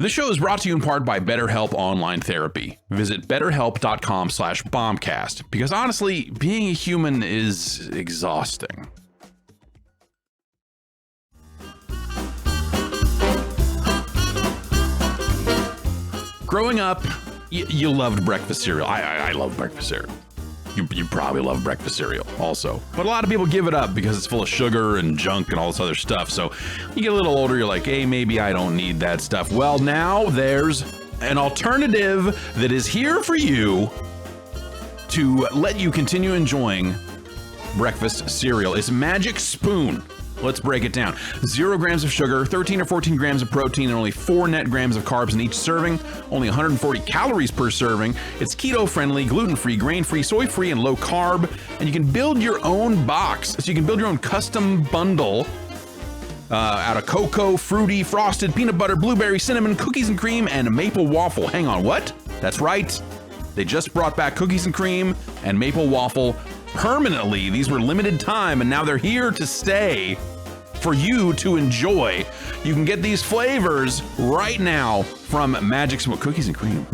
This show is brought to you in part by BetterHelp Online Therapy. Visit betterhelp.com/bombcast because honestly, being a human is exhausting. Growing up, you loved breakfast cereal. I love breakfast cereal. You probably love breakfast cereal also. But a lot of people give it up because it's full of sugar and junk and all this other stuff. So you get a little older, you're like, hey, maybe I don't need that stuff. Well, now there's an alternative that is here for you to let you continue enjoying breakfast cereal. It's Magic Spoon. Let's break it down. 0 grams of sugar, 13 or 14 grams of protein, and only 4 net grams of carbs in each serving. Only 140 calories per serving. It's keto-friendly, gluten-free, grain-free, soy-free, and low-carb. And you can build your own box. So you can build your own custom bundle out of cocoa, fruity, frosted, peanut butter, blueberry, cinnamon, cookies and cream, and maple waffle. Hang on, what? That's right. They just brought back cookies and cream and maple waffle permanently. These were limited time, and now they're here to stay for you to enjoy. You can get these flavors right now from Magic Spoon. Cookies and cream.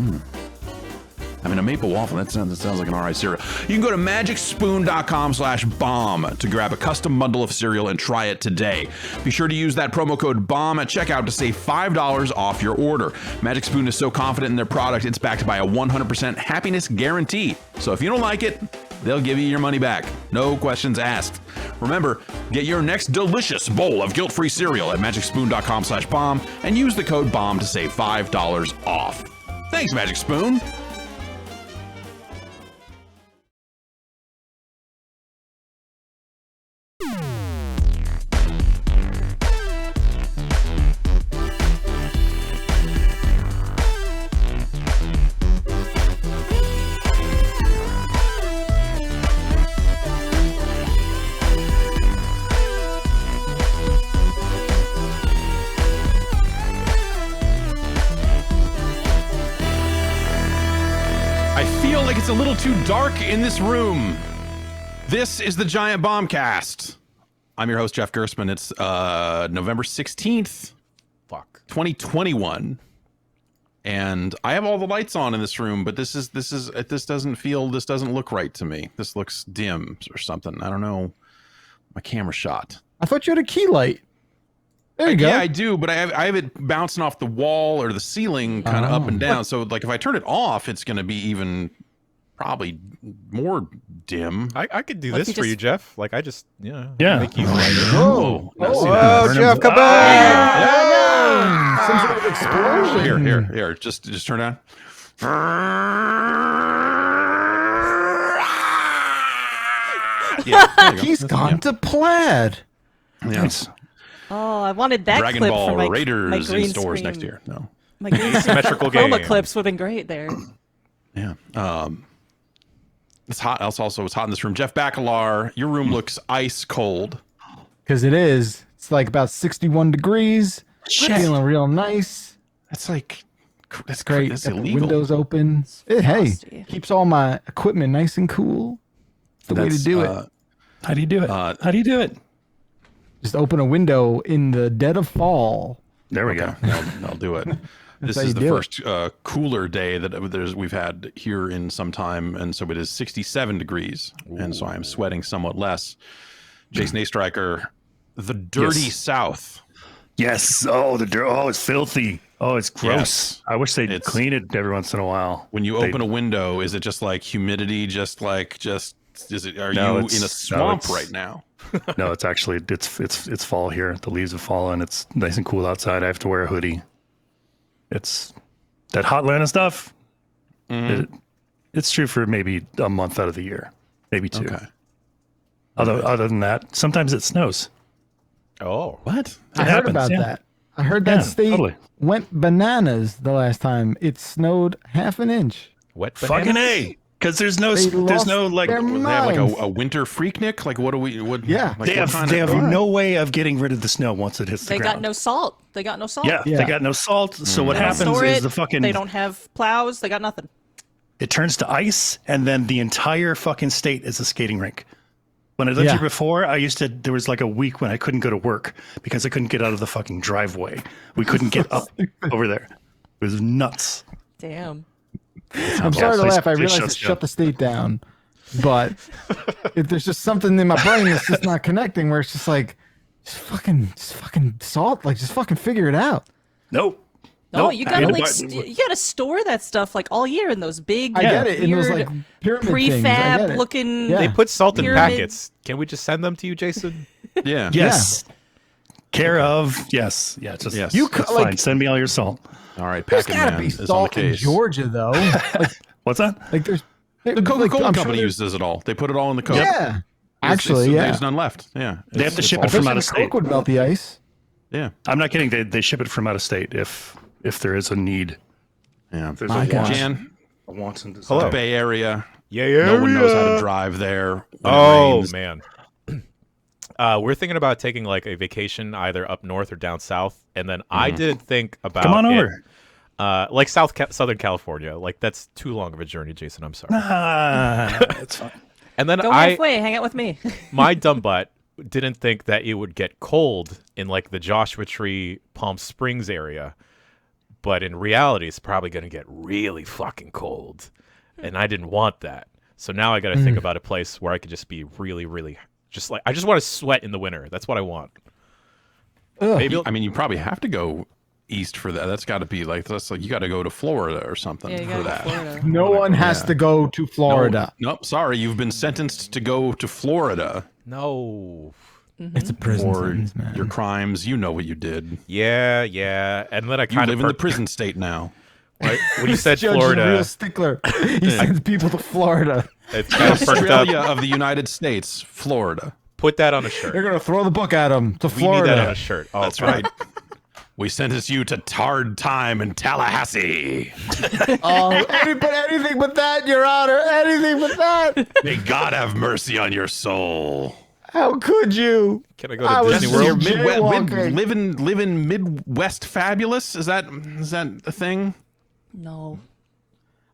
I mean, a maple waffle, that sounds like an alright cereal. You can go to magicspoon.com/bomb to grab a custom bundle of cereal and try it today. Be sure to use that promo code BOMB at checkout to save $5 off your order. Magic Spoon is so confident in their product, it's backed by a 100% happiness guarantee. So if you don't like it, they'll give you your money back. No questions asked. Remember, get your next delicious bowl of guilt-free cereal at magicspoon.com/bomb and use the code BOMB to save $5 off. Thanks, Magic Spoon. It's a little too dark in this room. This is the Giant Bombcast. I'm your host, Jeff Gerstmann. It's November 16th, 2021. And I have all the lights on in this room, but this doesn't look right to me. This looks dim or something. I don't know. My camera shot. I thought you had a key light. There you go. Yeah, I do, but I have it bouncing off the wall or the ceiling kind of up and down. So like if I turn it off, it's going to be even probably more dim. I could do this for you, Jeff. Like I just, yeah. Make you Whoa, Jeff, come back! Some sort of explosion. Here. Just turn on. Yeah, he's gone to plaid. Yes. Oh, I wanted that Dragon clip Ball for my Raiders green in stores screen. next year. No. My green symmetrical game. Chroma clips would have been great there. Yeah. It's hot. It's hot in this room. Jeff Bacalar, your room looks ice cold. Because it is. It's like about 61 degrees. Feeling real nice. That's like, that's great. That's Got the illegal. windows open. Hey, keeps all my equipment nice and cool. It's the way to do it. How do you do it? How do you do it? Just open a window in the dead of fall. There we go. I'll do it. This is the first cooler day that we've had here in some time, and so it is 67 degrees, and so I'm sweating somewhat less. Jason A. Stryker, the dirty South. Yes. Oh, the dirt. Oh, it's filthy. Oh, it's gross. Yes. I wish they'd clean it every once in a while. When you open a window, is it just like humidity? Are you in a swamp right now? No, it's actually it's fall here. The leaves have fallen. It's nice and cool outside. I have to wear a hoodie. It's that hot Atlanta stuff. It's true for maybe a month out of the year, maybe 2. Okay. Other than that, sometimes it snows. Oh, what? I heard about that. I heard that state went bananas the last time it snowed half an inch. Wet fucking A. Because there's no like they have like a winter freaknik. Like what do we? Yeah, they have no way of getting rid of the snow once it hits the ground. They got no salt. Yeah, they got no salt. So what happens is they don't have plows. They got nothing. It turns to ice, and then the entire fucking state is a skating rink. When I lived here before, there was like a week when I couldn't go to work because I couldn't get out of the fucking driveway. We couldn't get up over there. It was nuts. Damn. I'm sorry to laugh. I realize it shut the state down, but if there's just something in my brain that's just not connecting, where it's just like, just fucking salt, like just fucking figure it out. Nope. No, Nope. you gotta you gotta store that stuff like all year in those big. I get it. In those weird like pyramid things. I get prefab it. looking. Yeah. They put salt in Pyramid. packets. Can we just send them to you, Jason? Yeah. Yes. Care of. Yes. Yeah. Just Yes. You that's like, fine. Send me all your salt. All right, there's Packing gotta Man be is on the salt in case. Georgia though. What's that? Like there's The Coca-Cola I'm company sure uses it all. They put it all in the Coke. Yeah. Actually, yeah. There's none left. Yeah. They have to It's ship all- it from Especially out of the state. Coke would melt the ice. Yeah. I'm not kidding. They ship it from out of state if there is a need. Yeah. There's My a gosh. Jan, A wants and desires. Hello. Bay Area. Yeah. No one knows how to drive there. when it Oh rains. man. We're thinking about taking like a vacation either up north or down south, and then I did think about Come on it, over. like Southern California. Like that's too long of a journey, Jason. I'm sorry. It's fine. And then Go halfway. Hang out with me. my dumb butt didn't think that it would get cold in like the Joshua Tree, Palm Springs area, but in reality, it's probably going to get really fucking cold, and I didn't want that. So now I got to think about a place where I could just be really, really, just like I just want to sweat in the winter. That's what I want. Maybe I mean, you probably have to go east for that. That's got to be like you got to go to Florida or something Yeah, you for gotta go that. to Florida. No one has to go to Florida. Nope. Sorry, you've been sentenced to go to Florida no. It's a prison for sentence, man. your crimes. You know what you did. Yeah. And then I You kind live of in the prison state now. right? When you said Judge is a real Florida, stickler. He sends people to Florida. it's kind of perked Australia up. of the United States, Florida. Put that on a They're shirt. gonna throw the book at him to We need that on Florida. a shirt. Oh, That's right. We sentence you to hard time in Tallahassee. Oh, anything but that, Your Honor. Anything but that. May God have mercy on your soul. How could you? Can I go I to was Disney just World? jaywalking. Living Midwest fabulous. Is that a thing? No.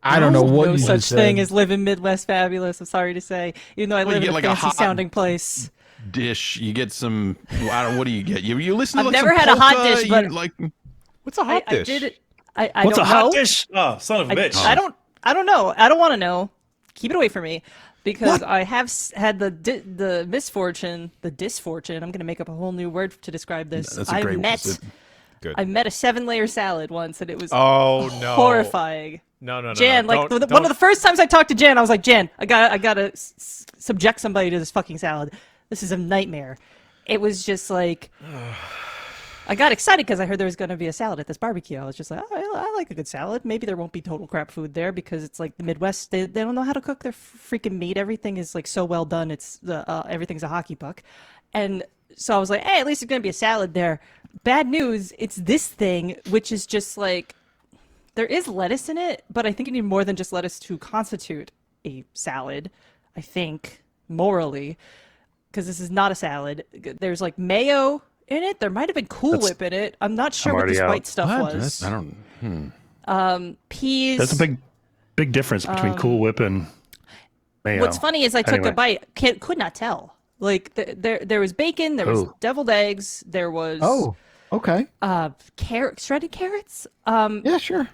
I don't know what no you such just thing said. as live in Midwest fabulous. I'm sorry to say, even though I Well, live you in get a like a fancy hot- sounding place. Dish. You get some. I don't. What do you get? You listen to I've like never some had a hot polka, dish, you but- like. What's a hot I dish? did it. I What's don't a hot know. dish? Oh, son of a bitch. I don't know. I don't want to know. Keep it away from me, because I have had the misfortune, the disfortune. I'm going to make up a whole new word to describe this. That's a great one. Good. I met a 7-layer salad once, and it was Oh no! horrifying. No. Jan, no. like Don't- one of the first times I talked to Jan, I was like, Jan, I gotta subject somebody to this fucking salad. This is a nightmare. It was just like, I got excited because I heard there was gonna be a salad at this barbecue. I was just like, oh, I like a good salad. Maybe there won't be total crap food there because it's like the Midwest. They don't know how to cook their freaking meat. Everything is like so well done. It's everything's a hockey puck, and so I was like, hey, at least there's gonna be a salad there. Bad news, it's this thing, which is just like, there is lettuce in it, but I think you need more than just lettuce to constitute a salad, I think, morally, because this is not a salad. There's like mayo in it. There might have been Cool Whip in it. I'm not sure what this already out. white stuff What? was. I don't. Peas. That's a big difference between Cool Whip and mayo. What's funny is I took Anyway. a bite, could not tell. Like there was bacon, there was Oh. deviled eggs, there was Oh, okay. shredded carrots. Yeah, sure.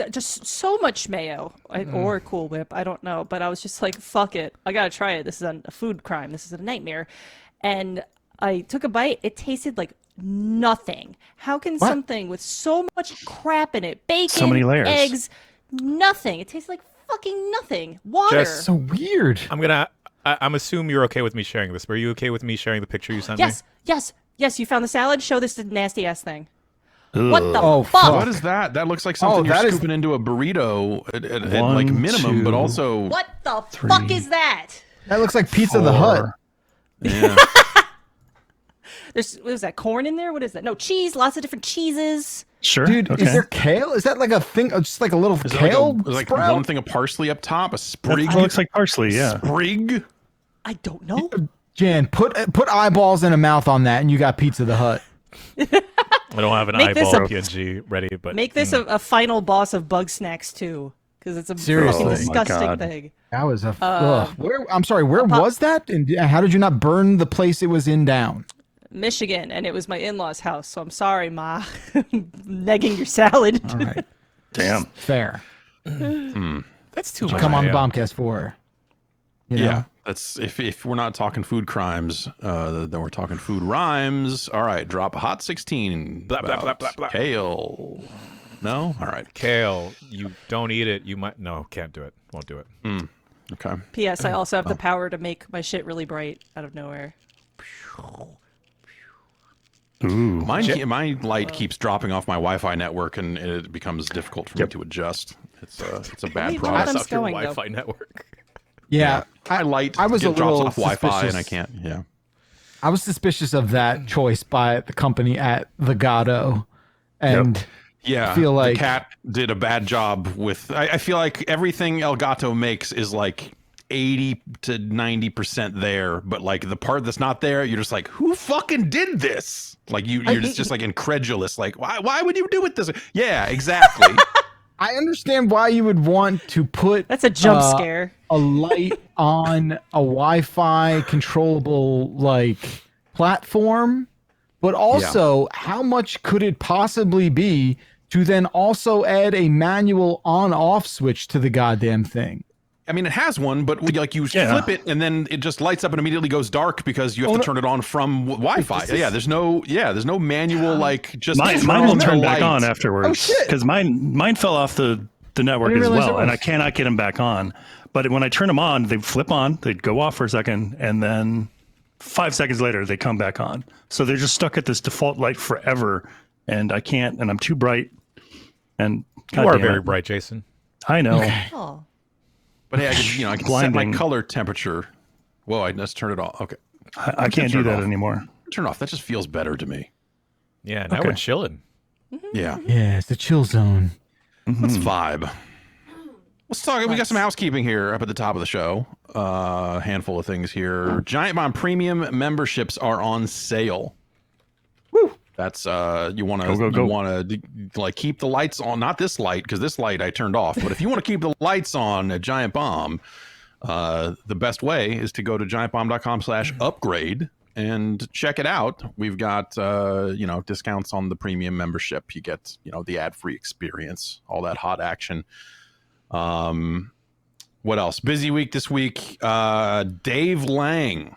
Just so much mayo or Cool Whip, I don't know, but I was just like, fuck it, I gotta try it. This is a food crime. This is a nightmare. And I took a bite. It tasted like nothing. How can something with so much crap in it, bacon, So many layers. eggs, nothing? It tastes like fucking nothing. Water. Jess, So weird. I'm assuming you're okay with me sharing this. But are you okay with me sharing the picture you sent me? Yes. You found the salad. Show this nasty ass thing. Ugh. What the Oh, fuck? fuck. What is that? That looks like something you're that is- scooping into a burrito at One, like minimum, but two. also. What the fuck is that? That looks like Pizza the Hut. 4. Yeah. What is that? Corn in there? What is that? No, cheese. Lots of different cheeses. Sure. Dude, okay. is there kale? Is that like a thing? Just like a little Is it kale like sprout? one thing of parsley up top, a sprig? It looks like parsley, yeah. Sprig? I don't know. Jan, put eyeballs and a mouth on that, and you got Pizza the Hut. I don't have an Make this eyeball a- PNG ready, but Make this a final boss of Bug Snacks too, because it's a Seriously. fucking Oh my disgusting God. thing. That was a. I'm sorry. Where was that? And how did you not burn the place it was in down? Michigan, and it was my in-laws' house. So I'm sorry, Ma, negging your salad. All right. Damn. Fair. That's too much. Come on the Bombcast 4. You know? Yeah, that's if we're not talking food crimes, then we're talking food rhymes. All right, drop a hot 16. Blah, blah, blah, blah, blah. Kale. No? All right. Kale, you don't eat it. You might. No, can't do it. Won't do it. Okay. P.S. I also have the power to make my shit really bright out of nowhere. Ooh. My light keeps dropping off my Wi-Fi network, and it becomes difficult for me to adjust. It's a bad Wait, product. Adam's Off your going, though. Wi-Fi network. Yeah. My light I was a drops little off Wi-Fi, suspicious. and I can't. Yeah. I was suspicious of that choice by the company at the Gato. And Yeah, I feel like the cat did a bad job with. I feel like everything Elgato makes is like 80 to 90% there, but like the part that's not there, you're just like, who fucking did this? Like you're just like incredulous. Like why would you do it this way? Yeah, exactly. I understand why you would want to put That's a jump scare. a light on a Wi-Fi controllable like platform, but also how much could it possibly be to then also add a manual on-off switch to the goddamn thing? I mean, it has one, but like you flip it and then it just lights up and immediately goes dark because you have to turn it on from Wi-Fi. Yeah, there's no manual like just Mine will turn back on afterwards. Oh shit! Because mine fell off the network as well, and I cannot get them back on. But when I turn them on, they flip on, they'd go off for a second, and then 5 seconds later they come back on. So they're just stuck at this default light forever, and I can't, and I'm too bright. And You are very bright, Jason. I know. Oh. But hey, I can set my color temperature. Whoa, I just turned it off. Okay. I can't do that anymore. Turn it off. That just feels better to me. Yeah, now we're chilling. Yeah. Yeah, it's the chill zone. Let's vibe. Let's talk. We got some housekeeping here up at the top of the show. A handful of things here. Giant Bomb Premium memberships are on sale. Woo! That's you want to like keep the lights on. Not this light, because this light I turned off. But if you want to keep the lights on at Giant Bomb, the best way is to go to giantbomb.com/upgrade and check it out. We've got discounts on the premium membership. You get the ad-free experience, all that hot action. What else? Busy week this week. Dave Lang,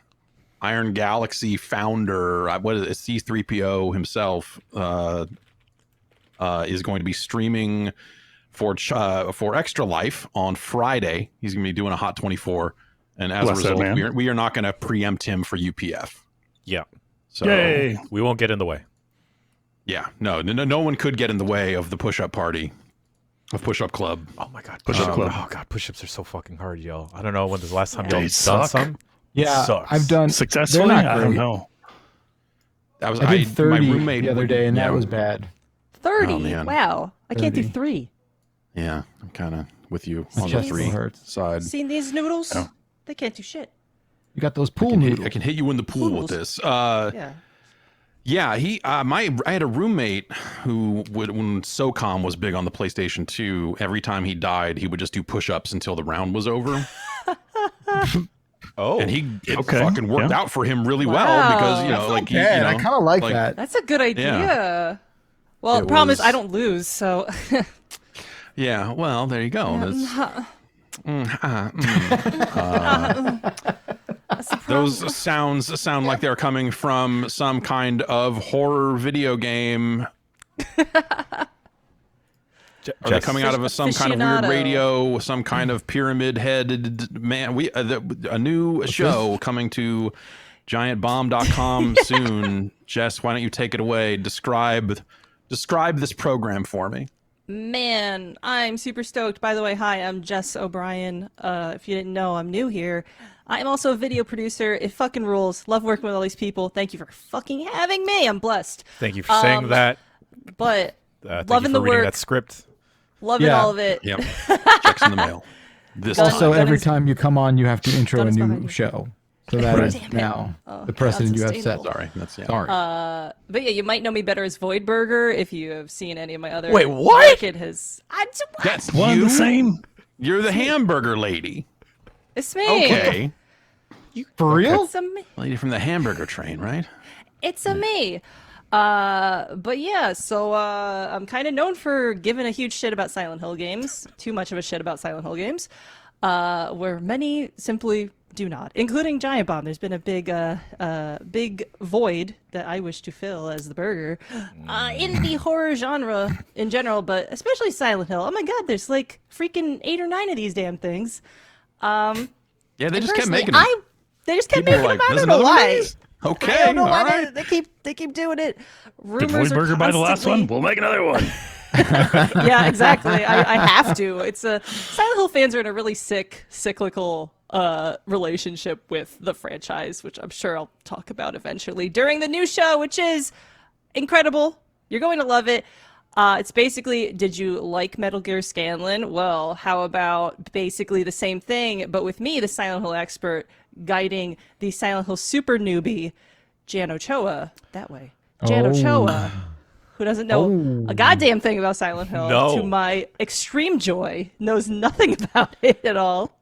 Iron Galaxy founder, what is it, C3PO himself, is going to be streaming for Extra Life on Friday. He's going to be doing a Hot 24, and as a result, we are not going to preempt him for UPF. Yeah. So Yay. We won't get in the way. Yeah, no one could get in the way of the push-up party, of Push-Up Club. Oh my God, Push-up club. Oh God, push-ups are so fucking hard, yo. I don't know when the last time y'all They done suck. some. Yeah, Sucks. I've done Successfully? they're not I don't great. know. I did 30 my roommate the other day, and that was bad. 30. Oh, man. Wow. I can't do 30. 3. Yeah, I'm kind of with you My on the chest 3 hurts. side. Seen these noodles? Oh. They can't do shit. You got those pool noodles. I can hit you in the pool with this. Yeah. Yeah, I had a roommate who would, when SOCOM was big on the PlayStation 2, every time he died, he would just do push-ups until the round was over. Oh, And it fucking worked out for him really well Wow. because That's not bad. I kind of like like- that. That's a good idea. Yeah. Well, It the problem is was- I don't lose, so yeah. Well, there you go. Those sounds sound like they're coming from some kind of horror video game. Are they coming out of some kind of weird Aficionado. radio, some kind of pyramid-headed man? A new show coming to giantbomb.com soon. Jess, why don't you take it away? Describe this program for me. man, I'm super stoked. By the way, hi, I'm Jess O'Brien. If you didn't know, I'm new here. I'm also a video producer. It fucking rules. Love working with all these people. Thank you for fucking having me. I'm blessed. thank you for saying that. But Thank loving you the for reading work. that script. Loving Yeah. all of it. Yep. Checks in the mail. This Also, time. every time you come on, you have to intro Gun a is behind new you. show. So that is Damn it. now Oh, the precedent you have set. unsustainable. Sorry. That's Sorry. But yeah, you might know me better as Voidburger if you have seen any of my other. Wait, what? Kid has. That's One and you? the same? You're the hamburger lady. It's me. Okay. For real? It's a me. Lady from the hamburger train, right? It's a me. But yeah, so I'm kind of known for giving a huge shit about Silent Hill games. Too much of a shit about Silent Hill games. Where many simply do not, including Giant Bomb. There's been a big void that I wish to fill as the burger in the horror genre in general, but especially Silent Hill. Oh my god, there's like freaking 8 or 9 of these damn things. Yeah, they just kept making them. They just kept People making were them. like, I don't know why. Okay, I don't know all why right. they keep doing it. Did Void Burger buy the last one? We'll make another one. Yeah, exactly. I have to. It's Silent Hill fans are in a really cyclical relationship with the franchise, which I'm sure I'll talk about eventually during the new show, which is incredible. You're going to love it. It's basically, did you like Metal Gear Scanlan? Well, how about basically the same thing, but with me, the Silent Hill expert, guiding the Silent Hill super newbie, Jan Ochoa, that way. Jan Ochoa, who doesn't know a goddamn thing about Silent Hill, to my extreme joy, knows nothing about it at all.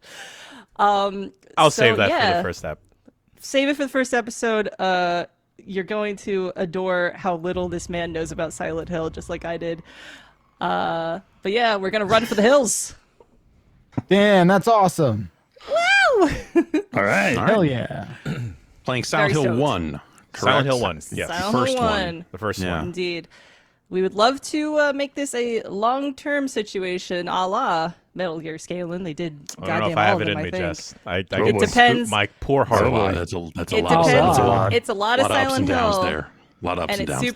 I'll save that for the first ep. Save it for the first episode. You're going to adore how little this man knows about Silent Hill, just like I did. But yeah, we're gonna run for the hills. Damn, that's awesome. Woo! All right. Hell yeah. Playing Silent Very Hill stoked. 1. Correct? Silent Hill 1. Yes. Silent First Hill one. 1. The first Yeah. one. Indeed. We would love to make this a long-term situation, a la Metal Gear Scanlan. They did I don't know goddamn if I all have of it them, in I me, think. Jess. I It get to depends. scoop my poor heart. Oh, alive. that's a It lot. depends. That's a lot. It's a lot of Lot of ups Silent and downs Hill. there. A lot of ups And and it's downs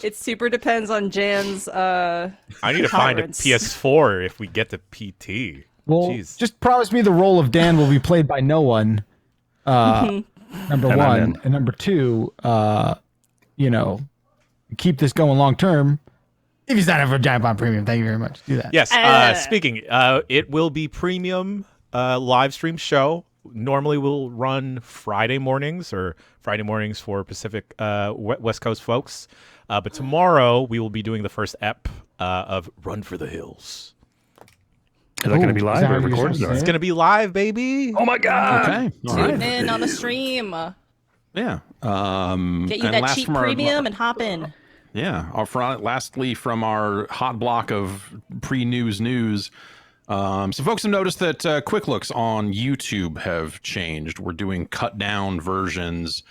there. super depends on Jan's I need to find a tolerance. PS4 if we get to PT. Well, Jeez. just promise me the role of Dan will be played by no one. Number And I'm one. in. And number two, keep this going long term. If you sign up for Giant Bomb Premium, thank you very much. Do that. Yes. Speaking, it will be premium live stream show. Normally, we'll run Friday mornings for Pacific West Coast folks. But tomorrow we will be doing the first ep of Run for the Hills. Is that going to be Ooh, live is that or how you're recorded? saying It's it? gonna be live, baby. Oh my God. Okay. All Tune right. in on the stream. Yeah. Get you and that last cheap from our- premium and hop in. Yeah. Lastly, from our hot block of pre-news news, so folks have noticed that quick looks on YouTube have changed. We're doing cut down versions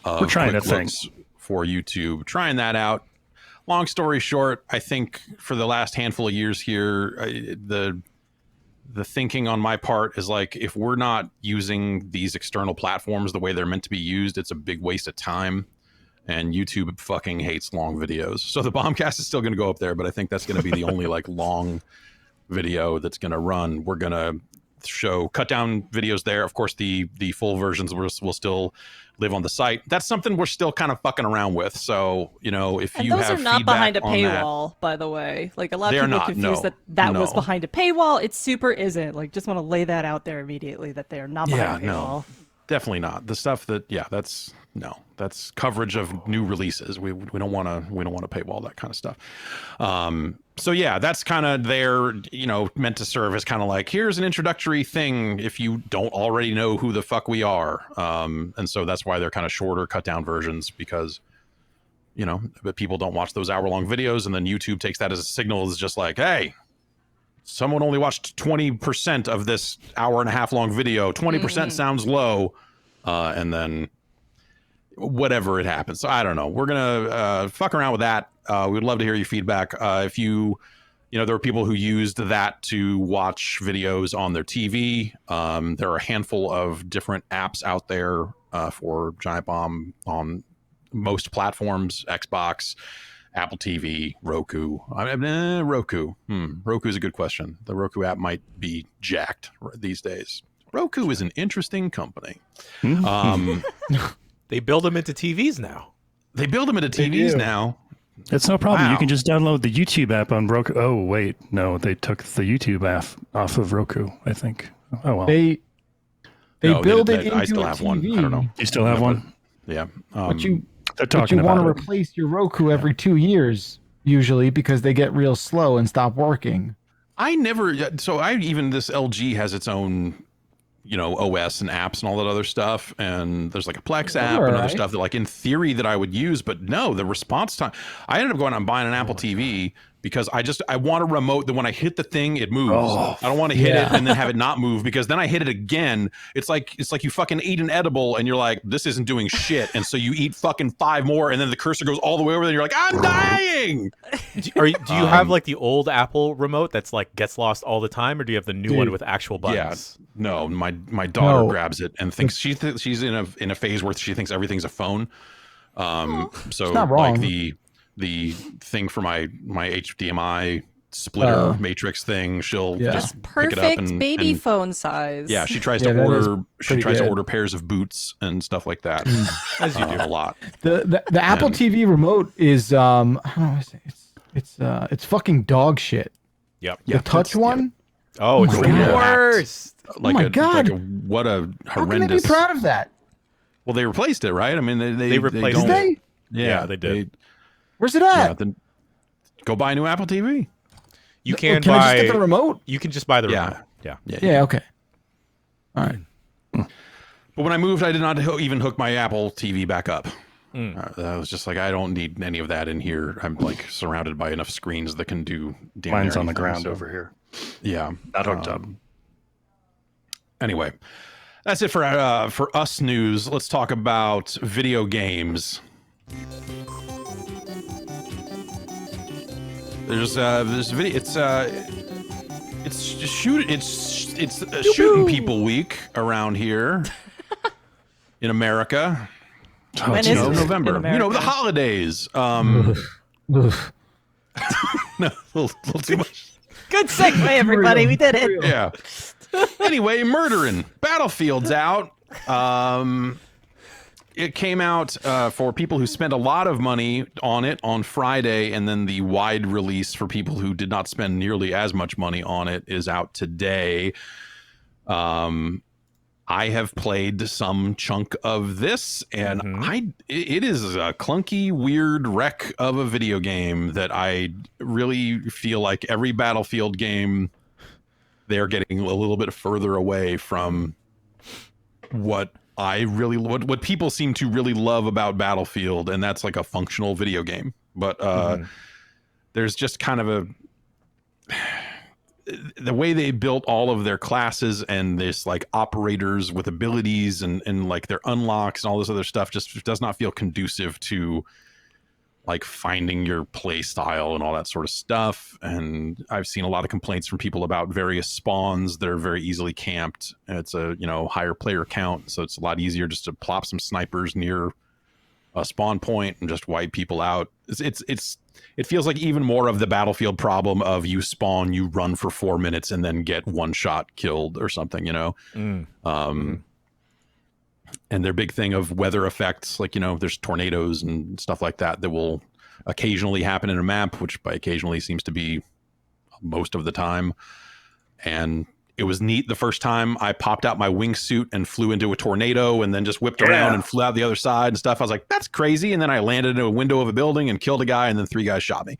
of We're trying quick that thing. looks for YouTube. Trying that out. Long story short, I think for the last handful of years here, the thinking on my part is like, if we're not using these external platforms the way they're meant to be used, it's a big waste of time. And YouTube fucking hates long videos. So the Bombcast is still going to go up there, but I think that's going to be the only like long video that's going to run. We're going to show cut down videos there. Of course, the full versions will still live on the site. That's something we're still kind of fucking around with. So, if And you those have are not feedback behind a on that- paywall, by the way. Like, a lot They of are people not, confuse no. that was No. behind a paywall. It super isn't. Like, just want to lay that out there immediately that they are not behind a paywall. Definitely not. The stuff that that's coverage of new releases. We don't want to paywall that kind of stuff. So yeah, that's kind of there, meant to serve as kind of like, here's an introductory thing if you don't already know who the fuck we are. And so that's why they're kind of shorter, cut down versions, because but people don't watch those hour-long videos, and then YouTube takes that as a signal, is just like, hey, someone only watched 20% of this hour and a half long video. 20% sounds low. And then whatever it happens. So I don't know. We're going to fuck around with that. We would love to hear your feedback. If you there are people who used that to watch videos on their TV. There are a handful of different apps out there for Giant Bomb on most platforms, Xbox, Apple TV, Roku. Roku. Roku is a good question. The Roku app might be jacked these days. Roku is an interesting company. They build them into TVs now. They build them into TVs now. It's no problem. Wow. You can just download the YouTube app on Roku. Oh, wait. No, they took the YouTube app off of Roku, I think. Oh, well. They No, build they- it into I still a have TV, one. I don't know. You still have one? Yeah. But you They're But talking you want about to it. replace your Roku every 2 years, usually, because they get real slow and stop working. I never. So I even this LG has its own OS and apps and all that other stuff. And there's like a Plex app and other stuff that like in theory that I would use, but no, the response time. I ended up going out and buying an Apple TV because I want a remote that when I hit the thing, it moves. I don't want to hit it and then have it not move, because then I hit it again. It's like you fucking eat an edible and you're like, this isn't doing shit. And so you eat fucking 5 more and then the cursor goes all the way over there and you're like, I'm dying. Do you have like the old Apple remote that's like gets lost all the time, or do you have the new one with actual buttons? Yeah, no, my daughter grabs it and thinks she's in a phase where she thinks everything's a phone. So not wrong. Like the thing for my HDMI splitter matrix thing, she'll just pick it up perfect baby phone size. Yeah, she tries to order pairs of boots and stuff like that. As you do a lot. The Apple TV remote is I don't know, it's fucking dog shit. Yep. The touch one. Oh, it's the worst. What a horrendous. How can they be proud of that? Well, they replaced it, right? I mean, they replaced it. Yeah, they did. Where's it at? Then go buy a new Apple TV. You can I just get the remote? You can just buy the remote. Yeah. Okay. All right. But when I moved, I did not even hook my Apple TV back up. I was just like, I don't need any of that in here. I'm like surrounded by enough screens that can do damn near Mine's on the anything, ground so. over here. Yeah, Not hooked up. Anyway, that's it for us news. Let's talk about video games. There's this video. It's shooting people week around here in America. When is it November. in America? The holidays. No, a little too much. Good segue, everybody. We did it. Yeah. Anyway, Murdering. Battlefield's out. It came out for people who spent a lot of money on it on Friday, and then the wide release for people who did not spend nearly as much money on it is out today. I have played some chunk of this, and it is a clunky, weird wreck of a video game that I really feel like every Battlefield game, they're getting a little bit further away from what people seem to really love about Battlefield, and that's like a functional video game. But there's just kind of the way they built all of their classes and this like operators with abilities and like their unlocks and all this other stuff just does not feel conducive to like finding your play style and all that sort of stuff. And I've seen a lot of complaints from people about various spawns that are very easily camped. And it's a higher player count, so it's a lot easier just to plop some snipers near a spawn point and just wipe people out. It feels like even more of the Battlefield problem of you spawn, you run for 4 minutes and then get one shot killed or something, and their big thing of weather effects, like, there's tornadoes and stuff like that will occasionally happen in a map, which by occasionally seems to be most of the time. And it was neat the first time I popped out my wingsuit and flew into a tornado and then just whipped around and flew out the other side and stuff. I was like, that's crazy. And then I landed in a window of a building and killed a guy, and then 3 guys shot me.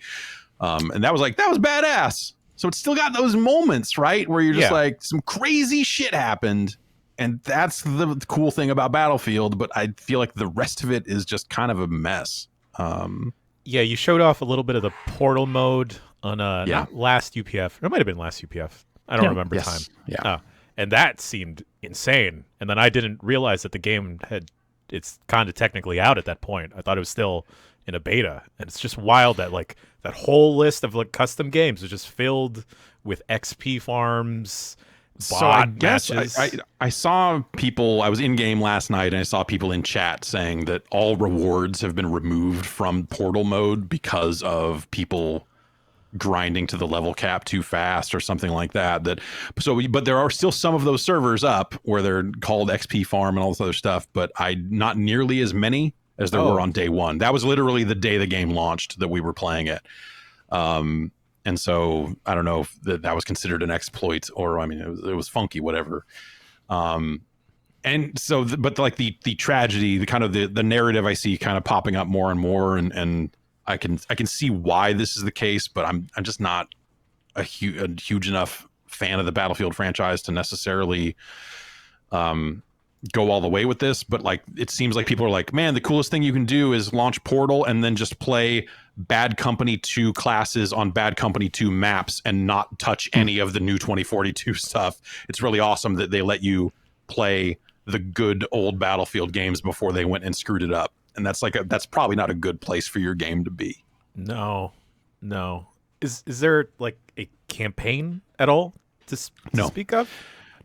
And that was badass. So it's still got those moments, right, where you're just like, some crazy shit happened. And that's the cool thing about Battlefield, but I feel like the rest of it is just kind of a mess. You showed off a little bit of the portal mode on not last UPF. It might have been last UPF. I don't remember time. Yeah. And that seemed insane. And then I didn't realize that the game it's kind of technically out at that point. I thought it was still in a beta. And it's just wild that like that whole list of like custom games was just filled with XP farms. So I guess I saw people, I was in game last night and I saw people in chat saying that all rewards have been removed from portal mode because of people grinding to the level cap too fast or something like that. But there are still some of those servers up where they're called XP farm and all this other stuff, but not nearly as many as there were on day one. That was literally the day the game launched that we were playing it. And so I don't know if that was considered an exploit, or, I mean, it was funky, whatever. And so, but like the tragedy, the kind of the narrative I see kind of popping up more and more, and I can see why this is the case, but I'm just not a huge enough fan of the Battlefield franchise to necessarily go all the way with this, but like it seems like people are like, man, the coolest thing you can do is launch Portal and then just play Bad Company 2 classes on Bad Company 2 maps and not touch any of the new 2042 stuff. It's really awesome that they let you play the good old Battlefield games before they went and screwed it up. And that's that's probably not a good place for your game to be. No. Is there like a campaign at all to speak of?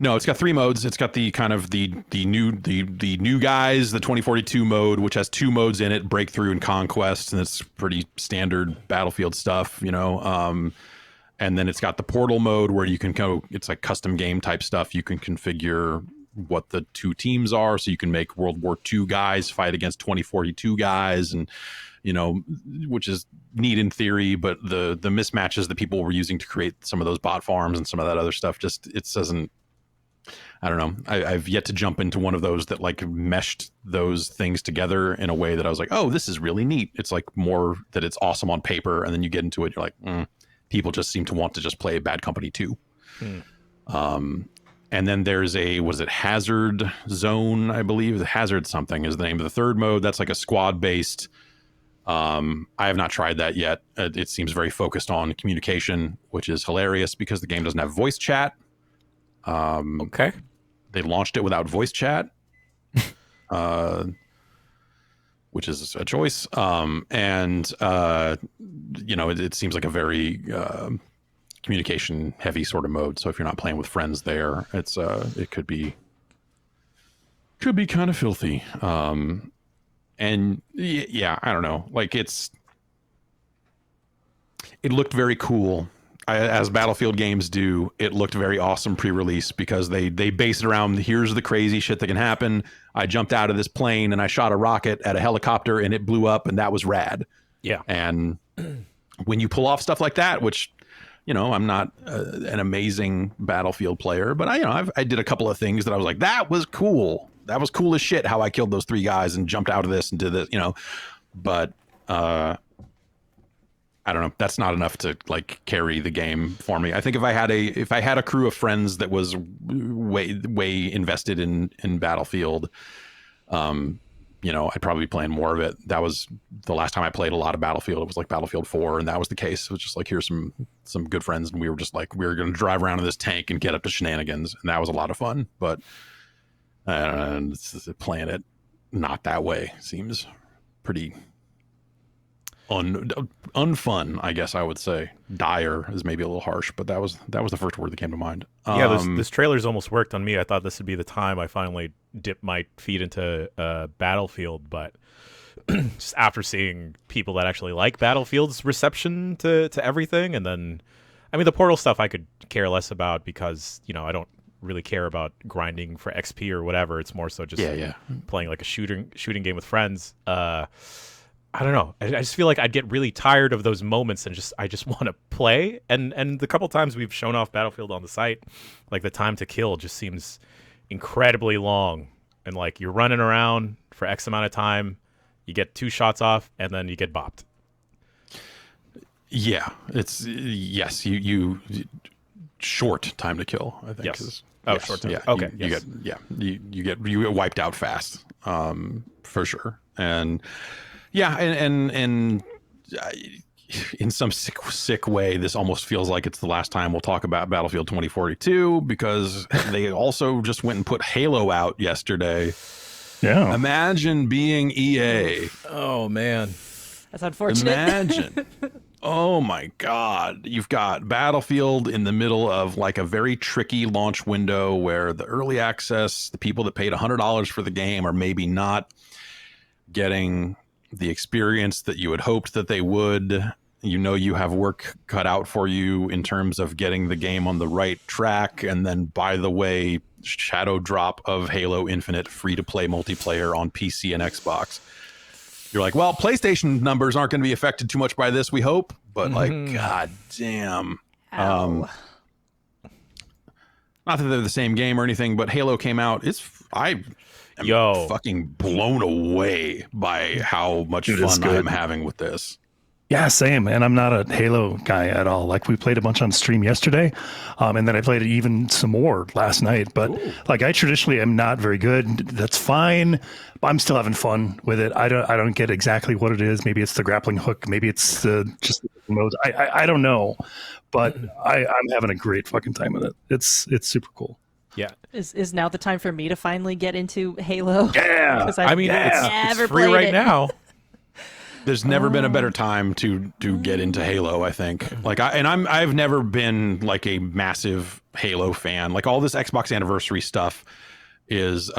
No, it's got 3 modes. It's got the kind of the new guys, the 2042 mode, which has 2 modes in it, Breakthrough and Conquest, and it's pretty standard Battlefield stuff, you know. And then it's got the Portal mode where you can go, it's like custom game type stuff. You can configure what the 2 teams are, so you can make World War II guys fight against 2042 guys, and you know, which is neat in theory, but the mismatches that people were using to create some of those bot farms and some of that other stuff, just it doesn't. I don't know. I've yet to jump into one of those that like meshed those things together in a way that I was like, oh, this is really neat. It's like more that it's awesome on paper, and then you get into it, you're like, people just seem to want to just play Bad Company 2. And then there's was it Hazard Zone, I believe. The Hazard something is the name of the 3rd mode. That's like a squad-based. I have not tried that yet. It seems very focused on communication, which is hilarious because the game doesn't have voice chat. Okay. They launched it without voice chat, which is a choice. And you know, it seems like a very communication heavy sort of mode. So if you're not playing with friends there, it could be kind of filthy. And yeah, I don't know. Like it looked very cool. As Battlefield games do, it looked very awesome pre-release because they base it around, here's the crazy shit that can happen. I jumped out of this plane and I shot a rocket at a helicopter and it blew up and that was rad. Yeah. And when you pull off stuff like that, which, you know, I'm not an amazing Battlefield player, but I did a couple of things that I was like, that was cool. That was cool as shit how I killed those 3 guys and jumped out of this and did this, you know. But I don't know. That's not enough to like carry the game for me. I think if I had a crew of friends that was way invested in Battlefield, you know, I'd probably be playing more of it. That was the last time I played a lot of Battlefield. It was like Battlefield 4, and that was the case. It was just like, here's some good friends, and we were just like, we were going to drive around in this tank and get up to shenanigans, and that was a lot of fun. But playing it not that way seems pretty unfun, I guess I would say. Dire is maybe a little harsh, but that was the first word that came to mind. Yeah, this trailer's almost worked on me. I thought this would be the time I finally dip my feet into Battlefield, but just after seeing people that actually like Battlefield's reception to everything, and then, I mean, the Portal stuff I could care less about because, you know, I don't really care about grinding for XP or whatever. It's more so just playing like a shooting game with friends. I don't know. I just feel like I'd get really tired of those moments and I just want to play. And the couple times we've shown off Battlefield on the site, like the time to kill just seems incredibly long. And like you're running around for X amount of time, you get 2 shots off, and then you get bopped. Yeah, yes. You short time to kill, I think. Yes. Short time. Yeah. Okay. You get wiped out fast, for sure. And yeah, and in some sick way, this almost feels like it's the last time we'll talk about Battlefield 2042 because they also just went and put Halo out yesterday. Yeah. Imagine being EA. Oh man, that's unfortunate. Imagine. Oh my God. You've got Battlefield in the middle of like a very tricky launch window where the early access, the people that paid $100 for the game are maybe not getting the experience that you had hoped that they would. You know, you have work cut out for you in terms of getting the game on the right track. And then, by the way, shadow drop of Halo Infinite free-to-play multiplayer on PC and Xbox. You're like, well, PlayStation numbers aren't going to be affected too much by this, we hope. But like, God damn. Not that they're the same game or anything, but Halo came out. I'm fucking blown away by how much fun I'm having with this. Yeah, same. And I'm not a Halo guy at all. Like we played a bunch on stream yesterday, and then I played it even some more last night. But like I traditionally am not very good. That's fine. I'm still having fun with it. I don't get exactly what it is. Maybe it's the grappling hook. Maybe it's just the modes. I don't know. But I'm having a great fucking time with it. It's super cool. Yeah. Is now the time for me to finally get into Halo? Yeah. Because I mean, it's free right now. There's never been a better time to get into Halo, I think. Like I've never been like a massive Halo fan. Like all this Xbox anniversary stuff is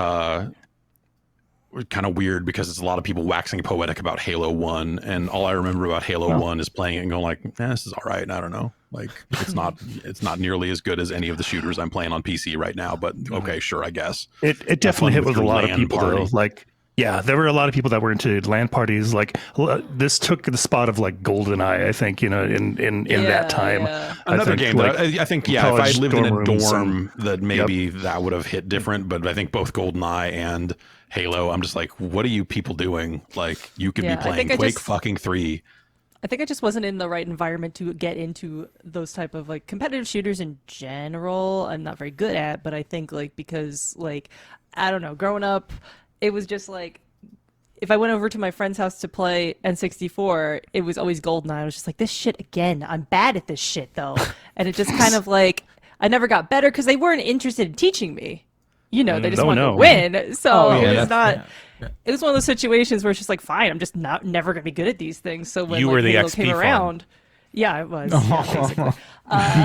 kind of weird because it's a lot of people waxing poetic about Halo 1, and all I remember about Halo 1 is playing it and going like, this is all right. I don't know. Like it's not nearly as good as any of the shooters I'm playing on PC right now, but okay, sure, I guess. It definitely hit with a lot of people though. Like yeah, there were a lot of people that were into LAN parties. Like this took the spot of like GoldenEye, I think, in that time. Yeah. Another game that I think, if I lived in a dorm, that maybe that would have hit different. But I think both GoldenEye and Halo, I'm just like, what are you people doing? Like, you could be playing Quake fucking 3. I think I just wasn't in the right environment to get into those type of like competitive shooters in general. I'm not very good at, but I think like because like I don't know, growing up, it was just like if I went over to my friend's house to play N64, it was always GoldenEye. I was just like, this shit again. I'm bad at this shit though, and it just kind of like I never got better because they weren't interested in teaching me. They just wanted to win. So it was not. Yeah. It was one of those situations where it's just like, fine, I'm just never gonna be good at these things. So when you were the Halo XP came around, yeah, I was. Yeah,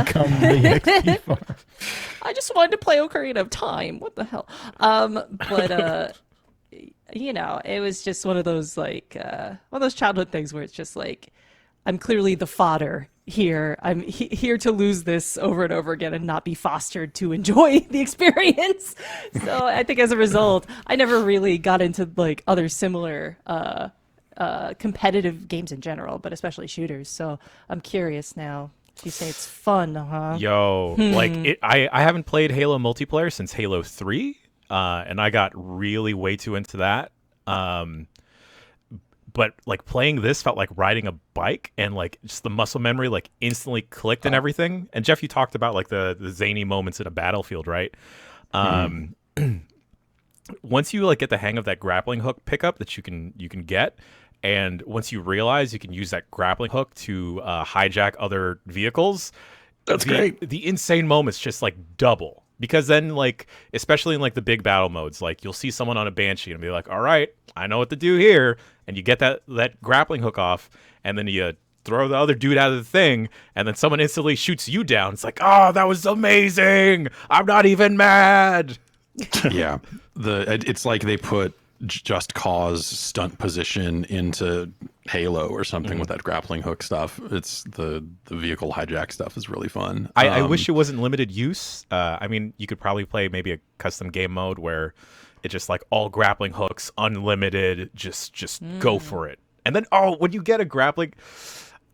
become the XP farm. I just wanted to play Ocarina of Time. What the hell? But it was just one of those like one of those childhood things where it's just like, I'm clearly the fodder here. I'm here to lose this over and over again and not be fostered to enjoy the experience. So I think as a result, I never really got into like other similar competitive games in general, but especially shooters. So I'm curious now. You say it's fun, huh? Yo, I haven't played Halo multiplayer since Halo 3, and I got really way too into that. But like playing this felt like riding a bike, and like just the muscle memory like instantly clicked and everything. And Jeff, you talked about like the zany moments in a battlefield, right? Once you like get the hang of that grappling hook pickup that you can get, and once you realize you can use that grappling hook to hijack other vehicles, that's great. The insane moments just like double. Because then, like, especially in like the big battle modes, like you'll see someone on a Banshee and be like, all right, I know what to do here. And you get that grappling hook off, and then you throw the other dude out of the thing, and then someone instantly shoots you down. It's like, oh, that was amazing. I'm not even mad. Yeah. It's like they put Just Cause stunt position into Halo or something with that grappling hook stuff. It's the vehicle hijack stuff is really fun. I wish it wasn't limited use. I mean, you could probably play maybe a custom game mode where it's just like all grappling hooks, unlimited, just go for it. And then, when you get a grappling,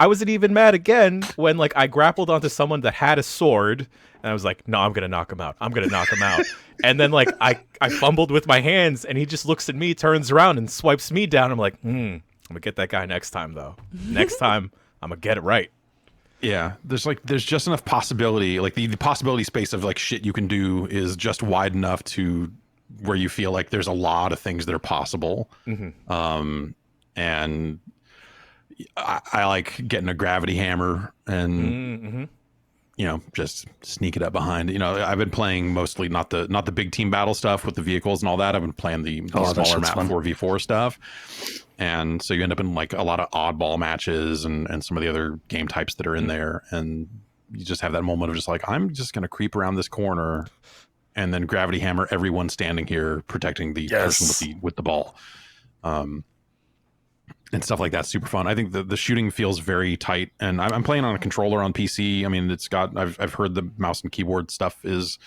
I wasn't even mad again when like I grappled onto someone that had a sword, and I was like, no, I'm going to knock him out. I'm going to knock him out. And then like I fumbled with my hands, and he just looks at me, turns around, and swipes me down. I'm like, I'm going to get that guy next time, though. Next time, I'm going to get it right. Yeah, there's just enough possibility. Like the possibility space of like shit you can do is just wide enough to where you feel like there's a lot of things that are possible. And I like getting a gravity hammer and just sneak it up behind. I've been playing mostly not the big team battle stuff with the vehicles and all that. I've been playing the smaller map 4v4 stuff. And so you end up in like a lot of oddball matches and some of the other game types that are in there. And you just have that moment of just like, I'm just going to creep around this corner and then gravity hammer everyone standing here, protecting the person with the ball. And stuff like that's super fun. I think the shooting feels very tight, and I'm playing on a controller on PC. I mean, I've heard the mouse and keyboard stuff is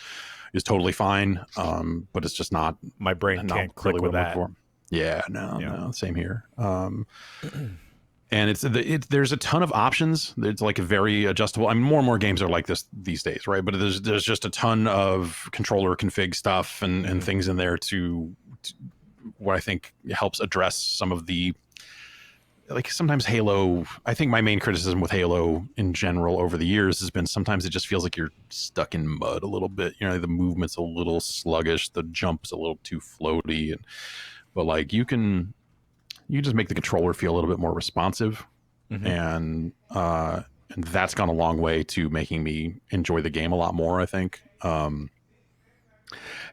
totally fine, but it's just not. My brain can't click really with that. Yeah, no, same here. And there's a ton of options. It's like a very adjustable. I mean, more and more games are like this these days, right? But there's just a ton of controller config stuff and things in there to what I think helps address some of the like sometimes Halo, I think my main criticism with Halo in general over the years has been sometimes it just feels like you're stuck in mud a little bit. You know, the movement's a little sluggish, the jump's a little too floaty, but like you just make the controller feel a little bit more responsive, and that's gone a long way to making me enjoy the game a lot more, I think.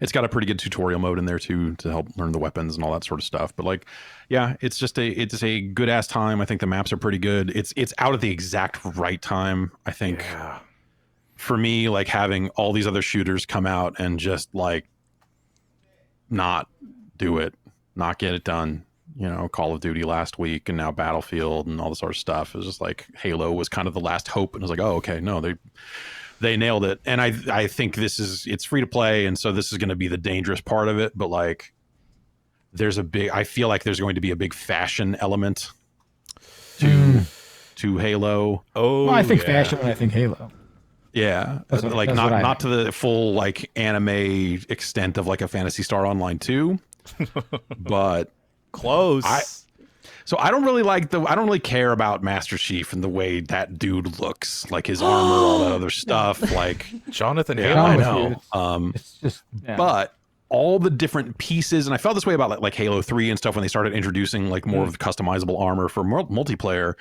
It's got a pretty good tutorial mode in there too to help learn the weapons and all that sort of stuff. But like, yeah, it's a good ass time. I think the maps are pretty good. It's out at the exact right time. I think for me, like having all these other shooters come out and just like not do it, not get it done. You know, Call of Duty last week and now Battlefield and all this sort of stuff. It was just like Halo was kind of the last hope, and it was like, oh, okay, no, they nailed it. And I think it's free to play, and so this is going to be the dangerous part of it. But like, I feel like there's going to be a big fashion element to Halo. Oh, well, I think fashion when I think Halo. Yeah, like not to the full like anime extent of like a Phantasy Star Online 2, but close. So I don't really care about Master Chief and the way that dude looks, like his armor, all that other stuff. Like Jonathan yeah, Halo. I know. It's just, but all the different pieces, and I felt this way about like Halo 3 and stuff when they started introducing like more of the customizable armor for multiplayer.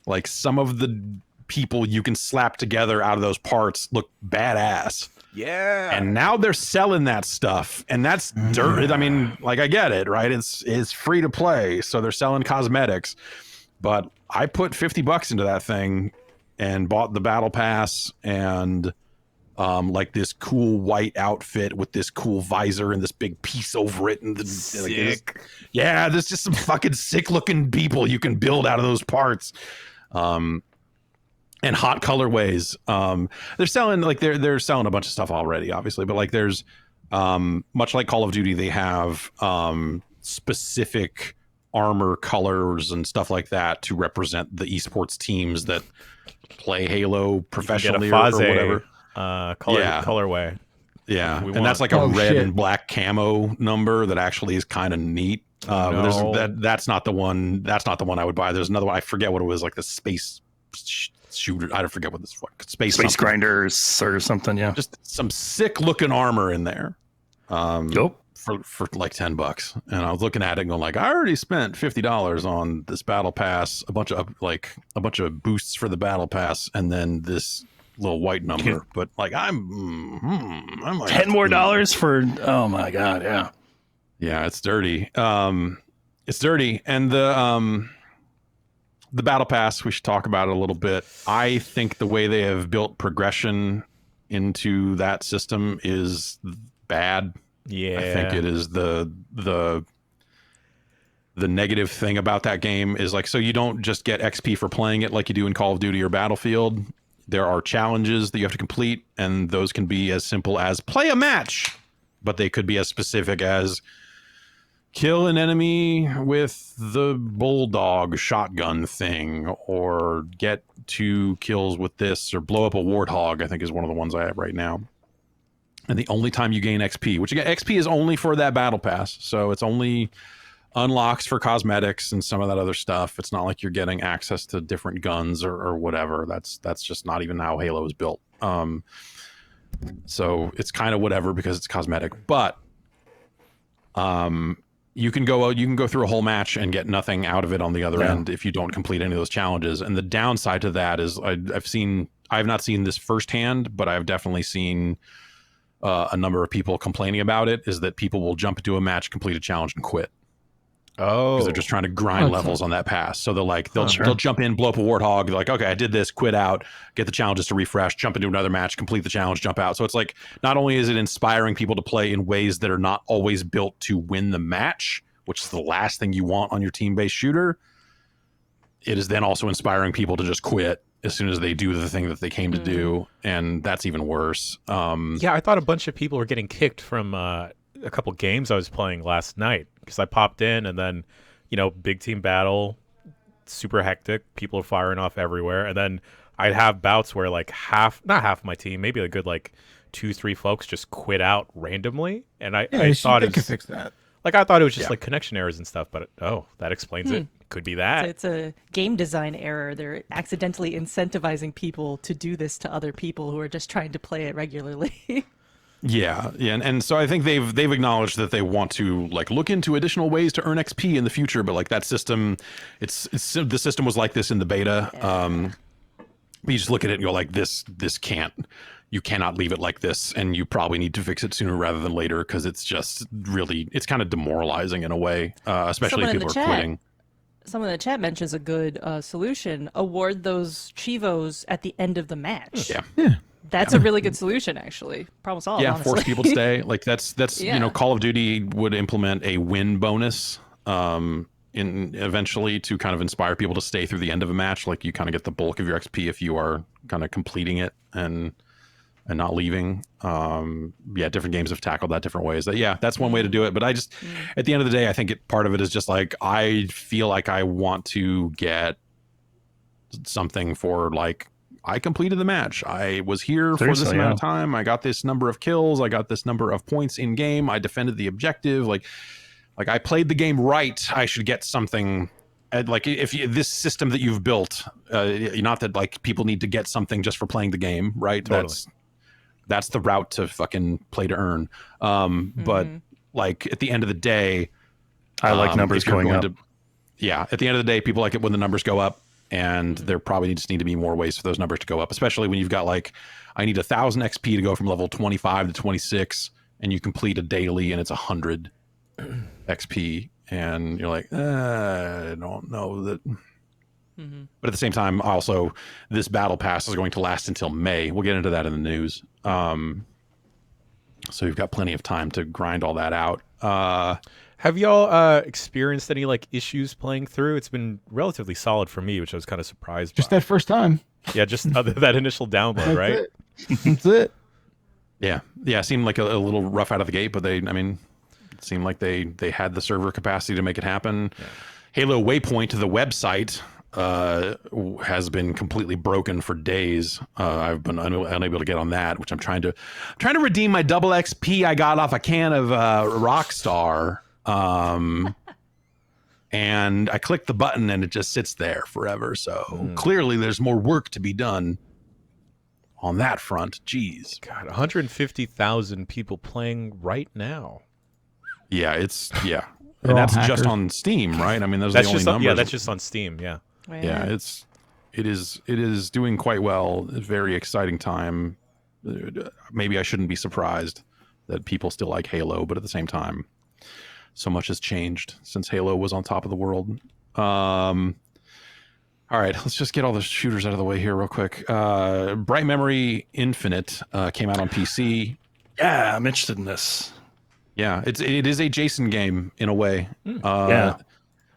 Like some of the people you can slap together out of those parts look badass. Yeah. And now they're selling that stuff, and that's dirt. I mean, like, I get it, right? It's free to play, so they're selling cosmetics. But I put $50 into that thing and bought the battle pass and like this cool white outfit with this cool visor and this big piece over it, and sick. There's just some fucking sick looking people you can build out of those parts. And hot colorways. They're selling a bunch of stuff already, obviously, but like there's much like Call of Duty, they have specific armor colors and stuff like that to represent the esports teams that play Halo professionally or whatever. Colorway. Yeah, and that's like a red and black camo number that actually is kind of neat. That's not the one. That's not the one I would buy. There's another one. I forget what it was, like the space shooter. I don't forget what this space grinders or something. Yeah, just some sick looking armor in there. Yep. For like $10, and I was looking at it and going like, I already spent $50 on this battle pass, a bunch of boosts for the battle pass, and then this little white number. But like I'm like $10 more for. Oh my god, yeah, it's dirty. It's dirty, and the battle pass, we should talk about it a little bit. I think the way they have built progression into that system is bad. Yeah, I think it is the negative thing about that game is like, so you don't just get XP for playing it like you do in Call of Duty or Battlefield. There are challenges that you have to complete, and those can be as simple as play a match, but they could be as specific as kill an enemy with the bulldog shotgun thing, or get 2 kills with this, or blow up a warthog, I think is one of the ones I have right now. And the only time you gain XP, which again, XP is only for that battle pass. So it's only unlocks for cosmetics and some of that other stuff. It's not like you're getting access to different guns or whatever. That's just not even how Halo is built. So it's kind of whatever because it's cosmetic, but you can go through a whole match and get nothing out of it on the other end if you don't complete any of those challenges. And the downside to that is I've not seen this firsthand, but I've definitely seen a number of people complaining about it, is that people will jump into a match, complete a challenge, and quit. Oh, because they're just trying to grind levels on that pass. So they'll jump in, blow up a warthog. They're like, okay, I did this, quit out, get the challenges to refresh, jump into another match, complete the challenge, jump out. So it's like, not only is it inspiring people to play in ways that are not always built to win the match, which is the last thing you want on your team-based shooter, it is then also inspiring people to just quit as soon as they do the thing that they came to do, and that's even worse. Yeah, I thought a bunch of people were getting kicked from a couple games I was playing last night, because I popped in and then, big team battle, super hectic, people are firing off everywhere, and then I'd have bouts where like not half my team, maybe a good like 2-3 folks just quit out randomly, and I thought they could fix that. Like I thought it was just like connection errors and stuff, but that explains it. Could be that. So it's a game design error. They're accidentally incentivizing people to do this to other people who are just trying to play it regularly. Yeah, and so I think they've acknowledged that they want to like look into additional ways to earn XP in the future, but like that system, it's the system was like this in the beta. You just look at it and go like you cannot leave it like this, and you probably need to fix it sooner rather than later because it's just really it's kind of demoralizing in a way, especially if people are quitting. Someone in the chat mentions a good solution: award those Chivos at the end of the match. Yeah. That's a really good solution, actually. Problem solved. Yeah, honestly. force people to stay. Like that's Call of Duty would implement a win bonus in eventually to kind of inspire people to stay through the end of a match. Like you kind of get the bulk of your XP if you are kind of completing it and not leaving. Different games have tackled that different ways. That's one way to do it. But I just at the end of the day, I think part of it is just like I feel like I want to get something for like I completed the match. I was here for this amount of time. I got this number of kills. I got this number of points in game. I defended the objective. Like I played the game right. I should get something. Like if this system that you've built, not that like people need to get something just for playing the game, right? Totally. That's the route to fucking play to earn. But like at the end of the day, I like numbers going up. At the end of the day, people like it when the numbers go up. And there probably just need to be more ways for those numbers to go up, especially when you've got like, I need 1,000 XP to go from level 25 to 26, and you complete a daily and it's 100 XP, and you're like, I don't know that. But at the same time, also, this battle pass is going to last until May. We'll get into that in the news. So you've got plenty of time to grind all that out. Have y'all experienced any like issues playing through? It's been relatively solid for me, which I was kind of surprised Just by. that first time. Yeah, just that initial download, right? That's it. Yeah, it seemed like a little rough out of the gate, but it seemed like they had the server capacity to make it happen. Yeah. Halo Waypoint, the website, has been completely broken for days. I've been unable to get on that, which I'm trying to redeem my double XP I got off a can of Rockstar. And I click the button and it just sits there forever. So clearly there's more work to be done on that front. Jeez. God, 150,000 people playing right now. Yeah, and that's just on Steam, right? I mean, those are the only numbers. Yeah, that's just on Steam, yeah. Right. Yeah, it is doing quite well. It's a very exciting time. Maybe I shouldn't be surprised that people still like Halo, but at the same time, so much has changed since Halo was on top of the world. All right, let's just get all the shooters out of the way here real quick. Bright Memory Infinite came out on PC. Yeah, I'm interested in this. Yeah, it is a Jason game in a way.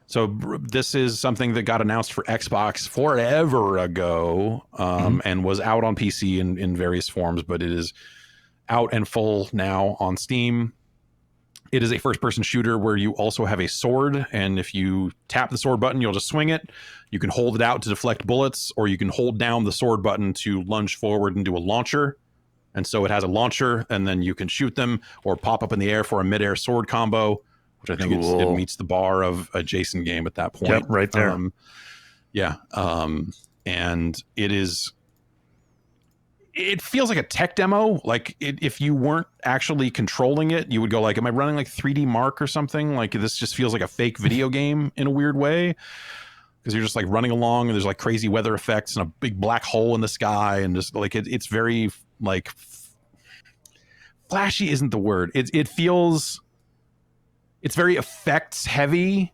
So this is something that got announced for Xbox forever ago, and was out on PC in various forms, but it is out and full now on Steam. It is a first-person shooter where you also have a sword, and if you tap the sword button, you'll just swing it. You can hold it out to deflect bullets, or you can hold down the sword button to lunge forward and do a launcher. And so it has a launcher, and then you can shoot them or pop up in the air for a mid-air sword combo, which I think it meets the bar of a Jason game at that point. Yep, right there. And it feels like a tech demo. Like if you weren't actually controlling it, you would go like, am I running like 3D Mark or something? Like this just feels like a fake video game in a weird way. Because you're just like running along and there's like crazy weather effects and a big black hole in the sky. And just like, it's very like flashy isn't the word. It feels, it's very effects heavy,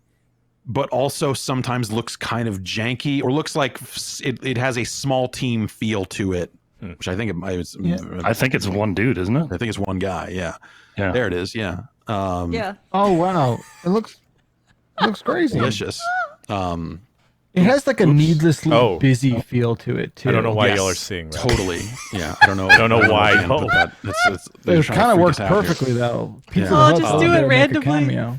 but also sometimes looks kind of janky or looks like it has a small team feel to it. Which I think I think it's one dude, isn't it? I think it's one guy. Yeah. There it is. Yeah. Yeah. Oh wow! It looks crazy. Delicious. It has like a needlessly busy feel to it too. I don't know why y'all are seeing that. Totally. Yeah. I don't know why. It kind of works perfectly though. Just do it randomly.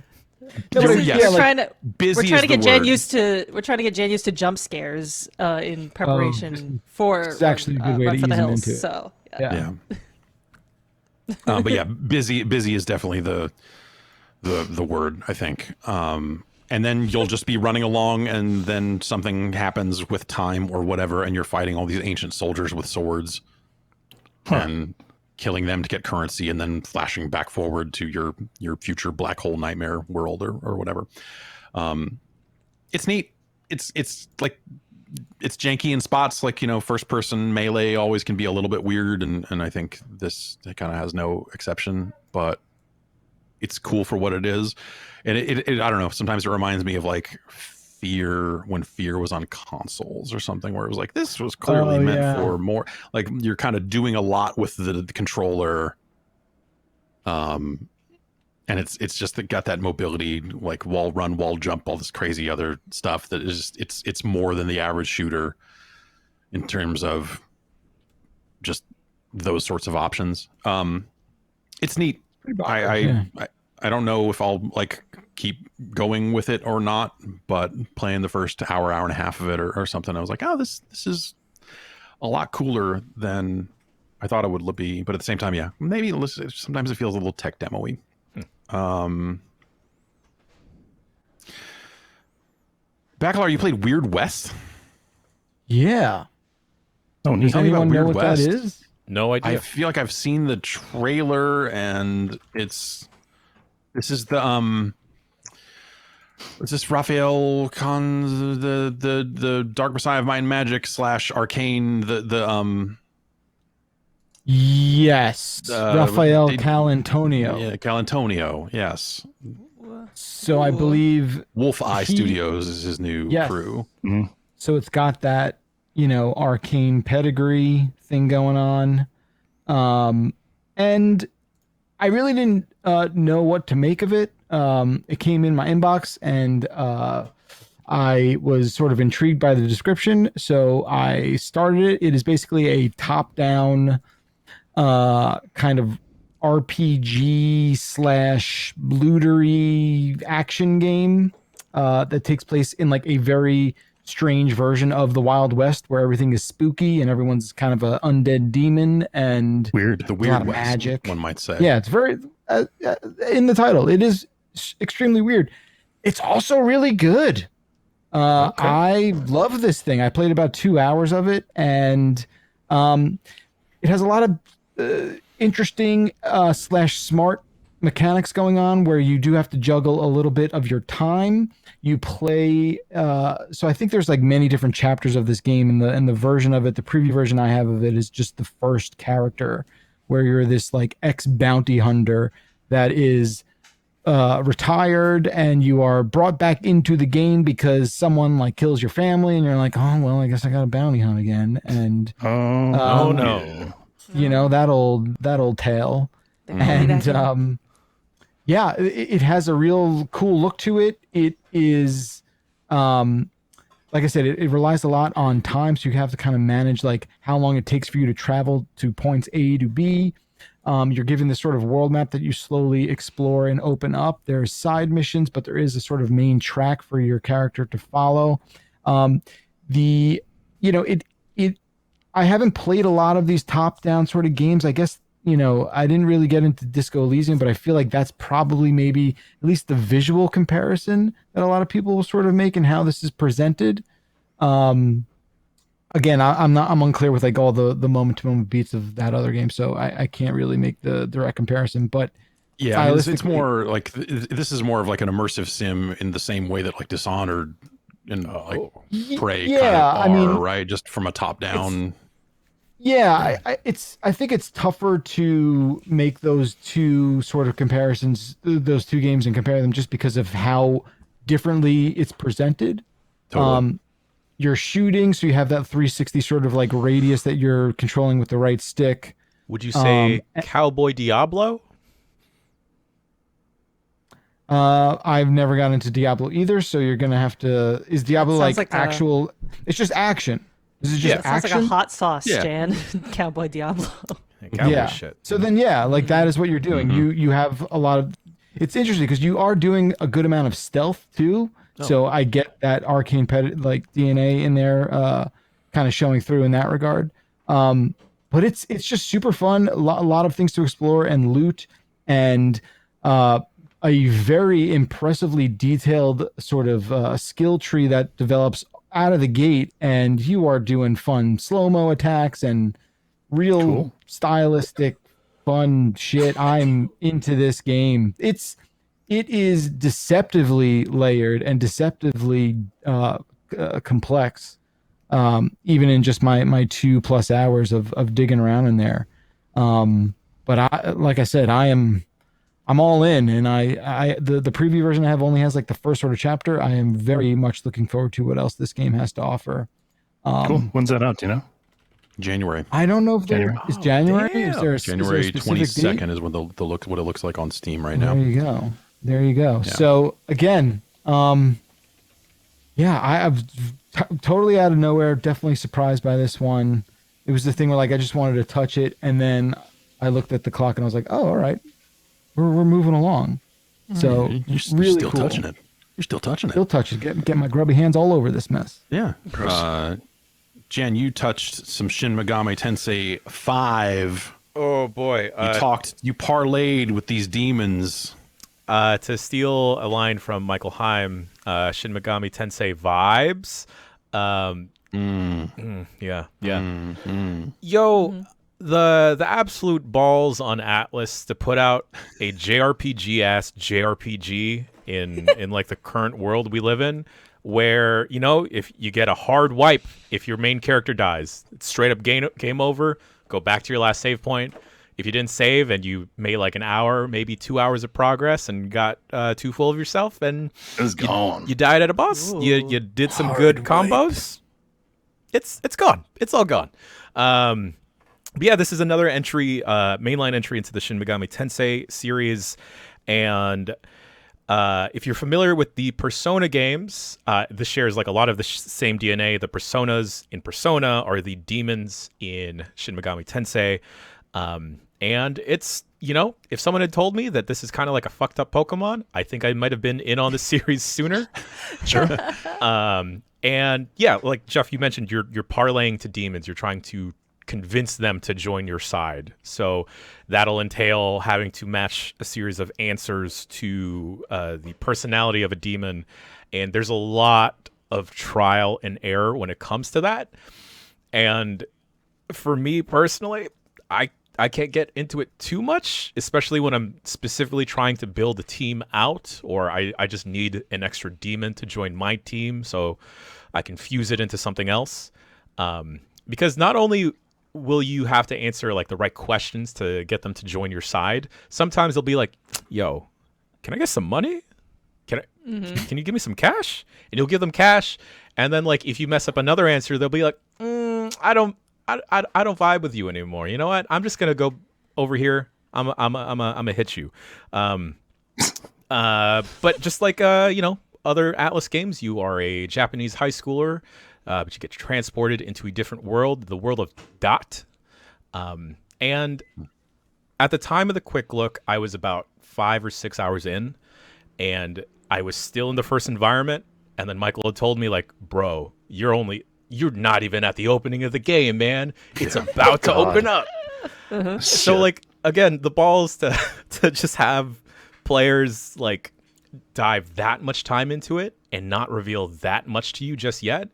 We're trying to get Jan used to jump scares in preparation for it's actually a good way to ease them into it. So yeah. But yeah, busy is definitely the word, I think. And then you'll just be running along, and then something happens with time or whatever, and you're fighting all these ancient soldiers with swords and killing them to get currency, and then flashing back forward to your future black hole nightmare world or whatever. It's neat. It's like, it's janky in spots, like, first person melee always can be a little bit weird, and I think this kind of has no exception, but it's cool for what it is. And it I don't know, sometimes it reminds me of like Fear, when Fear was on consoles or something, where it was like, this was clearly meant for more, like, you're kind of doing a lot with the controller, and it's just got that mobility, like wall run, wall jump, all this crazy other stuff that is just, it's more than the average shooter in terms of just those sorts of options. It's neat. I don't know if I'll like keep going with it or not, but playing the first hour and a half of it or something, I was like, oh, this is a lot cooler than I thought it would be. But at the same time, yeah, maybe sometimes it feels a little tech demo-y. Bacalar, you played Weird West? Yeah. Oh, does anyone know what that is? No idea. I feel like I've seen the trailer, and this is the is this Raphael Khan's the Dark Messiah of Might and Magic / Arcane, Yes, Raphael Calantonio. Yeah, Calantonio. Yes. So I believe Wolf Eye Studios is his new crew. Mm-hmm. So it's got that, Arcane pedigree thing going on. And I really didn't know what to make of it. It came in my inbox, and I was sort of intrigued by the description, so I started it. It is basically a top-down kind of RPG / lootery action game that takes place in like a very strange version of the Wild West, where everything is spooky and everyone's kind of an undead demon and weird. The Weird West, magic, one might say. Yeah, it's very in the title. It is extremely weird. It's also really good. I love this thing. I played about 2 hours of it, and it has a lot of interesting / smart mechanics going on, where you do have to juggle a little bit of your time. You play so I think there's like many different chapters of this game, and the version of it, the preview version I have of it, is just the first character, where you're this like ex-bounty hunter that is retired, and you are brought back into the game because someone like kills your family, and you're like, oh well, I guess I got a bounty hunt again. And oh no, that old tale. And yeah, it has a real cool look to it. It is like I said, it relies a lot on time, so you have to kind of manage like how long it takes for you to travel to points A to B. You're given this sort of world map that you slowly explore and open up. There's side missions, but there is a sort of main track for your character to follow. I haven't played a lot of these top-down sort of games. I guess, I didn't really get into Disco Elysium, but I feel like that's probably maybe at least the visual comparison that a lot of people will sort of make in how this is presented. Again, I'm unclear with like all the moment-to-moment beats of that other game, so I can't really make the direct comparison. But yeah, it's more like this is more of like an immersive sim in the same way that like Dishonored and like Prey kind of are, right? Just from a top-down. Yeah, I think it's tougher to make those two sort of comparisons, those two games, and compare them just because of how differently it's presented. Totally. You're shooting, so you have that 360 sort of like radius that you're controlling with the right stick. Would you say Cowboy Diablo? I've never gotten into Diablo either, so you're gonna have to. Is Diablo like actual? It's just action. Is it just action? Sounds like a hot sauce, Jan. Cowboy Diablo. Cowboy shit. So then, like that is what you're doing. Mm-hmm. You have a lot of. It's interesting because you are doing a good amount of stealth too. Oh. So I get that arcane like DNA in there, kind of showing through in that regard. But it's just super fun. A lot of things to explore and loot, and a very impressively detailed sort of skill tree that develops out of the gate, and you are doing fun slow-mo attacks and real stylistic fun shit. I'm into this game. It is deceptively layered and deceptively complex. Even in just my 2+ hours of digging around in there. But like I said, I'm all in, and the preview version I have only has like the first sort of chapter. I am very much looking forward to what else this game has to offer. Cool. When's that out? Do you know? January. I don't know if there is January. Damn. Is there a January is there a specific 22nd date? is when what it looks like on Steam right now. There you go. There you go. Yeah. So again, I've totally out of nowhere, definitely surprised by this one. It was the thing where like I just wanted to touch it, and then I looked at the clock and I was like, oh, all right, we're moving along. So You're really still cool. touching it. You're still touching it. Still touch it. Get my grubby hands all over this mess. Yeah. Jan, you touched some Shin Megami Tensei V. Oh boy. You parlayed with these demons. To steal a line from Michael Heim, Shin Megami Tensei vibes. Yo, the absolute balls on Atlas to put out a JRPG ass JRPG in like the current world we live in, where if you get a hard wipe if your main character dies, it's straight up game over. Go back to your last save point. If you didn't save and you made like an hour, maybe 2 hours of progress and got too full of yourself, and It was gone. you died at a boss. You did some good combos. It's gone. It's all gone. But yeah, this is another entry, mainline entry into the Shin Megami Tensei series, and if you're familiar with the Persona games, this shares like a lot of the same DNA. The Personas in Persona are the demons in Shin Megami Tensei. And it's, if someone had told me that this is kind of like a fucked up Pokemon, I think I might have been in on the series sooner. Sure. And yeah, like Jeff, you mentioned you're parlaying to demons. You're trying to convince them to join your side. So that'll entail having to match a series of answers to the personality of a demon. And there's a lot of trial and error when it comes to that. And for me personally, I can't get into it too much, especially when I'm specifically trying to build a team out, or I just need an extra demon to join my team so I can fuse it into something else. Because not only will you have to answer like the right questions to get them to join your side, sometimes they'll be like, yo, can I get some money? Can you give me some cash? And you'll give them cash. And then like if you mess up another answer, they'll be like, I don't vibe with you anymore. You know what? I'm just gonna go over here. I'm gonna hit you. But just like other Atlas games, you are a Japanese high schooler, but you get transported into a different world, the world of Dot. And at the time of the quick look, I was about 5 or 6 hours in, and I was still in the first environment. And then Michael had told me like, bro, you're not even at the opening of the game, man. It's about to open up. So, like, again, the balls to just have players, like, dive that much time into it and not reveal that much to you just yet.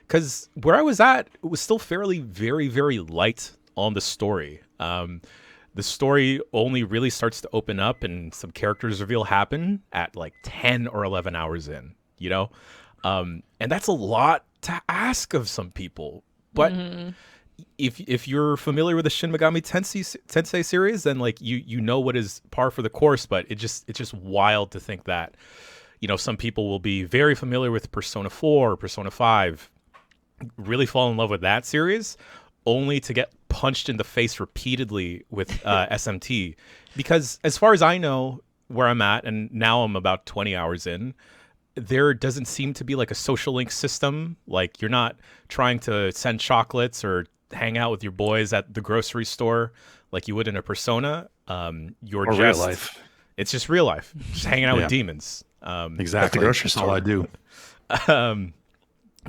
Because where I was at, it was still fairly, very, very light on the story. The story only really starts to open up and some characters reveal happen at, like, 10 or 11 hours in, And that's a lot to ask of some people, but if you're familiar with the Shin Megami Tensei series, then like you know what is par for the course. But it's just wild to think that some people will be very familiar with Persona 4 or Persona 5, really fall in love with that series, only to get punched in the face repeatedly with SMT. Because as far as I know, where I'm at, and now I'm about 20 hours in, there doesn't seem to be like a social link system. Like you're not trying to send chocolates or hang out with your boys at the grocery store like you would in a Persona. You're just real life. It's just real life, just hanging out with demons. Exactly. At the grocery That's all I do.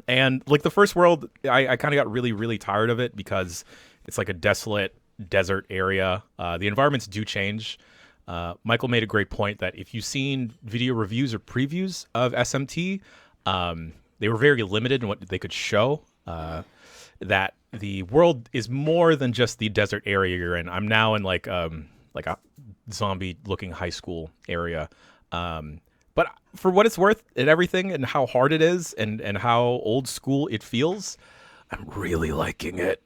And like the first world, I kind of got really, really tired of it because it's like a desolate desert area. The environments do change. Michael made a great point that if you've seen video reviews or previews of SMT, they were very limited in what they could show. That the world is more than just the desert area you're in. I'm now in like a zombie-looking high school area. But for what it's worth and everything and how hard it is and how old school it feels, I'm really liking it.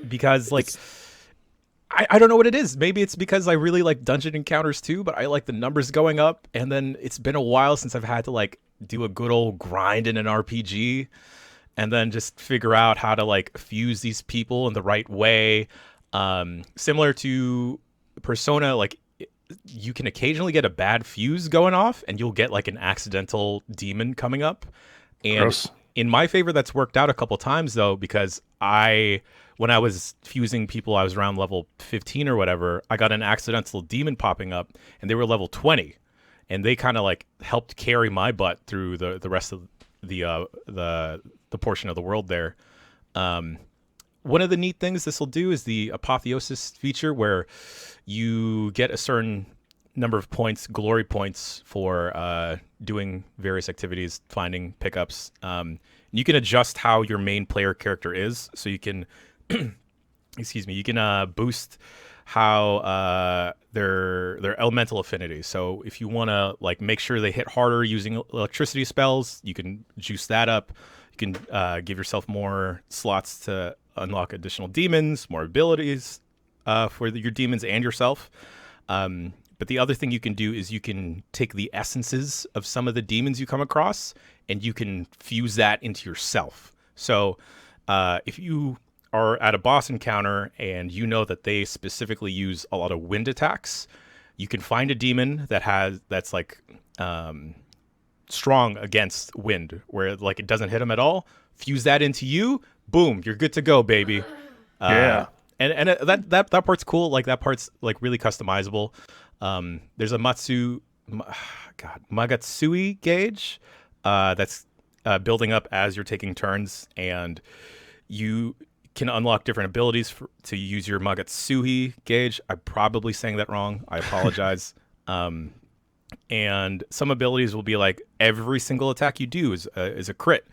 Because like I don't know what it is. Maybe it's because I really like dungeon encounters too, but I like the numbers going up. And then it's been a while since I've had to like do a good old grind in an RPG and then just figure out how to like fuse these people in the right way. Similar to Persona, like you can occasionally get a bad fuse going off and you'll get like an accidental demon coming up. And Gross. In my favor, that's worked out a couple times though, because when I was fusing people, I was around level 15 or whatever, I got an accidental demon popping up and they were level 20 and they kind of like helped carry my butt through the rest of the portion of the world there. One of the neat things this will do is the apotheosis feature where you get a certain number of points, glory points for doing various activities, finding pickups. You can adjust how your main player character is. So you can, you can boost how their elemental affinity. So if you want to like make sure they hit harder using electricity spells, you can juice that up. You can give yourself more slots to unlock additional demons, more abilities for your demons and yourself. But the other thing you can do is you can take the essences of some of the demons you come across and you can fuse that into yourself. So if you are at a boss encounter and you know that they specifically use a lot of wind attacks, you can find a demon that's like strong against wind, where like it doesn't hit them at all. Fuse that into you, boom, you're good to go, baby. Yeah. And that part's cool. Like that part's like really customizable. There's a Magatsui gauge that's building up as you're taking turns, and you can unlock different abilities to use your Magatsui gauge. I'm probably saying that wrong. I apologize. And some abilities will be like every single attack you do is a crit,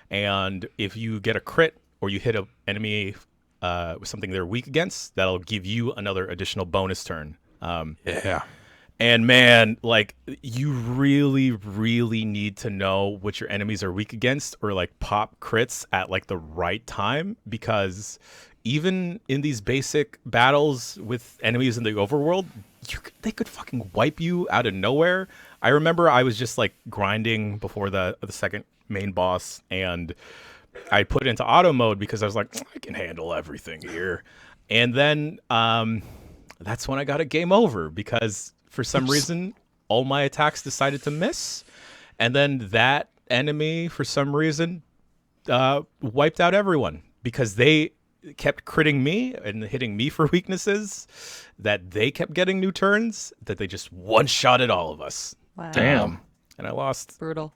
and if you get a crit or you hit an enemy with something they're weak against, that'll give you another additional bonus turn. And man, like you really, really need to know what your enemies are weak against or like pop crits at like the right time, because even in these basic battles with enemies in the overworld, they could fucking wipe you out of nowhere. I remember I was just like grinding before the second main boss, and I put it into auto mode because I was like, I can handle everything here. And then that's when I got a game over, because for some reason all my attacks decided to miss, and then that enemy for some reason wiped out everyone because they kept critting me and hitting me for weaknesses that they kept getting new turns, that they just one-shotted all of us. Wow. Damn. And I lost Brutal.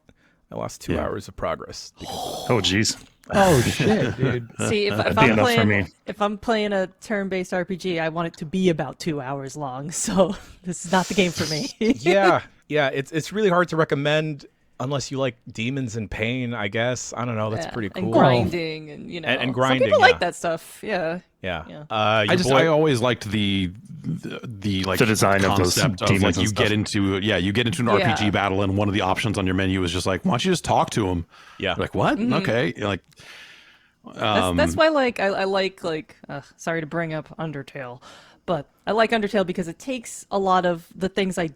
2 hours of progress. Oh, geez. Oh shit, dude. See, if I'm playing a turn-based RPG, I want it to be about 2 hours long. So this is not the game for me. yeah, it's really hard to recommend unless you like demons and pain, I guess. I don't know. That's pretty cool. And grinding, and you know, and grinding. Some people like that stuff. Yeah. Yeah. I always liked the like the design of those concept of demons like and you stuff. get into an RPG battle and one of the options on your menu is just like, why don't you just talk to him? Yeah. You're like, what? Okay. You're like, That's why I like sorry to bring up Undertale, but I like Undertale because it takes a lot of the things I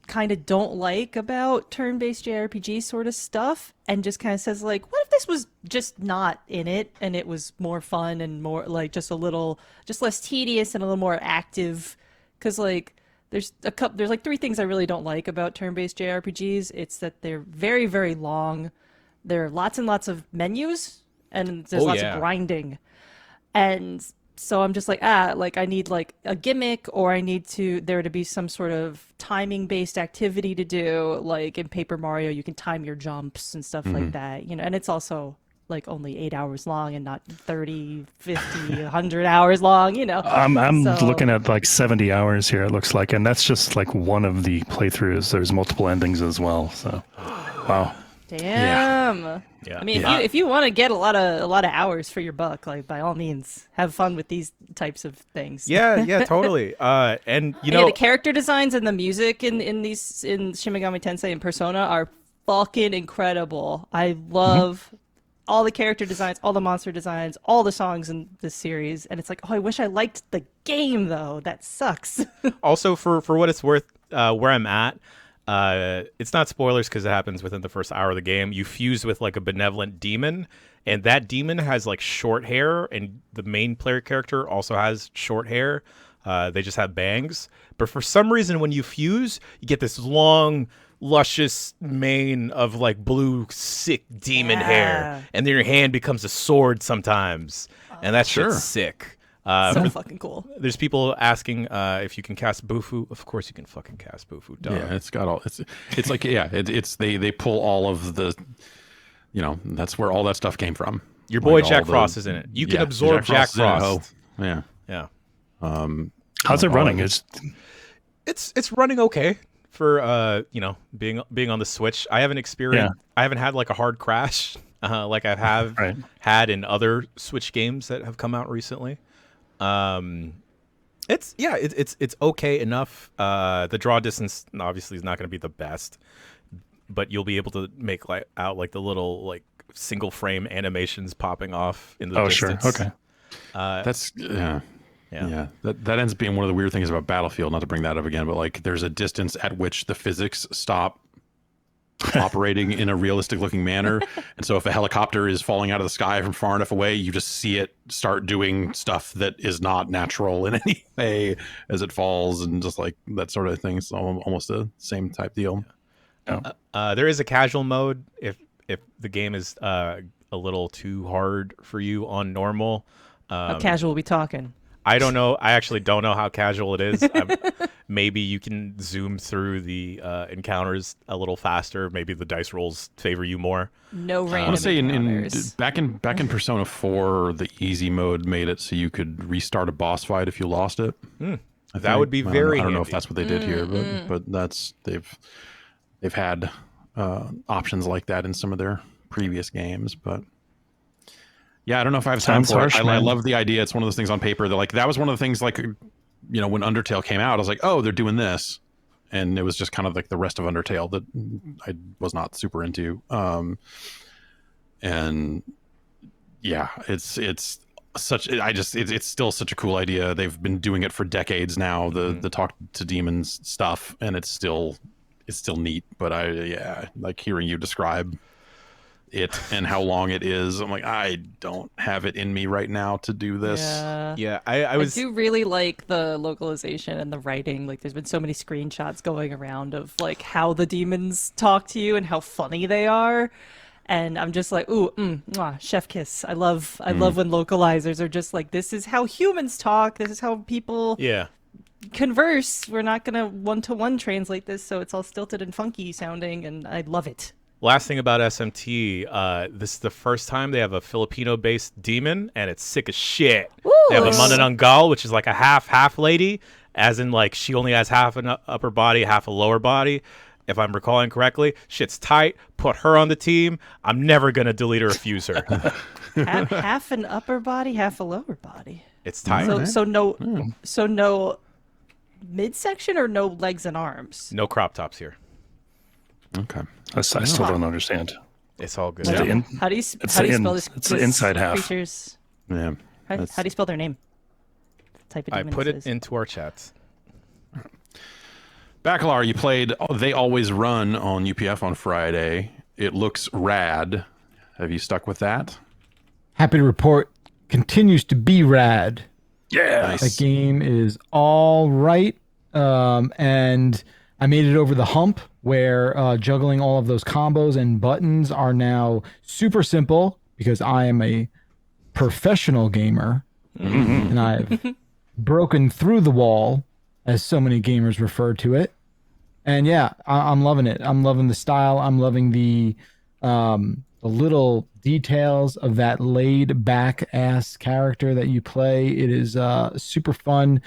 kind of don't like about turn-based JRPG sort of stuff and just kind of says like, what if this was just not in it and it was more fun and more like just less tedious and a little more active? Because like there's like 3 things I really don't like about turn-based JRPGs. It's that they're very, very long. There are lots and lots of menus, and there's lots of grinding. And so I'm just like, I need like a gimmick, or I need there to be some sort of timing based activity to do. Like in Paper Mario, you can time your jumps and stuff like that, you know, and it's also like only 8 hours long and not 30, 50, 100 hours long, you know. I'm So- looking at like 70 hours here, it looks like, and that's just like one of the playthroughs. There's multiple endings as well. So, wow. Damn. Yeah. I mean, if you want to get a lot of hours for your buck, like by all means, have fun with these types of things. Yeah, totally. And you And know, yeah, the character designs and the music in Shin Megami Tensei and Persona are fucking incredible. I love all the character designs, all the monster designs, all the songs in this series, and it's like, oh, I wish I liked the game though. That sucks. also for what it's worth, where I'm at, it's not spoilers because it happens within the first hour of the game. You fuse with like a benevolent demon, and that demon has like short hair, and the main player character also has short hair. They just have bangs. But for some reason, when you fuse, you get this long, luscious mane of like blue, sick demon hair, and then your hand becomes a sword sometimes, and that's shit's sick. So fucking cool. There's people asking if you can cast Bufu. Of course you can fucking cast Bufu. Duh. Yeah, it's got all. It's like it's they pull all of the, you know, that's where all that stuff came from. Your boy Like Jack all Frost is in it. You can yeah, absorb Jack is in it. Frost. Oh, yeah. Yeah. How's it all running? of It's running okay for you know, being on the Switch. I haven't experienced. I haven't had like a hard crash like I have Right. had in other Switch games that have come out recently. It's okay enough. The draw distance obviously is not going to be the best, but you'll be able to make out the little like single frame animations popping off in the distance. Sure. Okay. That's yeah. That ends up being one of the weird things about Battlefield. Not to bring that up again, but like there's a distance at which the physics stop operating in a realistic looking manner, and so if a helicopter is falling out of the sky from far enough away, you just see it start doing stuff that is not natural in any way as it falls, and just like that sort of thing. So almost the same type deal. There is a casual mode if the game is a little too hard for you on normal. How casual we talking? I don't know. I actually don't know how casual it is. Maybe you can zoom through the encounters a little faster. Maybe the dice rolls favor you more. No random I want to say encounters. back in Persona 4, the easy mode made it so you could restart a boss fight if you lost it. That would be very I don't know if handy. that's what they did here, but that's they've had options like that in some of their previous games, but. Yeah, I don't know if I have time Sounds for harsh, it. I man. love the idea. It's one of those things on paper that like that was one of the things like, you know, when Undertale came out, I was like, oh, they're doing this, and it was just kind of like the rest of Undertale that I was not super into. And yeah, it's still such a cool idea. They've been doing it for decades now. The talk to demons stuff, and it's still neat. But like hearing you describe it and how long it is, I'm like, I don't have it in me right now to do this. Yeah, I do really like the localization and the writing. Like, there's been so many screenshots going around of like how the demons talk to you and how funny they are, and I'm just like, ooh, mwah, chef kiss. I love when localizers are just like, this is how humans talk. This is how people converse. We're not gonna one-to-one translate this, so it's all stilted and funky sounding, and I love it. Last thing about SMT, this is the first time they have a Filipino-based demon, and it's sick as shit. Ooh. They have a Manananggal, which is like a half lady, as in like she only has half an upper body, half a lower body. If I'm recalling correctly, shit's tight. Put her on the team. I'm never gonna delete her or fuse her. half an upper body, half a lower body. It's tight. So no midsection or no legs and arms. No crop tops here. Okay. I still don't understand. It's all good. How do you spell this? It's the inside half. Creatures? Yeah. How do you spell their name? Type of I demon put this it is. into our chats. Bacalar, you played They Always Run on UPF on Friday. It looks rad. Have you stuck with that? Happy to report, continues to be rad. Yeah. Nice. That game is all right. And I made it over the hump where juggling all of those combos and buttons are now super simple because I am a professional gamer and I've broken through the wall, as so many gamers refer to it. And yeah, I'm loving it. I'm loving the style. I'm loving the the little details of that laid back ass character that you play. It is super fun.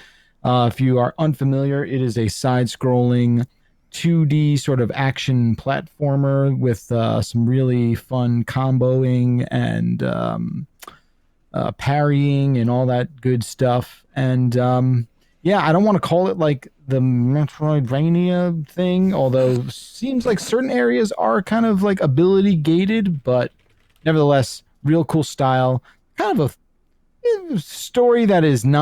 If you are unfamiliar, it is a side-scrolling 2D sort of action platformer with some really fun comboing and parrying and all that good stuff. And yeah, I don't want to call it like the Metroidvania thing, although seems like certain areas are kind of like ability gated, but nevertheless, real cool style. Kind of a story that isn't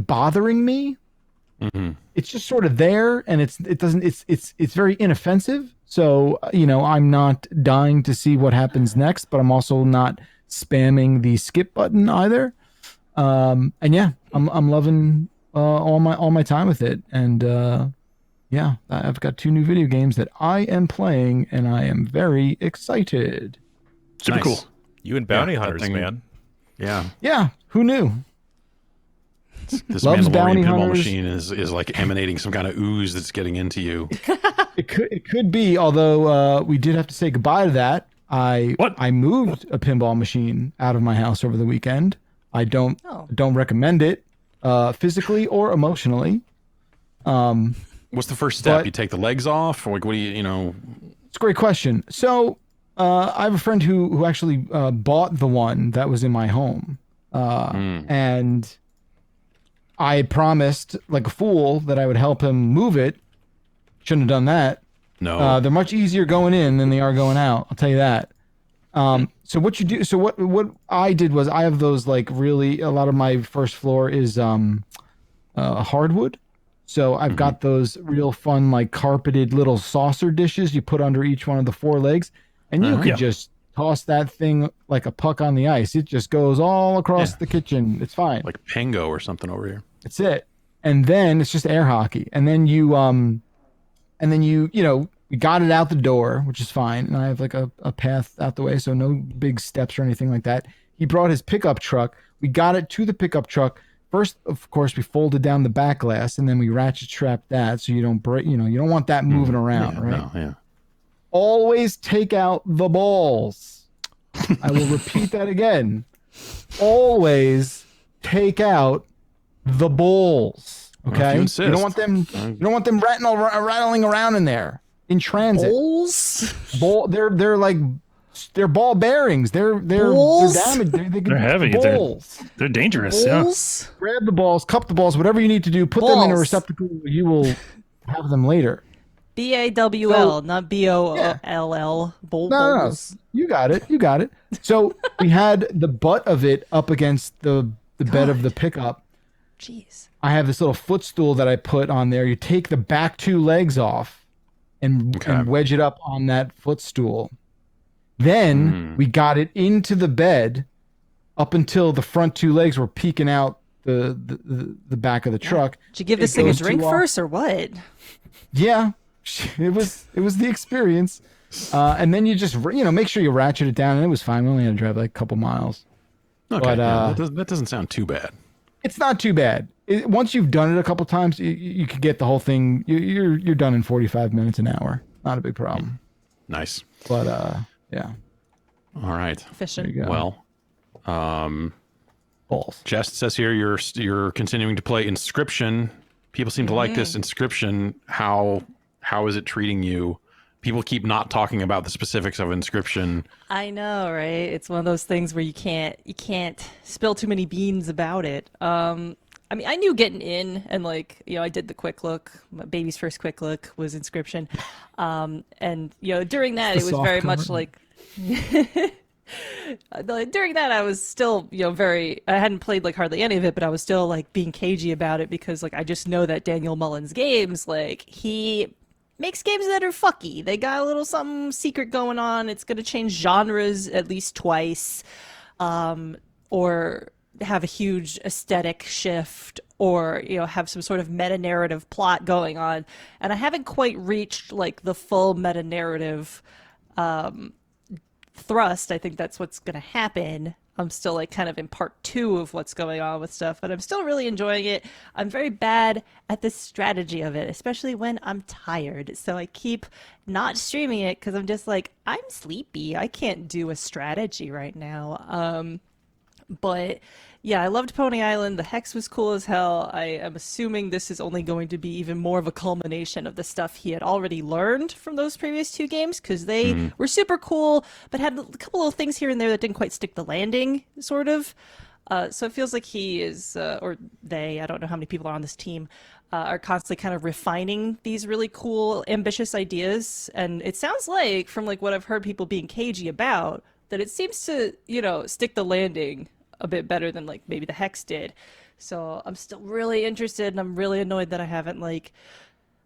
bothering me. Mm-hmm. It's just sort of there, and it's very inoffensive. So, I'm not dying to see what happens next, but I'm also not spamming the skip button either. And yeah, I'm loving all my time with it. And yeah, I've got 2 new video games that I am playing, and I am very excited. Super Nice. cool. You and bounty hunters, man. Yeah. Yeah, who knew? This Loves Mandalorian bounty pinball hunters. machine is like emanating some kind of ooze that's getting into you. It could be, although we did have to say goodbye to that. I moved a pinball machine out of my house over the weekend. I don't recommend it physically or emotionally. What's the first step? But- You take the legs off? Or like, what do you know? It's a great question. So I have a friend who actually bought the one that was in my home. And I promised like a fool that I would help him move it. Shouldn't have done that. No. They're much easier going in than they are going out. I'll tell you that. So what you do? So what I did was I have those like really a lot of my first floor is hardwood. So I've got those real fun like carpeted little saucer dishes you put under each one of the 4 legs, and you could just toss that thing like a puck on the ice. It just goes all across the kitchen. It's fine. Like Pango or something over here. That's it. And then it's just air hockey. And then you we got it out the door, which is fine. And I have like a path out the way, so no big steps or anything like that. He brought his pickup truck. We got it to the pickup truck. First, of course, we folded down the back glass, and then we ratchet strapped that so you don't break, you don't want that moving around, right? No, yeah. Always take out the balls. I will repeat that again. Always take out the balls. Well, Okay, if you insist. don't want them. You don't want them rattling around in there in transit. Balls? They're like they're ball bearings. They're Balls? damaged. They're heavy. Balls. They're dangerous. Balls? Grab the balls, cup the balls, whatever you need to do. Put them in a Balls. receptacle. You will have them later. BAWL, So- not BOLL. No. Balls. You got it. So we had the butt of it up against the bed of the pickup. Jeez. I have this little footstool that I put on there. You take the back 2 legs off and wedge it up on that footstool. Then we got it into the bed up until the front 2 legs were peeking out the back of the truck. Did you give this thing a drink first or what? Yeah, it was the experience. And then you just make sure you ratchet it down, and it was fine. We only had to drive like a couple miles. Okay, But, that doesn't sound too bad. It's not too bad. Once you've done it a couple times, you could get the whole thing. You're done in 45 minutes, an hour. Not a big problem. Nice. But yeah. All right. Efficient. There you go. Well, Balls. Jess says here you're continuing to play Inscryption. People seem to like this Inscryption. How is it treating you? People keep not talking about the specifics of Inscryption. I know, right? It's one of those things where you can't spill too many beans about it. I mean, I knew getting in, and I did the quick look. My baby's first quick look was Inscryption, and during that it was very much like. During that, I was still, I hadn't played hardly any of it, but I was still being cagey about it because I just know that Daniel Mullins games, he makes games that are fucky. They got a little something secret going on. It's going to change genres at least twice, or have a huge aesthetic shift, or have some sort of meta narrative plot going on. And I haven't quite reached the full meta narrative thrust. I think that's what's going to happen. I'm still like kind of in part 2 of what's going on with stuff, but I'm still really enjoying it. I'm very bad at the strategy of it, especially when I'm tired. So I keep not streaming it because I'm just like, I'm sleepy. I can't do a strategy right now. But yeah, I loved Pony Island. The hex was cool as hell. I am assuming this is only going to be even more of a culmination of the stuff he had already learned from those previous 2 games, because they were super cool, but had a couple little things here and there that didn't quite stick the landing, sort of. So it feels like he is, or they, I don't know how many people are on this team, are constantly kind of refining these really cool, ambitious ideas. And it sounds like, from like what I've heard people being cagey about, that it seems to, stick the landing a bit better than like maybe the Hex did. So I'm still really interested, and I'm really annoyed that I haven't like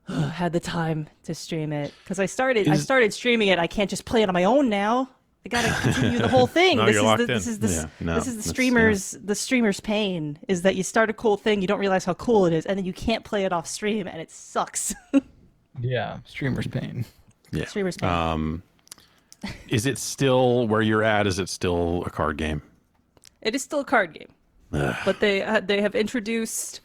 had the time to stream it, because I started streaming it. I can't just play it on my own now. I gotta continue the whole thing. No, This is the streamer's pain, is that you start a cool thing, you don't realize how cool it is, and then you can't play it off stream, and it sucks. Yeah, streamer's pain. Yeah. Streamer's pain. Is it still where you're at? Is it still a card game? It is still a card game, but they have introduced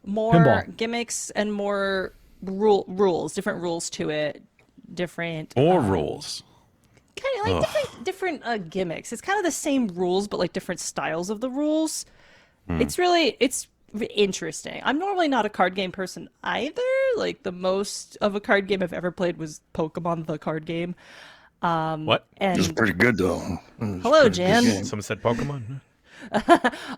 more Pinball. gimmicks and more rules, different rules to it, different Rules. kind of like different gimmicks. It's kind of the same rules, but like different styles of the rules. It's interesting. I'm normally not a card game person either. Like the most of a card game I've ever played was Pokemon the card game. What? And It's pretty good though. hello, Jan. Someone said Pokemon.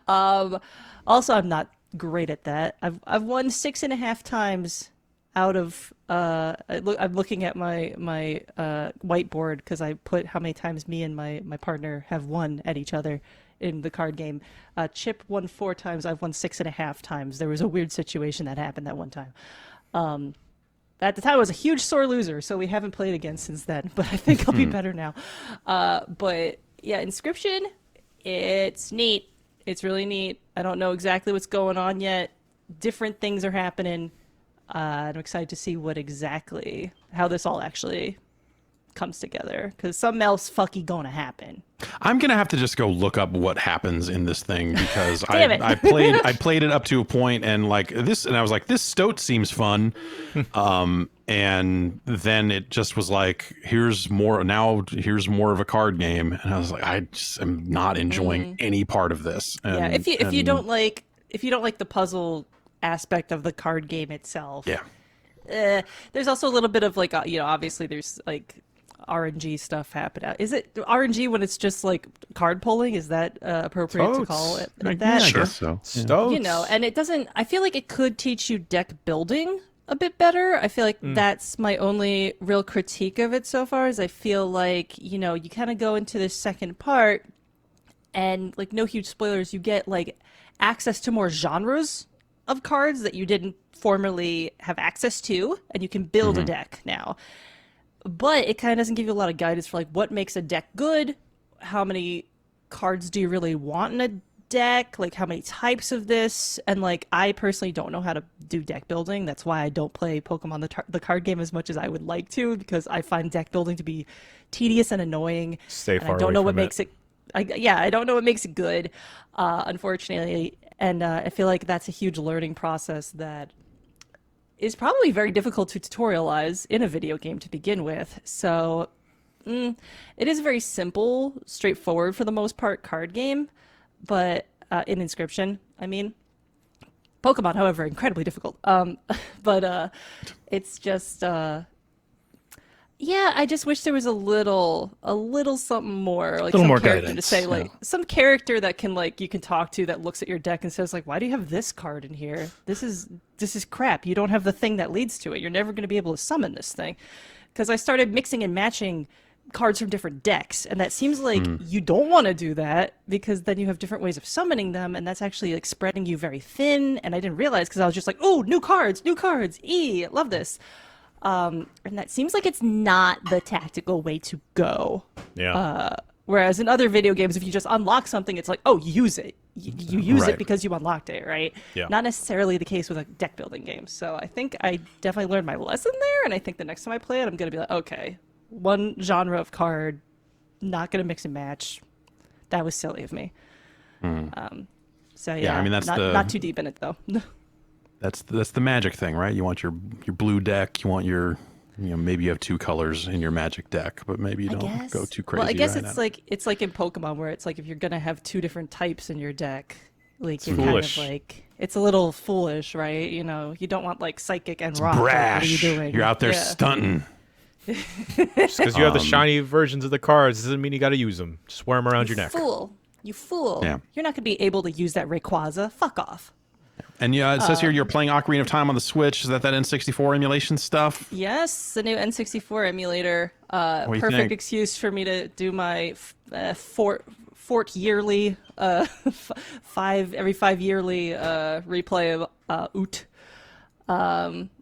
Also, I'm not great at that. I've won 6.5 times out of I'm looking at my whiteboard, because I put how many times me and my partner have won at each other in the card game. Chip won 4 times. I've won 6.5 times. There was a weird situation that happened that one time. At the time, I was a huge sore loser, so we haven't played again since then. But I think I'll be better now. But yeah, Inscryption, it's neat. It's really neat. I don't know exactly what's going on yet. Different things are happening. I'm excited to see how this all actually comes together, because something else fucky gonna happen. I'm gonna have to just go look up what happens in this thing, because Damn it. I played it up to a point, and like this, and I was like, this stoat seems fun, and then it just was like, here's more of a card game, and I was like, I just am not enjoying any part of this. And, Yeah, if you don't like the puzzle aspect of the card game itself, yeah. There's also a little bit of like obviously there's like RNG stuff happening. Is it RNG when it's just like card pulling? Is that appropriate to call it like that? I guess so. Stoats. And it doesn't. I feel like it could teach you deck building a bit better. I feel like that's my only real critique of it so far. Is I feel like you kind of go into this second part, and like no huge spoilers, you get like access to more genres of cards that you didn't formerly have access to, and you can build a deck now. But it kind of doesn't give you a lot of guidance for like what makes a deck good, how many cards do you really want in a deck, like how many types of this, and like I personally don't know how to do deck building. That's why I don't play Pokemon the card game as much as I would like to, because I find deck building to be tedious and annoying. Stay far I don't away know what from makes it. I don't know what makes it good, unfortunately. And I feel like that's a huge learning process that is probably very difficult to tutorialize in a video game to begin with. So it is a very simple, straightforward for the most part card game, but in Inscryption, I mean. Pokemon, however, incredibly difficult. But it's just yeah, I just wish there was a little something more, like little some more character guidance, to say, like some character that can like you can talk to that looks at your deck and says like, why do you have this card in here? This is crap. You don't have the thing that leads to it. You're never going to be able to summon this thing. Because I started mixing and matching cards from different decks, and that seems like you don't want to do that, because then you have different ways of summoning them, and that's actually like spreading you very thin. And I didn't realize, because I was just like, oh, new cards, love this. And that seems like it's not the tactical way to go. Yeah. Whereas in other video games, if you just unlock something, it's like, oh, use it. You use Right. it because you unlocked it, right? Yeah. Not necessarily the case with a deck building game. So I think I definitely learned my lesson there, and I think the next time I play it, I'm going to be like, okay, one genre of card, not going to mix and match. that was silly of me. So Yeah, I mean, that's not too deep in it though. That's the magic thing, right? You want your blue deck. You want your, maybe you have 2 colors in your Magic deck, but maybe you don't go too crazy. Well, I guess right it's like in Pokemon where it's like if you're gonna have 2 different types in your deck, like you're foolish. kind of like it's a little foolish, right? You don't want like Psychic and Rock. brash. What are you doing? You're out there stunting. Just because you have the shiny versions of the cards doesn't mean you got to use them. Just wear them around your neck. You fool. Yeah. You're not gonna be able to use that Rayquaza. Fuck off. And yeah, it says here you're playing Ocarina of Time on the Switch. Is that N64 emulation stuff? Yes, the new N64 emulator. do you Perfect think? excuse for me to do my fort yearly, every 5 yearly replay of Oot.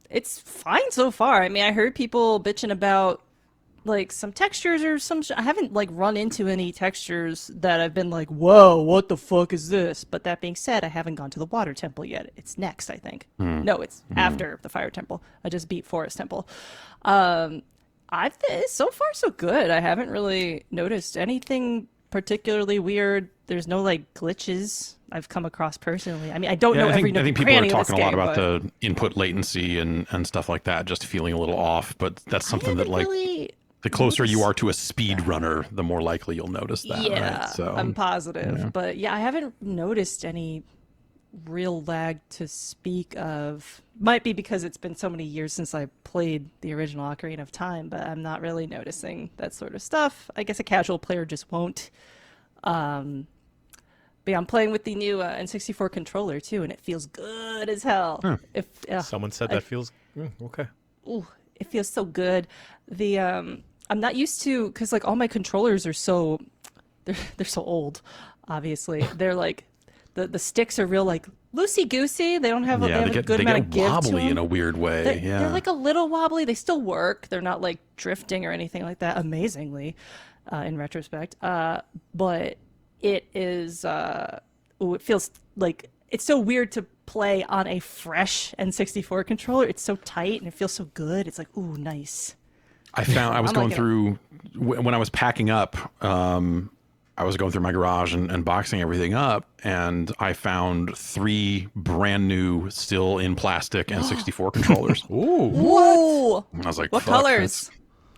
It's fine so far. I mean, I heard people bitching about like some textures or I haven't like run into any textures that I've been like, whoa, what the fuck is this? But that being said, I haven't gone to the water temple yet. It's next, I think. No, it's after the fire temple. I just beat Forest Temple. So far so good. I haven't really noticed anything particularly weird. There's no like glitches I've come across personally. I mean, I don't know every nook I think and people are cranny of this talking a lot game, about but the input latency and stuff like that, just feeling a little off. But that's something that like the closer you are to a speed runner, the more likely you'll notice that. Yeah, right? So I'm positive. yeah. But yeah, I haven't noticed any real lag to speak of. Might be because it's been so many years since I played the original Ocarina of Time, but I'm not really noticing that sort of stuff. I guess a casual player just won't. But yeah, I'm playing with the new N64 controller too, and it feels good as hell. Someone said that feels okay. Ooh, it feels so good. I'm not used to, because like all my controllers are so they're so old. Obviously, they're like the sticks are real like loosey goosey. They don't have they have a good amount of give to wobbly them. in a weird way. They're like a little wobbly. They still work. They're not like drifting or anything like that. Amazingly, in retrospect, but it is. It feels like it's so weird to play on a fresh N64 controller. It's so tight and it feels so good. It's like, ooh, nice. I was going through when I was packing up. I was going through my garage and boxing everything up, and I found 3 brand new, still in plastic N64 controllers. Ooh. Whoa! And I was like, What fuck, colors?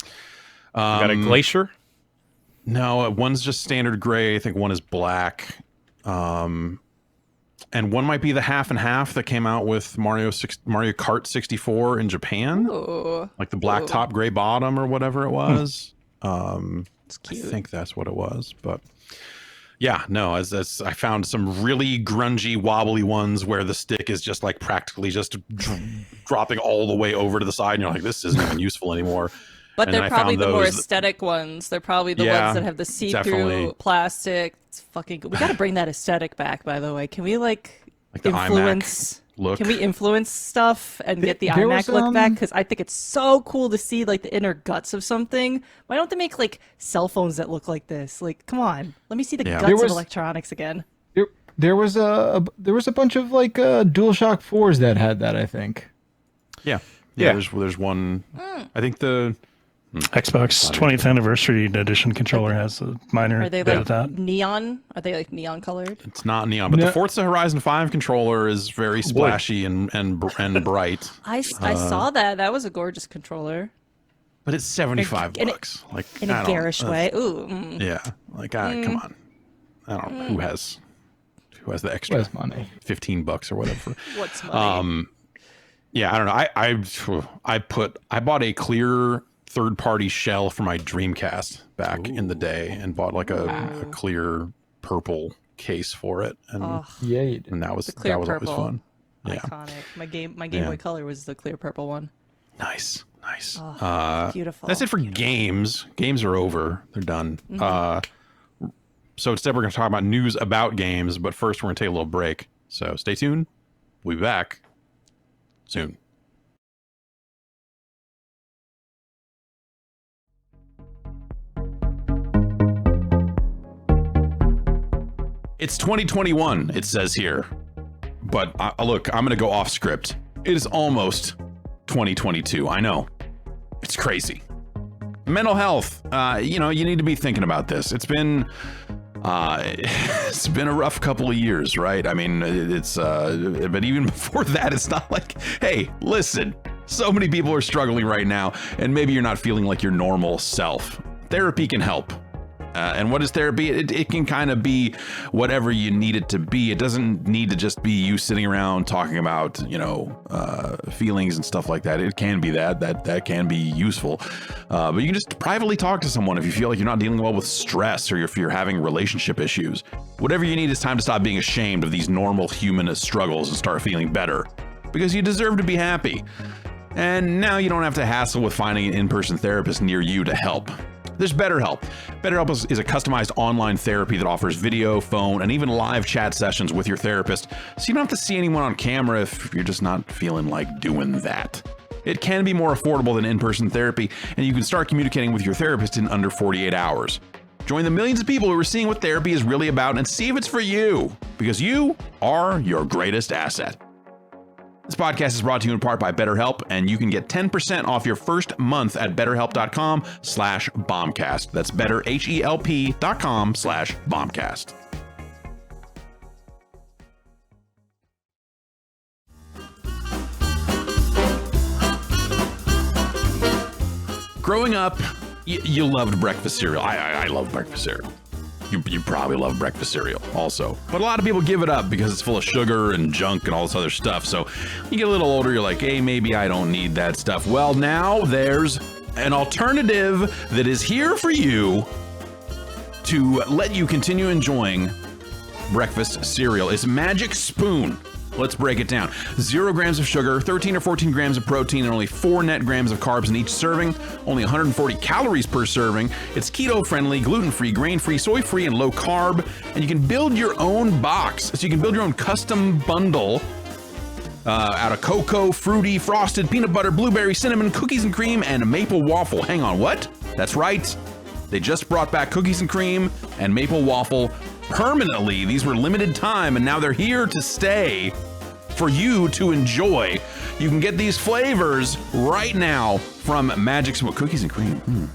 You got a glacier? No, one's just standard gray. I think one is black. And one might be the half and half that came out with Mario Kart 64 in Japan. Ooh. Like the black top, gray bottom, or whatever it was. It's cute. I think that's what it was. But yeah, no, as I found some really grungy, wobbly ones where the stick is just like practically just dropping all the way over to the side, and you're like, this isn't even useful anymore. But And they're then I probably found the more those aesthetic ones. They're probably the Yeah, ones that have the see-through definitely. plastic. It's fucking good. We got to bring that aesthetic back, by the way. Can we like the influence? iMac look. Can we influence stuff and get the there iMac was, look back? Because I think it's so cool to see like the inner guts of something. Why don't they make like cell phones that look like this? Like, come on, let me see the Yeah. guts There of was- electronics again. There was a bunch of like DualShock 4s that had that, I think. Yeah. Yeah. There's one. I think the Xbox 20th anniversary edition controller has a minor Are they bit like of that. neon? Are they like neon colored? it's not neon, but No. the Forza Horizon 5 controller is very splashy and bright. I saw that. That was a gorgeous controller But it's $75 in a- bucks. Like in a I don't- garish way. Ooh. Yeah. Like come on. I don't know who has the extra Where's money? $15 or whatever. What's money? Yeah, I don't know. I bought a clear third-party shell for my Dreamcast back in the day, and bought like a clear purple case for it, and Yeah, you did. that was clear always purple. fun. Yeah, Iconic. My Game Yeah. Boy Color was the clear purple one. nice. Beautiful. That's it for games. Games are over. They're done. So instead, we're going to talk about news about games, but first, we're going to take a little break. So stay tuned. We'll be back soon. It's 2021, it says here. But look, I'm going to go off script. It is almost 2022. I know. It's crazy. Mental health. You need to be thinking about this. It's been It's been a rough couple of years, right? I mean, but even before that, it's not like, hey, listen, so many people are struggling right now, and maybe you're not feeling like your normal self. Therapy can help. And what is therapy? It can kind of be whatever you need it to be. It doesn't need to just be you sitting around talking about, feelings and stuff like that. It can be that can be useful. But you can just privately talk to someone if you feel like you're not dealing well with stress or if you're having relationship issues. Whatever you need is time to stop being ashamed of these normal human struggles and start feeling better, because you deserve to be happy. And now you don't have to hassle with finding an in-person therapist near you to help. There's BetterHelp. BetterHelp is a customized online therapy that offers video, phone, and even live chat sessions with your therapist, so you don't have to see anyone on camera if you're just not feeling like doing that. It can be more affordable than in-person therapy, and you can start communicating with your therapist in under 48 hours. Join the millions of people who are seeing what therapy is really about and see if it's for you, because you are your greatest asset. This podcast is brought to you in part by BetterHelp, and you can get 10% off your first month at betterhelp.com/bombcast. That's betterhelp.com/bombcast. Growing up, you loved breakfast cereal. I love breakfast cereal. You probably love breakfast cereal also. But a lot of people give it up because it's full of sugar and junk and all this other stuff. So you get a little older, you're like, hey, maybe I don't need that stuff. Well, now there's an alternative that is here for you to let you continue enjoying breakfast cereal. It's Magic Spoon. Let's break it down. 0 grams of sugar, 13 or 14 grams of protein, and only 4 net grams of carbs in each serving. Only 140 calories per serving. It's keto-friendly, gluten-free, grain-free, soy-free, and low-carb. And you can build your own box. So you can build your own custom bundle out of cocoa, fruity, frosted, peanut butter, blueberry, cinnamon, cookies and cream, and maple waffle. Hang on, what? That's right. They just brought back cookies and cream and maple waffle permanently. These were limited time, and now they're here to stay for you to enjoy. You can get these flavors right now from Magic Spoon. Cookies and cream.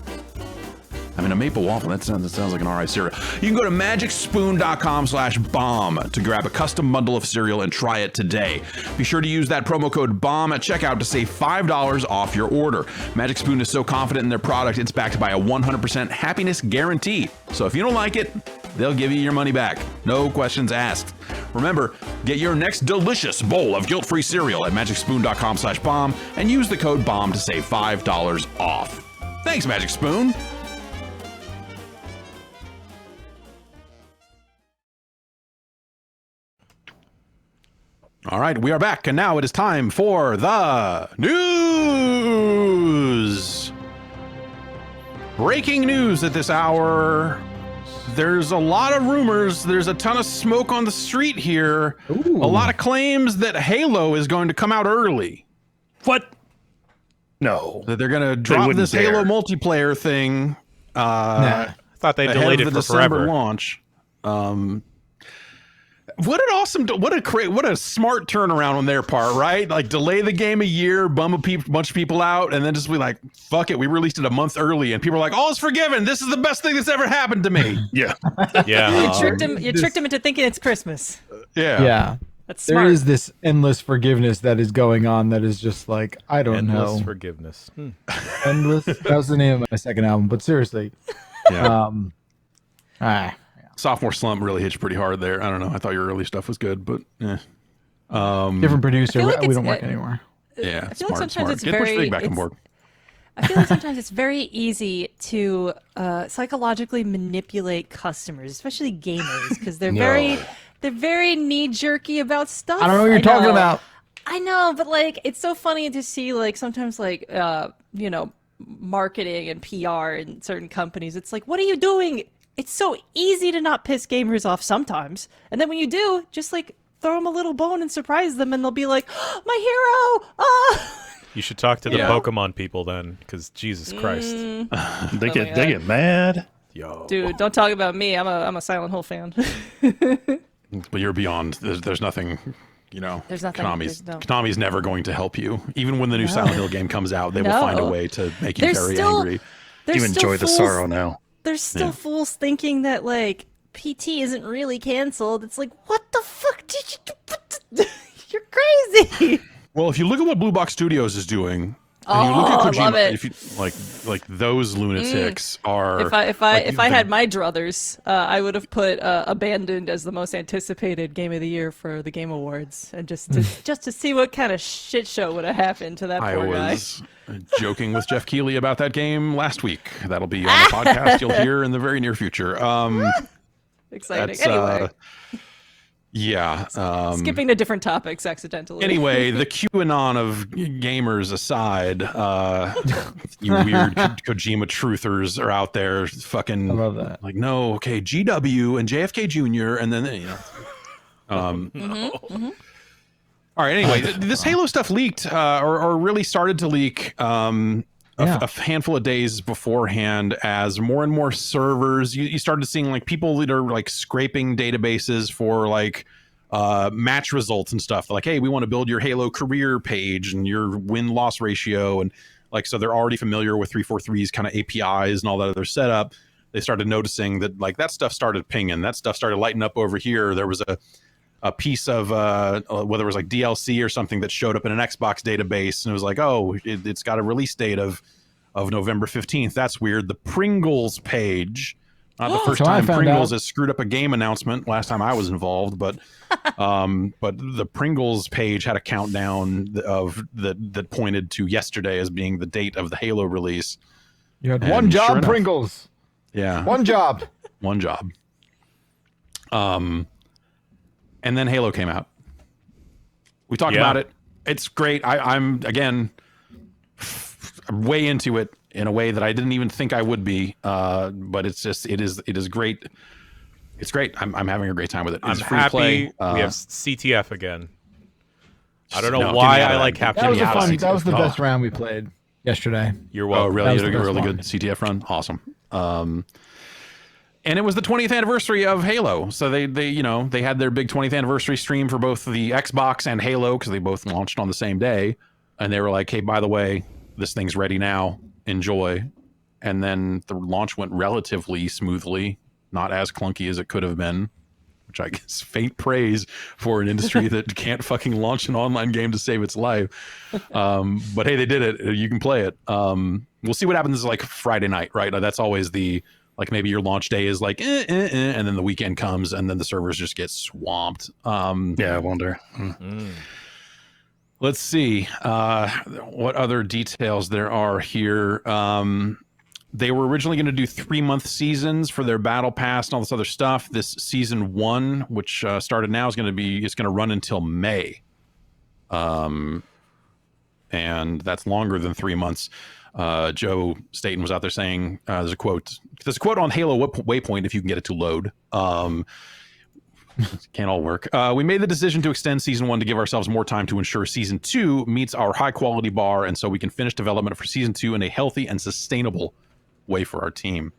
I mean, a maple waffle, that sounds like an alright cereal. You can go to magicspoon.com/bomb to grab a custom bundle of cereal and try it today. Be sure to use that promo code BOMB at checkout to save $5 off your order. Magic Spoon is so confident in their product, it's backed by a 100% happiness guarantee. So if you don't like it, they'll give you your money back. No questions asked. Remember, get your next delicious bowl of guilt-free cereal at magicspoon.com/bomb and use the code BOMB to save $5 off. Thanks, Magic Spoon. All right, we are back, and now it is time for the news. Breaking news at this hour. There's a lot of rumors. There's a ton of smoke on the street here. Ooh. A lot of claims that Halo is going to come out early. What? No. That they're going to drop this Halo multiplayer thing. I thought they delayed it for forever. Launch. What a smart turnaround on their part, right? Like, delay the game a year, bum a bunch of people out, and then just be like, fuck it, we released it a month early, and people are like, all is forgiven. This is the best thing that's ever happened to me. Yeah. Yeah. You tricked him into thinking it's Christmas. Yeah. Yeah. That's smart. There is this endless forgiveness that is going on that is just like, I don't know. Endless forgiveness. Endless. That was the name of my second album, but seriously. Yeah. Sophomore slump really hits pretty hard there. I don't know. I thought your early stuff was good, but different producer. Like we don't work anymore. Yeah, I feel like sometimes it's Get very back on board. I feel like sometimes it's very easy to psychologically manipulate customers, especially gamers, because they're very knee-jerky about stuff. I don't know what you're talking about. I know, but like it's so funny to see like sometimes like marketing and PR in certain companies. It's like, what are you doing? It's so easy to not piss gamers off sometimes. And then when you do, just like throw them a little bone and surprise them and they'll be like, oh, my hero! Ah! You should talk to the Pokemon people then, because Jesus Christ. They get mad. Yo. Dude, don't talk about me. I'm a Silent Hill fan. But you're beyond. There's nothing, There's nothing. Konami's never going to help you. Even when the new Silent Hill game comes out, they will find a way to make you very angry. You enjoy the sorrow now. There's still fools thinking that like PT isn't really canceled. It's like, what the fuck did you do? You're crazy. Well, if you look at what Blue Box Studios is doing, and you look at Kojima, I love it. if you like those lunatics are. If I had my druthers, I would have put Abandoned as the most anticipated game of the year for the Game Awards, and just to see what kind of shit show would have happened to that poor guy. I was joking with Jeff Keighley about that game last week. That'll be on the podcast you'll hear in the very near future. Exciting. Anyway. Yeah. Skipping to different topics accidentally. Anyway, the QAnon of gamers aside, you weird Kojima truthers are out there fucking I love that. like, no, okay, GW and JFK Jr. and then, you know. All right, anyway, this Halo stuff leaked or really started to leak a handful of days beforehand as more and more servers, you started seeing like people that are like scraping databases for like match results and stuff. Like, hey, we want to build your Halo career page and your win-loss ratio. And like, so they're already familiar with 343's kind of APIs and all that other setup. They started noticing that like that stuff started pinging, that stuff started lighting up over here. There was a piece of whether it was like DLC or something that showed up in an Xbox database, and it was like, oh, it's got a release date of November 15th. That's weird. The Pringles page, not the first time Pringles has screwed up a game announcement. Last time I was involved, but the Pringles page had a countdown of that pointed to yesterday as being the date of the Halo release. You had one job, sure Pringles. Yeah, one job. One job. And then Halo came out. We talked about it. It's great. I'm again way into it in a way that I didn't even think I would be. But it's just it is great. It's great. I'm having a great time with it. It's I'm free happy play. we have CTF again. I don't know why I like having that was the best round we played yesterday. You're welcome. Oh, really? You had a really good CTF run? Awesome. And it was the 20th anniversary of Halo. So they had their big 20th anniversary stream for both the Xbox and Halo because they both launched on the same day. And they were like, hey, by the way, this thing's ready now. Enjoy. And then the launch went relatively smoothly, not as clunky as it could have been, which I guess faint praise for an industry that can't fucking launch an online game to save its life. But hey, they did it. You can play it. We'll see what happens like Friday night, right? That's always the... Like maybe your launch day is like, and then the weekend comes, and then the servers just get swamped. Yeah, I wonder. Let's see what other details there are here. They were originally going to do 3-month seasons for their battle pass and all this other stuff. This season 1, which started now, is going to run until May, and that's longer than 3 months. Joe Staten was out there saying, there's a quote on Halo Waypoint, if you can get it to load. Can't all work. We made the decision to extend season 1 to give ourselves more time to ensure season 2 meets our high quality bar, and so we can finish development for season 2 in a healthy and sustainable way for our team.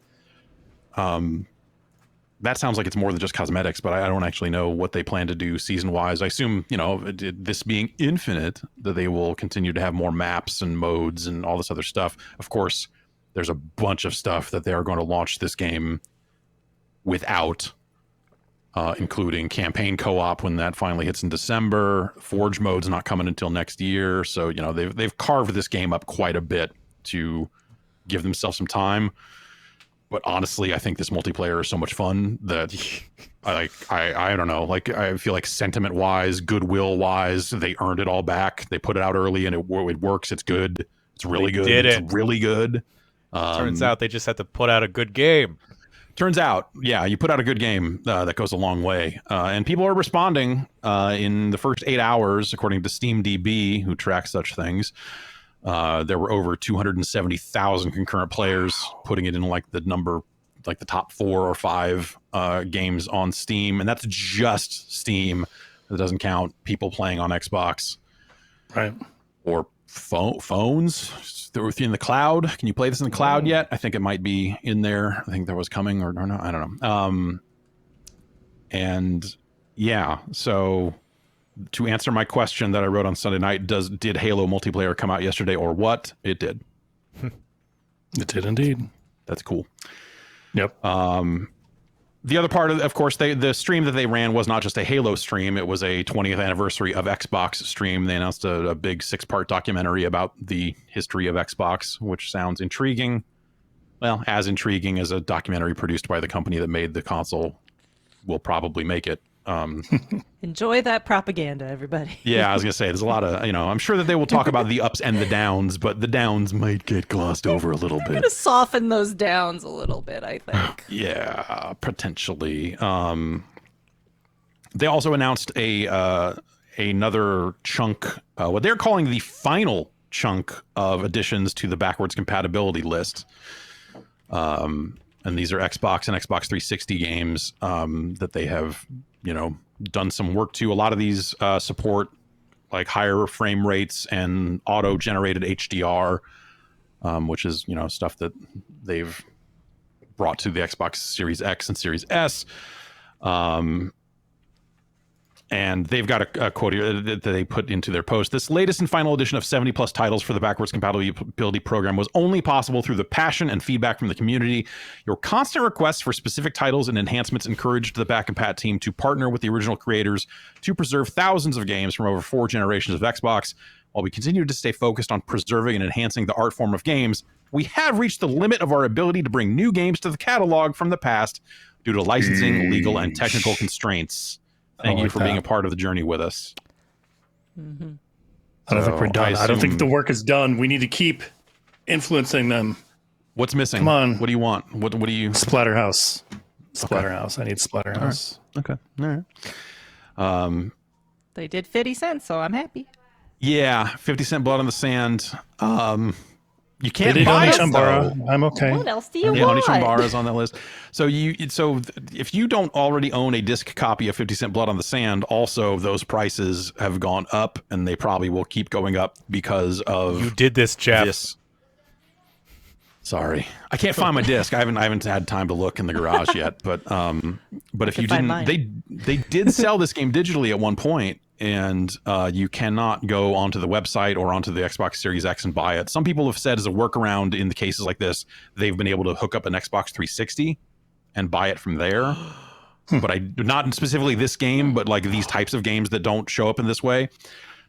That sounds like it's more than just cosmetics, but I don't actually know what they plan to do season-wise. I assume, this being infinite, that they will continue to have more maps and modes and all this other stuff. Of course, there's a bunch of stuff that they are going to launch this game without, including campaign co-op when that finally hits in December. Forge mode's not coming until next year. So, they've carved this game up quite a bit to give themselves some time. But honestly, I think this multiplayer is so much fun that I don't know. Like, I feel like sentiment-wise, goodwill-wise, they earned it all back. They put it out early, and it works. It's good. It's really good. It's really good. Turns out they just had to put out a good game. Turns out, yeah, you put out a good game, that goes a long way. And people are responding in the first 8 hours, according to SteamDB, who tracks such things. There were over 270,000 concurrent players, putting it in like the top 4 or 5 games on Steam. And that's just Steam. It doesn't count people playing on Xbox. Right. Or phones. They're in the cloud. Can you play this in the cloud yet? I think it might be in there. I think there was coming or no, I don't know. And yeah, so to answer my question that I wrote on Sunday night, did Halo multiplayer come out yesterday or what? It did. It did indeed. That's cool. Yep. The other part of course, the stream that they ran was not just a Halo stream. It was a 20th anniversary of Xbox stream. They announced a big 6-part documentary about the history of Xbox, which sounds intriguing. Well, as intriguing as a documentary produced by the company that made the console will probably make it. Enjoy that propaganda, everybody. Yeah, I was gonna say there's a lot of I'm sure that they will talk about the ups and the downs, but the downs might get glossed over a little bit. I'm gonna soften those downs a little bit, I think. Yeah, potentially. They also announced another chunk, what they're calling the final chunk of additions to the backwards compatibility list. And these are Xbox and Xbox 360 games that they have, done some work to. A lot of these support like higher frame rates and auto-generated HDR, which is, stuff that they've brought to the Xbox Series X and Series S. And they've got a quote here that they put into their post. This latest and final edition of 70 plus titles for the backwards compatibility program was only possible through the passion and feedback from the community. Your constant requests for specific titles and enhancements encouraged the Back and Pat team to partner with the original creators to preserve thousands of games from over 4 generations of Xbox. While we continue to stay focused on preserving and enhancing the art form of games, we have reached the limit of our ability to bring new games to the catalog from the past due to licensing, legal, and technical constraints. Thank you for being a part of the journey with us. Mm-hmm. I don't think we're done. I don't think the work is done. We need to keep influencing them. What's missing? Come on. What do you want? What do you... Splatterhouse. Splatterhouse. I need Splatterhouse. Okay. All right. They did 50 cents, so I'm happy. Yeah, 50 cent blood on the sand. You can't buy buy it, it, though. I'm okay. What else do you Yeah, want? Onichambara is on that list. So if you don't already own a disc copy of 50 Cent Blood on the Sand, also those prices have gone up, and they probably will keep going up because of You did this, Jeff. this. Sorry, I can't find my disc. I haven't had time to look in the garage yet. But if you didn't, they did sell this game digitally at one point. And you cannot go onto the website or onto the Xbox Series X and buy it. Some people have said as a workaround in the cases like this, they've been able to hook up an Xbox 360 and buy it from there. But not specifically this game, but like these types of games that don't show up in this way.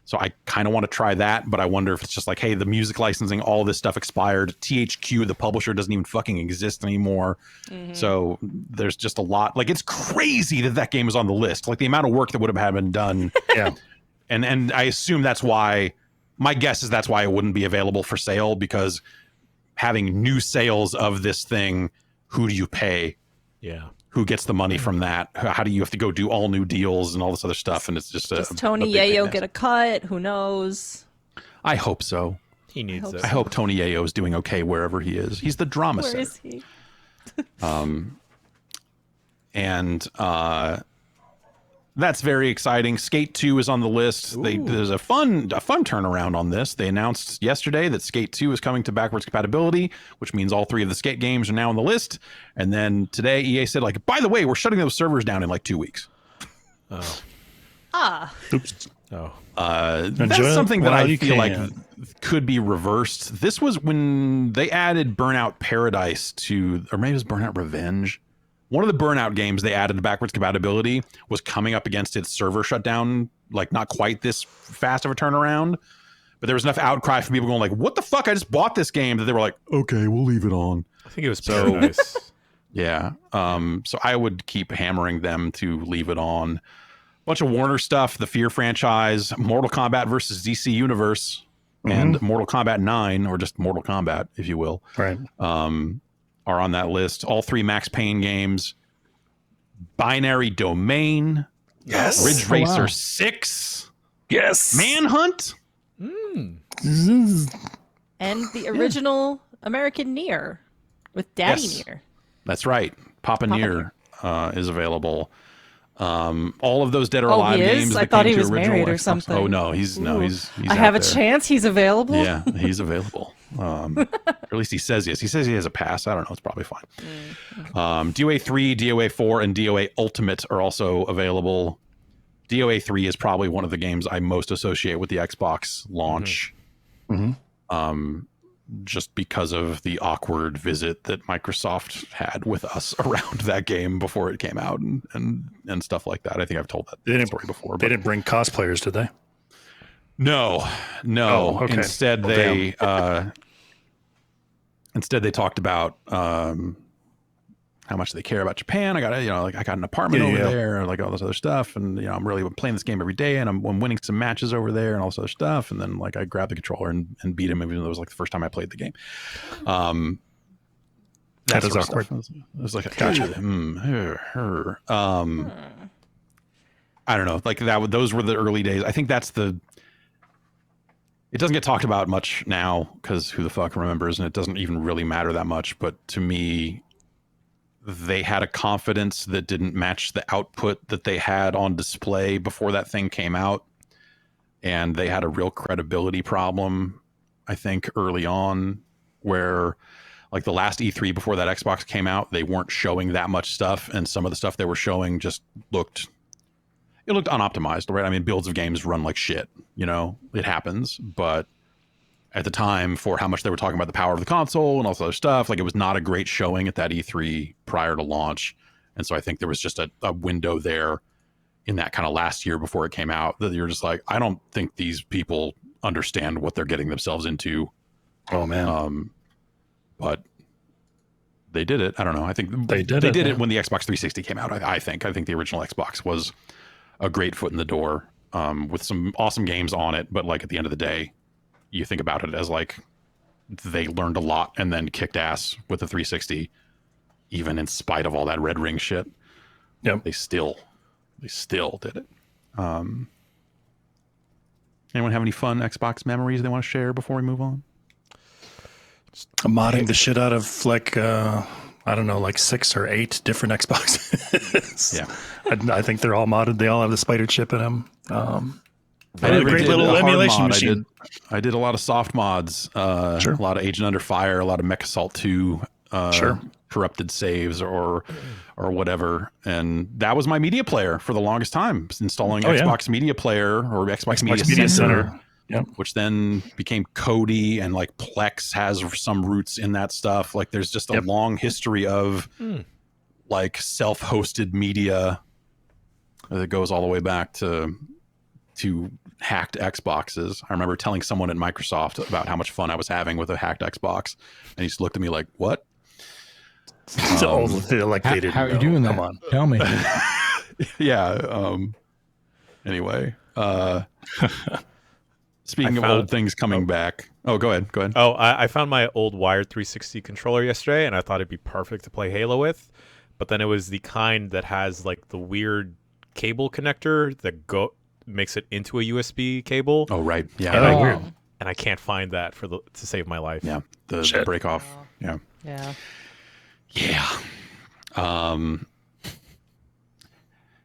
So I kind of want to try that, but I wonder if it's just like, hey, the music licensing, all this stuff expired. THQ, the publisher, doesn't even fucking exist anymore. Mm-hmm. So there's just a lot. Like, it's crazy that game is on the list. Like, the amount of work that would have been done. Yeah. And I assume that's why, my guess is that's why it wouldn't be available for sale, because having new sales of this thing, who do you pay? Yeah. Who gets the money from that? How do you have to go do all new deals and all this other stuff? And it's just Does Tony Yayo get a cut? Who knows? I hope so. He needs it. I hope Tony Yayo is doing okay wherever he is. He's the drama center. Where is he? That's very exciting. Skate 2 is on the list. There's a fun turnaround on this. They announced yesterday that Skate 2 is coming to backwards compatibility, which means all 3 of the Skate games are now on the list. And then today EA said, like, by the way, we're shutting those servers down in like 2 weeks. Oh. Oops. Oh. That's something that I feel like could be reversed. This was when they added Burnout Paradise to, or maybe it was Burnout Revenge. One of the Burnout games they added to backwards compatibility was coming up against its server shutdown, like not quite this fast of a turnaround. But there was enough outcry from people going like, what the fuck? I just bought this game, that they were like, okay, we'll leave it on. I think it was Paradise. Yeah. So I would keep hammering them to leave it on. Bunch of Warner stuff, the Fear franchise, Mortal Kombat versus DC Universe, and Mortal Kombat 9, or just Mortal Kombat, if you will. Right. Are on that list. All 3 Max Payne games. Binary Domain. Yes. Ridge Racer 6. Yes. Manhunt. And the original American Nier with Daddy Nier. That's right. Papa Nier is available. All of those Dead or Alive games. I thought he was married or something. Oh no, he's I have a chance. He's available. Yeah, he's available. Or at least he says yes. He says he has a pass. I don't know. It's probably fine. DOA 3, DOA 4, and DOA Ultimate are also available. DOA 3 is probably one of the games I most associate with the Xbox launch. just because of the awkward visit that Microsoft had with us around that game before it came out and stuff like that. I think I've told that story before. They didn't bring cosplayers, did they? No. Oh, okay. Instead, instead they talked about how much they care about Japan. I got I got an apartment over there, and like all this other stuff, and I'm really playing this game every day, and I'm winning some matches over there, and all this other stuff. And then like I grabbed the controller and beat him, even though it was like the first time I played the game. That is awkward. It was like, gotcha. I don't know, like that. Those were the early days. I think that's the. It doesn't get talked about much now because who the fuck remembers, and it doesn't even really matter that much. But to me, they had a confidence that didn't match the output that they had on display before that thing came out. And they had a real credibility problem, I think, early on, where like the last E3 before that Xbox came out, they weren't showing that much stuff. And some of the stuff they were showing just looked unoptimized, right? I mean, builds of games run like shit, it happens. But at the time, for how much they were talking about the power of the console and all this other stuff, like it was not a great showing at that E3 prior to launch. And so I think there was just a window there in that kind of last year before it came out that you're just like, I don't think these people understand what they're getting themselves into. Oh man. But they did it. I don't know. I think they did it when the Xbox 360 came out. I think the original Xbox was a great foot in the door with some awesome games on it. But like at the end of the day, you think about it as like they learned a lot and then kicked ass with the 360, even in spite of all that Red Ring shit. Yep. They still did it. Anyone have any fun Xbox memories they want to share before we move on? I'm modding the shit out of like I don't know, like 6 or 8 different Xboxes. Yeah, I think they're all modded. They all have the spider chip in them. I did a great little emulation machine. I did a lot of soft mods. Sure. A lot of Agent Under Fire, a lot of Mech Assault 2. Sure. Corrupted saves or whatever, and that was my media player for the longest time, installing Xbox Media Player or Xbox Media Center. Yep. Which then became Kodi, and like Plex has some roots in that stuff. Like there's just a long history of like self-hosted media that goes all the way back to hacked Xboxes. I remember telling someone at Microsoft about how much fun I was having with a hacked Xbox, and he just looked at me like, "What?" Like they didn't. How are you doing that? Come on, tell me. Yeah. Anyway. Speaking of old things coming back. Oh, go ahead. Oh, I found my old wired 360 controller yesterday, and I thought it'd be perfect to play Halo with. But then it was the kind that has like the weird cable connector that makes it into a USB cable. Oh, right. Yeah. And I can't find that to save my life. Yeah. The break off. Yeah. Yeah. Yeah.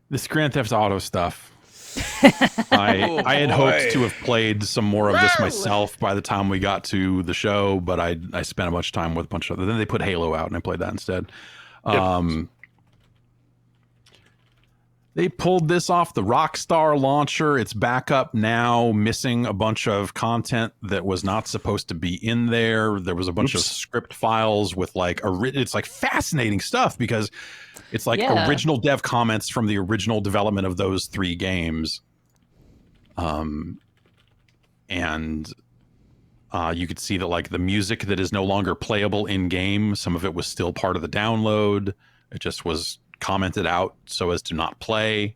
This Grand Theft Auto stuff. I had hoped to have played some more of this myself by the time we got to the show, but I spent a bunch of time with a bunch of other. Then they put Halo out, and I played that instead. They pulled this off the Rockstar launcher. It's back up now, missing a bunch of content that was not supposed to be in there. There was a bunch of script files with like it's like fascinating stuff because it's like original dev comments from the original development of those 3 games. And you could see that like the music that is no longer playable in game, some of it was still part of the download. It just was commented out so as to not play.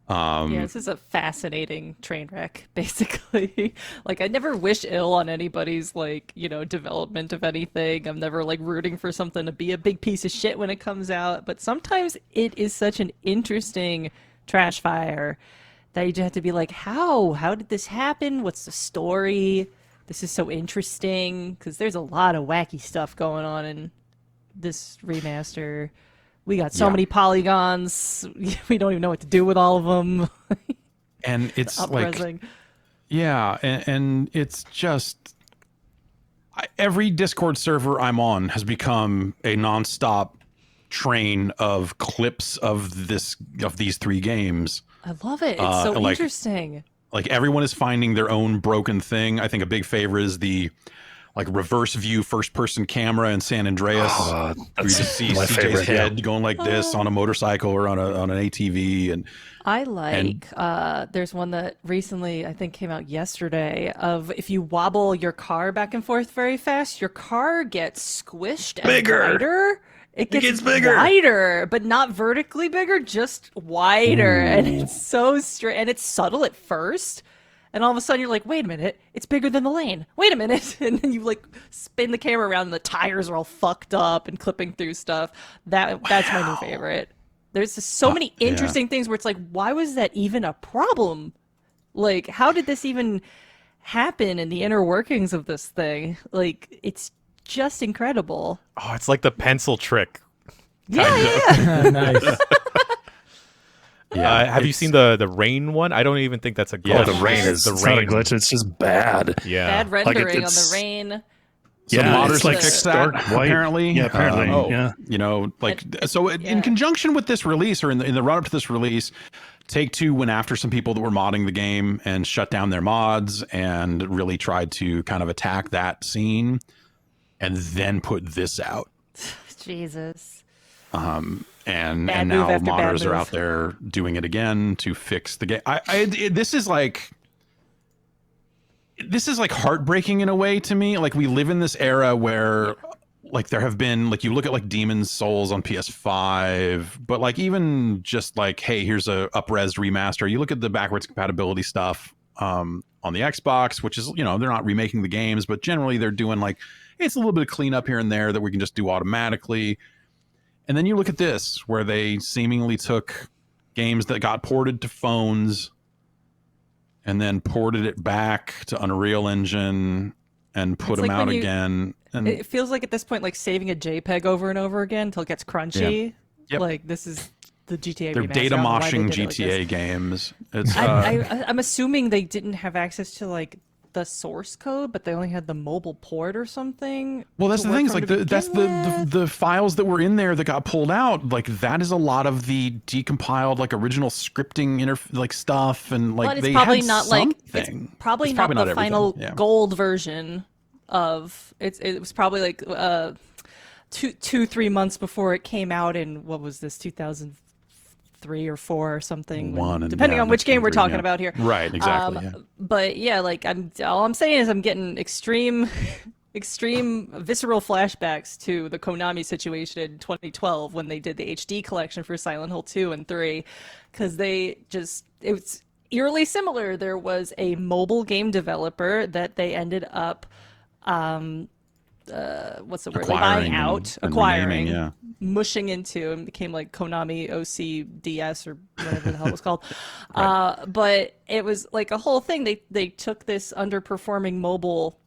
This is a fascinating train wreck, basically. Like, I never wish ill on anybody's, like, development of anything. I'm never, like, rooting for something to be a big piece of shit when it comes out. But sometimes it is such an interesting trash fire that you just have to be like, how did this happen? What's the story? This is so interesting, because there's a lot of wacky stuff going on in this remaster. We got so many polygons. We don't even know what to do with all of them. And it's like, and it's just every Discord server I'm on has become a nonstop train of clips of these 3 games. I love it. It's so interesting. Like everyone is finding their own broken thing. I think a big favor is the like reverse view first person camera in San Andreas. Where you just see CJ's head going like this on a motorcycle or on an ATV. And I like there's one that recently I think came out yesterday of if you wobble your car back and forth very fast, your car gets squished and wider. It gets bigger, wider, but not vertically bigger, just wider. Ooh. And it's so straight, and it's subtle at first. And all of a sudden you're like, wait a minute, it's bigger than the lane. Wait a minute. And then you like spin the camera around and the tires are all fucked up and clipping through stuff. That's my new favorite. There's just so many interesting things where it's like, why was that even a problem? Like, how did this even happen in the inner workings of this thing? Like, it's just incredible. Oh, it's like the pencil trick. Yeah. Nice. Have you seen the rain one? I don't even think that's a glitch. Oh, the rain is not a glitch. It's just bad. Yeah, bad rendering on the rain. So modders like fix that apparently. Yeah, apparently. You know, like so in conjunction with this release or in the run up to this release, Take-Two went after some people that were modding the game and shut down their mods and really tried to kind of attack that scene, and then put this out. Jesus. And now modders are out there doing it again to fix the game. This is like heartbreaking in a way to me. Like we live in this era where like there have been like you look at like Demon's Souls on PS5, but like even just like, hey, here's a up-res remaster. You look at the backwards compatibility stuff on the Xbox, which is, you know, they're not remaking the games, but generally they're doing like it's a little bit of cleanup here and there that we can just do automatically. And then you look at this, where they seemingly took games that got ported to phones and then ported it back to Unreal Engine and put them out again. And it feels like at this point, like saving a JPEG over and over again until it gets crunchy. Yeah. Yep. Like this is the GTA. They're data moshing GTA games. It's, I'm assuming they didn't have access to like the source code, but they only had the mobile port or something. Well, that's the thing. Is like that's the files that were in there that got pulled out. Like that is a lot of the decompiled like original scripting like stuff, and like but it's they probably had not something. Like it's probably not the final gold version of it. It was probably like 2-3 months before it came out in what was this 2003 or 4 or something, depending on which game we're talking about here. Right, exactly. But yeah, like all I'm saying is I'm getting extreme visceral flashbacks to the Konami situation in 2012 when they did the HD collection for Silent Hill 2 and 3, because it was eerily similar. There was a mobile game developer that they ended up what's the word? Buying out, acquiring, mushing into, and became like Konami OCDS or whatever the hell it was called. Right. But it was like a whole thing. They took this underperforming mobile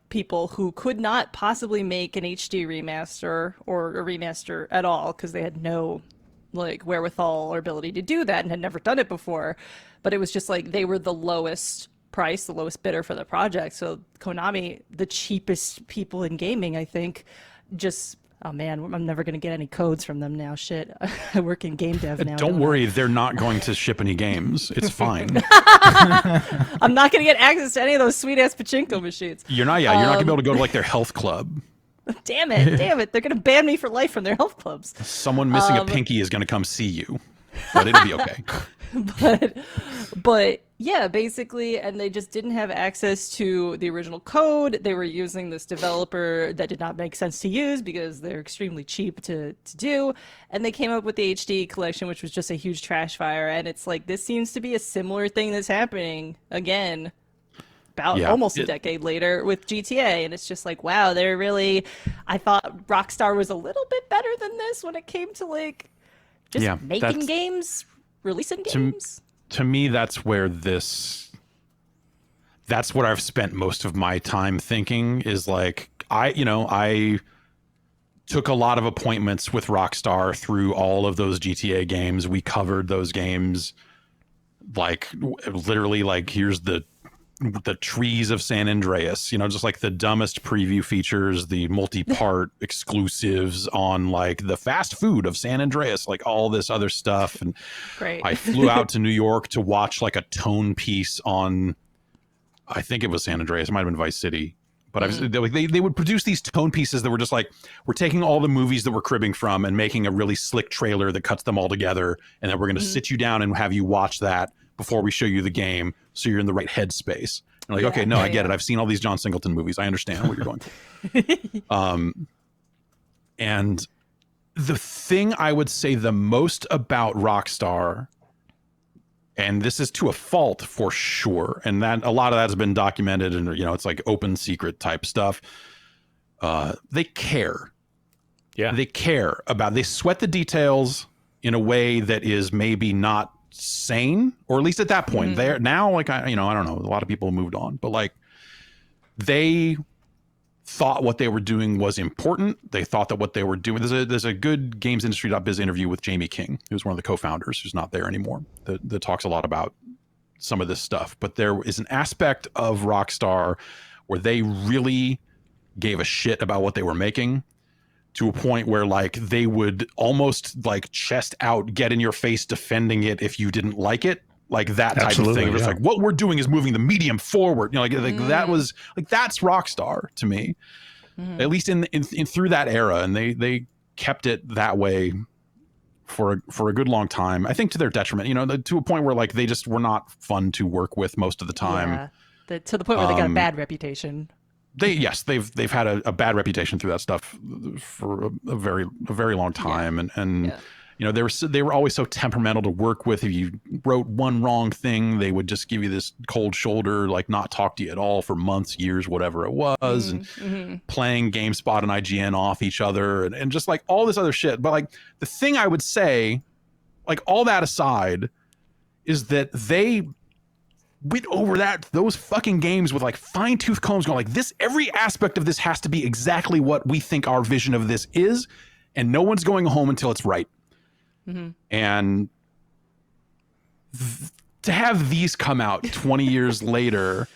people who could not possibly make an HD remaster or a remaster at all because they had no like wherewithal or ability to do that and had never done it before. But it was just like they were the lowest price, the lowest bidder for the project. So Konami, the cheapest people in gaming, I think, just, oh man, I'm never going to get any codes from them now. Shit, I work in game dev now. Don't worry, they're not going to ship any games. It's fine. I'm not going to get access to any of those sweet ass pachinko machines. You're not going to be able to go to like their health club. Damn it. They're going to ban me for life from their health clubs. Someone missing a pinky is going to come see you, but it'll be okay. But yeah, basically, and they just didn't have access to the original code. They were using this developer that did not make sense to use because they're extremely cheap to do. And they came up with the HD collection, which was just a huge trash fire. And it's like, this seems to be a similar thing that's happening again, almost a decade later with GTA. And it's just like, wow, they're really, I thought Rockstar was a little bit better than this when it came to like just making games, releasing games. To me, that's where that's what I've spent most of my time thinking is like, I took a lot of appointments with Rockstar through all of those GTA games. We covered those games like literally like here's the the trees of San Andreas, just like the dumbest preview features, the multi-part exclusives on like the fast food of San Andreas, like all this other stuff. And Great. I flew out to New York to watch like a tone piece on, I think it was San Andreas, it might have been Vice City. But they would produce these tone pieces that were just like, we're taking all the movies that we're cribbing from and making a really slick trailer that cuts them all together. And then we're going to sit you down and have you watch that before we show you the game, so you're in the right headspace. And like, okay, no, I get it. I've seen all these John Singleton movies. I understand what you're going for. And the thing I would say the most about Rockstar, and this is to a fault for sure, and that a lot of that has been documented, and it's like open secret type stuff. They care. Yeah, they care about. They sweat the details in a way that is maybe not sane, or at least at that point. They're now like I don't know. A lot of people moved on, but like they thought what they were doing was important. They thought that what they were doing. There's a good GamesIndustry.biz interview with Jamie King, who's one of the co-founders, who's not there anymore, that talks a lot about some of this stuff. But there is an aspect of Rockstar where they really gave a shit about what they were making, to a point where like they would almost like chest out, get in your face defending it if you didn't like it. Like that type of thing. It was like, what we're doing is moving the medium forward. Like that was like, that's Rockstar to me, at least in through that era. And they kept it that way for a good long time. I think to their detriment, to a point where like they just were not fun to work with most of the time. Yeah, to the point where they got a bad reputation. They've had a bad reputation through that stuff for a very long time. And they were always so temperamental to work with. If you wrote one wrong thing, they would just give you this cold shoulder, like not talk to you at all for months, years, whatever it was, and playing GameSpot and IGN off each other, and just like all this other shit. But like the thing I would say, like all that aside, is that they went over those fucking games with like fine-tooth combs, going like, this, every aspect of this has to be exactly what we think our vision of this is, and no one's going home until it's right. And to have these come out 20 years later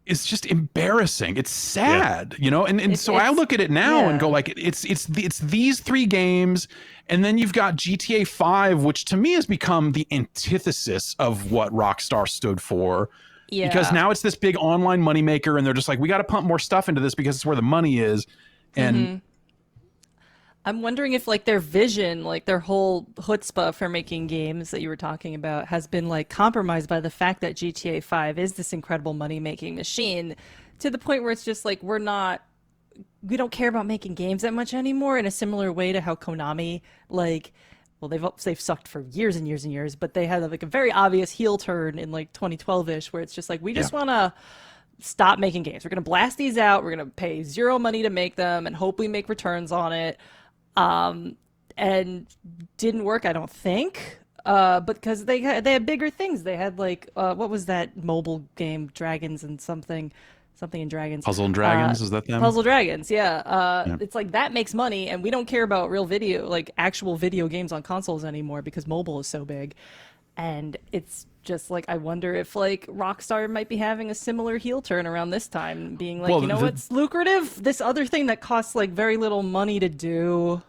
is just embarrassing. It's sad, and so I look at it now and go like, it's these three games, and then you've got GTA 5, which to me has become the antithesis of what Rockstar stood for. Yeah. Because now it's this big online moneymaker, and they're just like, we got to pump more stuff into this because it's where the money is. And I'm wondering if like their vision, like their whole chutzpah for making games that you were talking about, has been like compromised by the fact that GTA 5 is this incredible money-making machine, to the point where it's just like we don't care about making games that much anymore, in a similar way to how Konami, like, well, they've sucked for years and years and years, but they had like a very obvious heel turn in like 2012-ish, where it's just like, we just want to stop making games. We're going to blast these out. We're going to pay zero money to make them and hope we make returns on it. And didn't work, I don't think, but because they had bigger things. They had like what was that mobile game, Dragons and something in Dragons, Puzzle and Dragons, is that them? Puzzle Dragons, yeah. It's like that makes money, and we don't care about real video, like actual video games on consoles anymore, because mobile is so big. And it's just like, I wonder if like Rockstar might be having a similar heel turn around this time, being like, what's lucrative? This other thing that costs like very little money to do,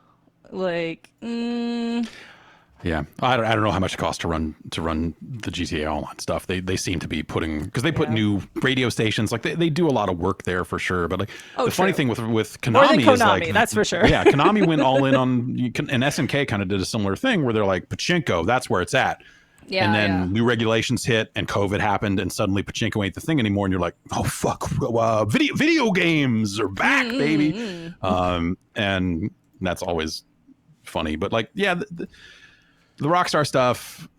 like. Yeah, I don't know how much it costs to run the GTA Online stuff. They seem to be putting, because they put new radio stations, like they do a lot of work there for sure. But like the funny thing with Konami, more than Konami, is like, that's for sure. Yeah, Konami went all in on, and SNK kind of did a similar thing where they're like, pachinko, that's where it's at. Yeah, and then new regulations hit, and COVID happened, and suddenly pachinko ain't the thing anymore, and you're like, oh fuck, video games are back, baby. And that's always funny. But like, yeah, the Rockstar stuff,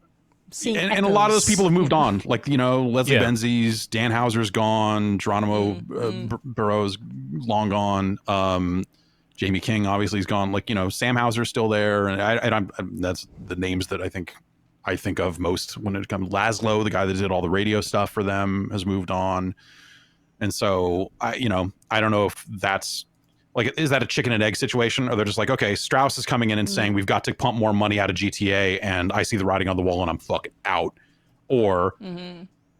and a lot of those people have moved on. Like, Leslie Benzies, Dan Houser's gone, Geronimo Burrow's long gone. Jamie King obviously is gone. Like, Sam Houser's still there, and I'm that's the names that I think of most when it comes. Laszlo, the guy that did all the radio stuff for them, has moved on. And so I don't know if that's like, is that a chicken and egg situation? Or they're just like, okay, Strauss is coming in and saying, we've got to pump more money out of GTA, and I see the writing on the wall and I'm fucking out. Or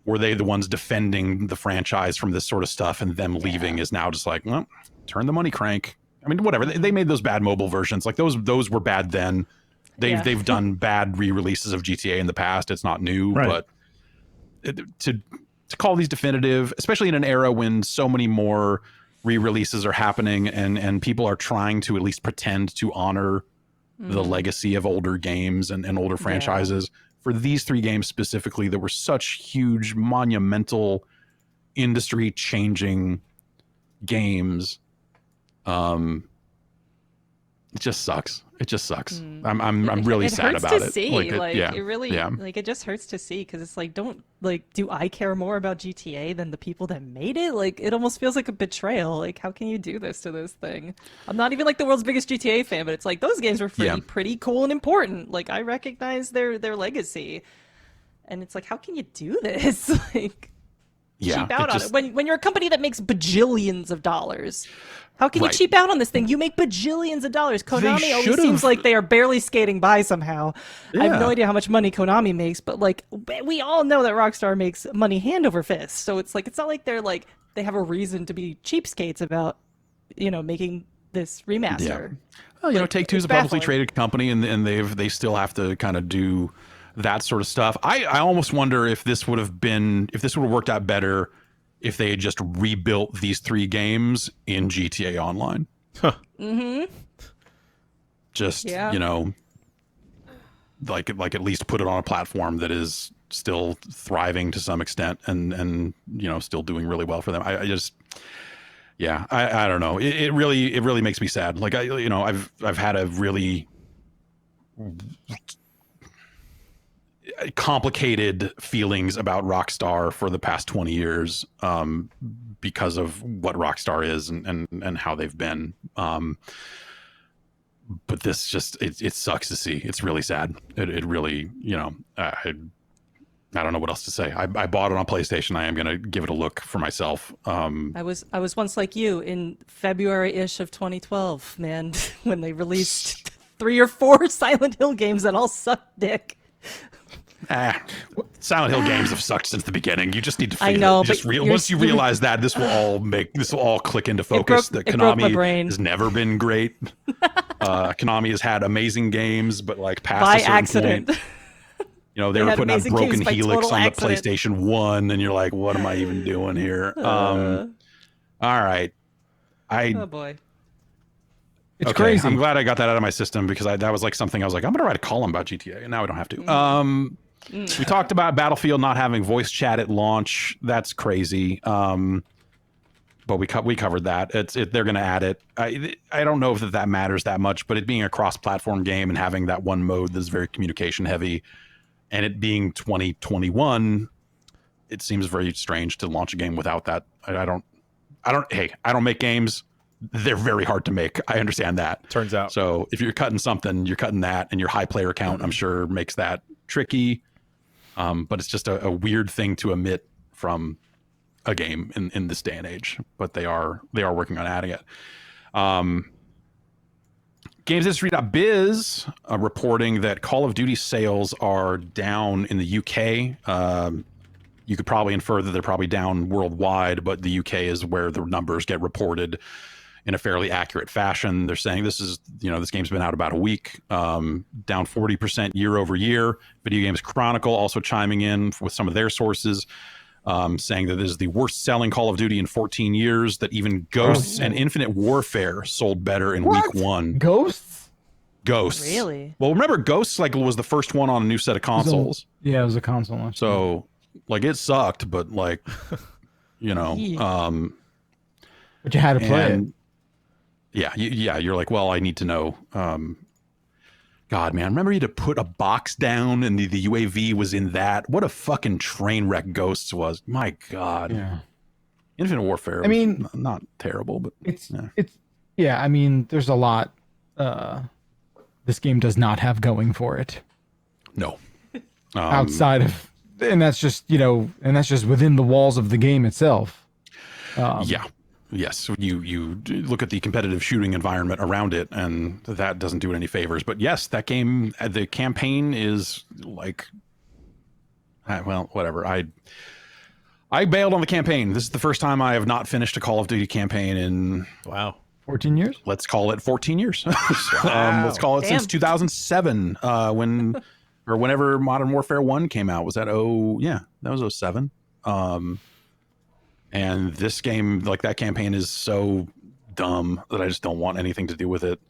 were they the ones defending the franchise from this sort of stuff, and them leaving is now just like, well, turn the money crank. I mean, whatever. They made those bad mobile versions. Like those were bad then. They've done bad re-releases of GTA in the past. It's not new, but to call these definitive, especially in an era when so many more re-releases are happening and people are trying to at least pretend to honor the legacy of older games and older franchises. For these 3 games specifically, that were such huge, monumental, industry-changing games. It just sucks. It just sucks. I'm really sad about it. See. It really like it just hurts to see, because it's like, do I care more about GTA than the people that made it? Like, it almost feels like a betrayal. Like, how can you do this to this thing? I'm not even like the world's biggest GTA fan, but it's like those games were pretty cool and important. Like, I recognize their legacy, and it's like, how can you do this? Like, cheap out on it when you're a company that makes bajillions of dollars. How can you cheap out on this thing? You make bajillions of dollars. Konami always seems like they are barely skating by somehow. I have no idea how much money Konami makes, but like, we all know that Rockstar makes money hand over fist. So it's like, it's not like they have a reason to be cheapskates about, making this remaster. Yeah. Well, Take-Two's a publicly traded company, and they still have to kind of do that sort of stuff. I almost wonder if this would have worked out better if they had just rebuilt these 3 games in GTA Online. Just, like at least put it on a platform that is still thriving to some extent and still doing really well for them. I don't know. It really makes me sad. Like, I've had a really complicated feelings about Rockstar for the past 20 years because of what Rockstar is and how they've been. But this just, it sucks to see. It's really sad. It really, I don't know what else to say. I bought it on PlayStation. I am going to give it a look for myself. I was once like you in February-ish of 2012, man, when they released 3 or 4 Silent Hill games that all sucked dick. Silent Hill games have sucked since the beginning. You just need to feel I know, it. Once you realize that, this will all click into focus. That Konami has never been great. Konami has had amazing games, but like past by a certain accident. Point, they were putting out Broken Helix on the PlayStation 1, and you're like, what am I even doing here? All right. Oh boy. It's crazy. I'm glad I got that out of my system, because that was like something I was like, I'm going to write a column about GTA, and now I don't have to. We talked about Battlefield not having voice chat at launch. That's crazy. But we covered that. They're going to add it. I don't know if that matters that much, but it being a cross-platform game and having that one mode that's very communication heavy, and it being 2021, it seems very strange to launch a game without that. I don't make games. They're very hard to make. I understand that. Turns out. So if you're cutting something, you're cutting that, and your high player count, I'm sure, makes that tricky. But it's just a weird thing to omit from a game in this day and age. But they are working on adding it. GamesIndustry.biz reporting that Call of Duty sales are down in the UK. You could probably infer that they're probably down worldwide, but the UK is where the numbers get reported in a fairly accurate fashion. They're saying this game's been out about a week, down 40% year over year. Video Games Chronicle also chiming in with some of their sources, saying that this is the worst selling Call of Duty in 14 years, that even Ghosts and Infinite Warfare sold better in week 1. Ghosts? Really? Well, remember, Ghosts was the first one on a new set of consoles. It was a console launch. So, it sucked, but but you had to play it. Yeah, you're like, well, I need to know. God, man, remember you had to put a box down, and the UAV was in that. What a fucking train wreck Ghosts was. My God. Yeah. Infinite Warfare. I mean, not terrible, but it's. I mean, there's a lot. This game does not have going for it. No. Outside of, and that's just within the walls of the game itself. Yes, you look at the competitive shooting environment around it, and that doesn't do it any favors. But yes, that game, the campaign is like, well, whatever. I bailed on the campaign. This is the first time I have not finished a Call of Duty campaign in 14 years. Let's call it 14 years. Let's call it since 2007, whenever Modern Warfare 1 came out. Was that that was 07. And this game, like that campaign, is so dumb that I just don't want anything to do with it.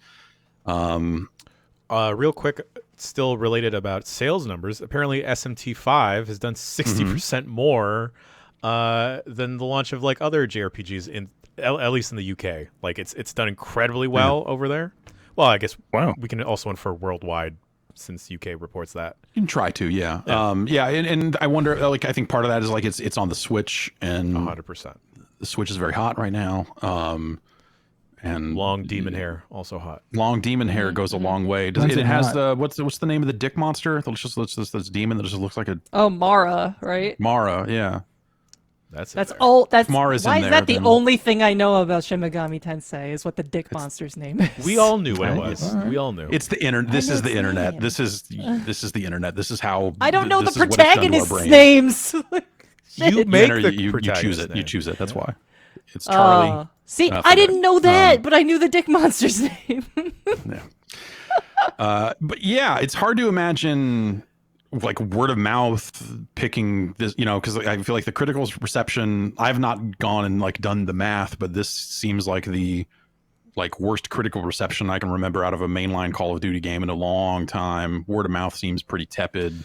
Real quick, still related about sales numbers. Apparently, SMT V has done 60% more than the launch of like other JRPGs at least in the UK. Like it's done incredibly well over there. Well, I guess we can also infer worldwide since UK reports that. You can try to, yeah. And I wonder, like, I think part of that is like it's on the Switch, and 100%. The Switch is very hot right now. And long demon hair also hot. Long demon hair goes a long way. It has the what's the name of the dick monster? This demon that just looks like a Mara, right? Mara, yeah. That's all. That's Mara's why in is there, that the then. only thing I know about Shin Megami Tensei is what the dick monster's name is. We all knew what it was. We all knew. It's the internet. This is the internet. This is the internet. This is how I don't know the this is what it's done to our protagonists' brains. names. You make the you choose it. name. You choose it. That's why. It's Charlie. See, I didn't know that, but I knew the dick monster's name. But yeah, it's hard to imagine like word of mouth picking this, because I feel like the critical reception, I've not gone and like done the math, but this seems like the worst critical reception I can remember out of a mainline Call of Duty game in a long time. Word of mouth seems pretty tepid.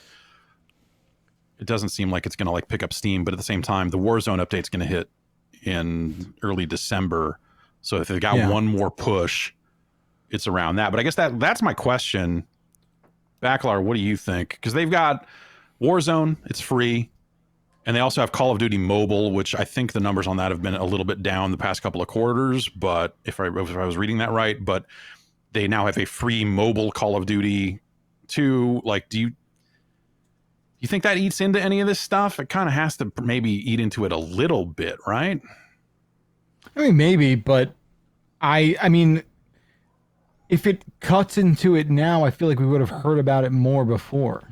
It doesn't seem like it's going to like pick up steam, but at the same time, the Warzone update's going to hit in early December. So if they got one more push, it's around that. But I guess that's my question. Backlar, what do you think? Because they've got Warzone, it's free. And they also have Call of Duty Mobile, which I think the numbers on that have been a little bit down the past couple of quarters. But if I was reading that right, but they now have a free mobile Call of Duty too. Like, do you think that eats into any of this stuff? It kind of has to maybe eat into it a little bit, right? I mean, maybe, but I mean, if it cuts into it now, I feel like we would have heard about it more before.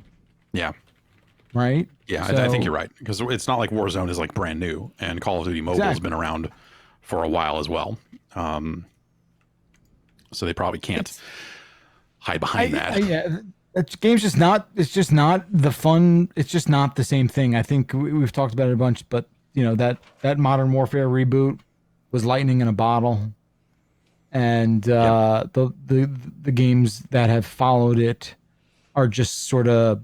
Yeah. Right? Yeah, I think you're right. Because it's not like Warzone is like brand new, and Call of Duty Mobile has been around for a while as well. So they probably can't hide behind that. That game's just not. It's just not the fun. It's just not the same thing. I think we've talked about it a bunch, but that Modern Warfare reboot was lightning in a bottle, and the games that have followed it are just sort of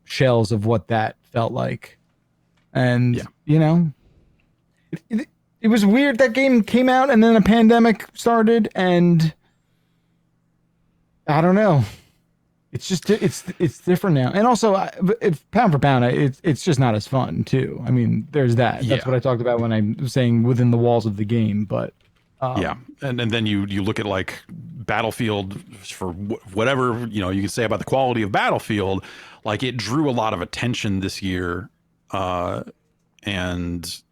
shells of what that felt like, and it was weird. That game came out, and then a pandemic started, and I don't know. It's just it's different now, and also if pound for pound, it's just not as fun too. I mean, there's that. That's what I talked about when I was saying within the walls of the game. But and then you look at like Battlefield for whatever you can say about the quality of Battlefield. Like it drew a lot of attention this year, and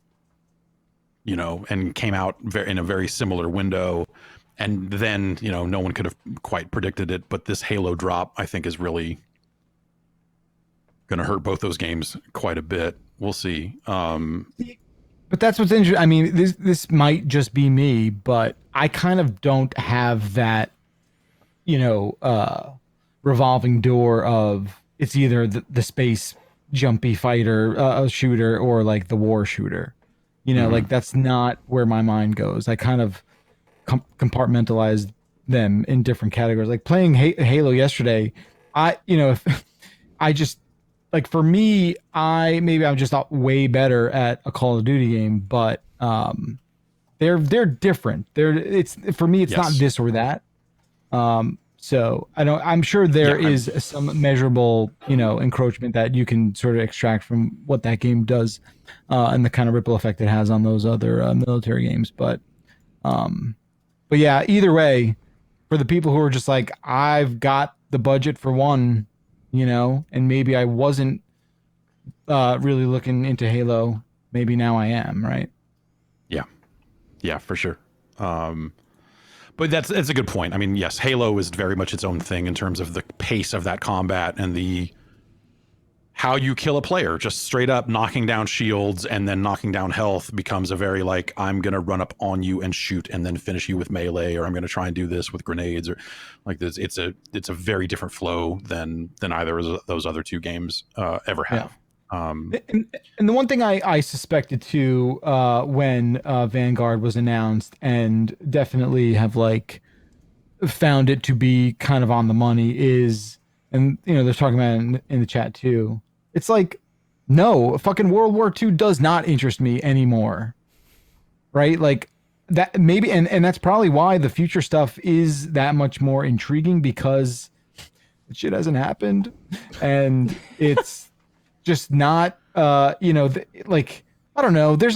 came out in a very similar window. And then, no one could have quite predicted it. But this Halo drop, I think, is really going to hurt both those games quite a bit. We'll see. But that's what's interesting. I mean, this might just be me, but I kind of don't have that, revolving door of it's either the space jumpy fighter shooter or like the war shooter. Like that's not where my mind goes. I kind of compartmentalized them in different categories. Like playing Halo yesterday, if I just like for me, I'm just way better at a Call of Duty game, but they're different. For me, it's not this or that. So I'm sure there is some measurable encroachment that you can sort of extract from what that game does, and the kind of ripple effect it has on those other military games, but yeah, either way, for the people who are just like, I've got the budget for one, and maybe I wasn't really looking into Halo, maybe now I am, right? Yeah, for sure. But that's a good point. I mean, yes, Halo is very much its own thing in terms of the pace of that combat and how you kill a player, just straight up knocking down shields and then knocking down health becomes a very like, I'm going to run up on you and shoot and then finish you with melee, or I'm going to try and do this with grenades, or like this. It's a very different flow than either of those other two games ever have. Yeah. And the one thing I suspected too, when Vanguard was announced, and definitely have like found it to be kind of on the money, is, and you know, they're talking about it in the chat too. It's like, no, fucking World War II does not interest me anymore. Right? Like that maybe, and that's probably why the future stuff is that much more intriguing, because shit hasn't happened and it's just not, you know, like, I don't know. There's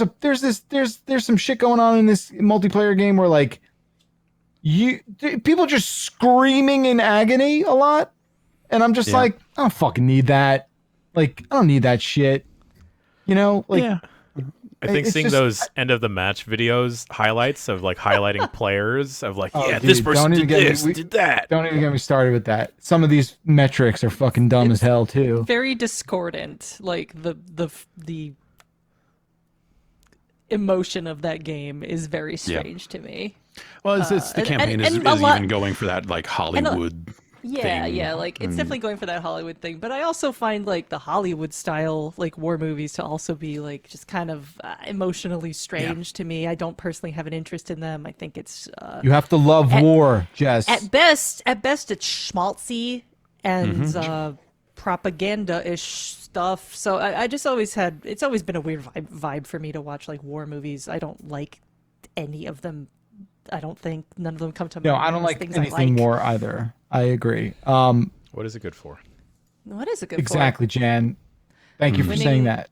some shit going on in this multiplayer game where like people just screaming in agony a lot. And I'm just like, I don't fucking need that. Like, I don't need that shit. You know, like, I think seeing those end of the match videos, highlights of like highlighting players of like, this person did this, did that. Don't even get me started with that. Some of these metrics are fucking dumb as hell too. Very discordant. Like the emotion of that game is very strange to me. Well, it's the campaign is even going for that like Hollywood. Yeah, like it's definitely going for that Hollywood thing, but I also find like the Hollywood style like war movies to also be like just kind of emotionally strange to me. I don't personally have an interest in them. I think it's you have to love war, Jess. At best it's schmaltzy and propaganda-ish stuff. So I just it's always been a weird vibe for me to watch like war movies. I don't like any of them. I don't think none of them come to mind. No, I don't like anything war either. I agree. What is it good for? What is it good exactly, for? Jan. Thank you for saying that.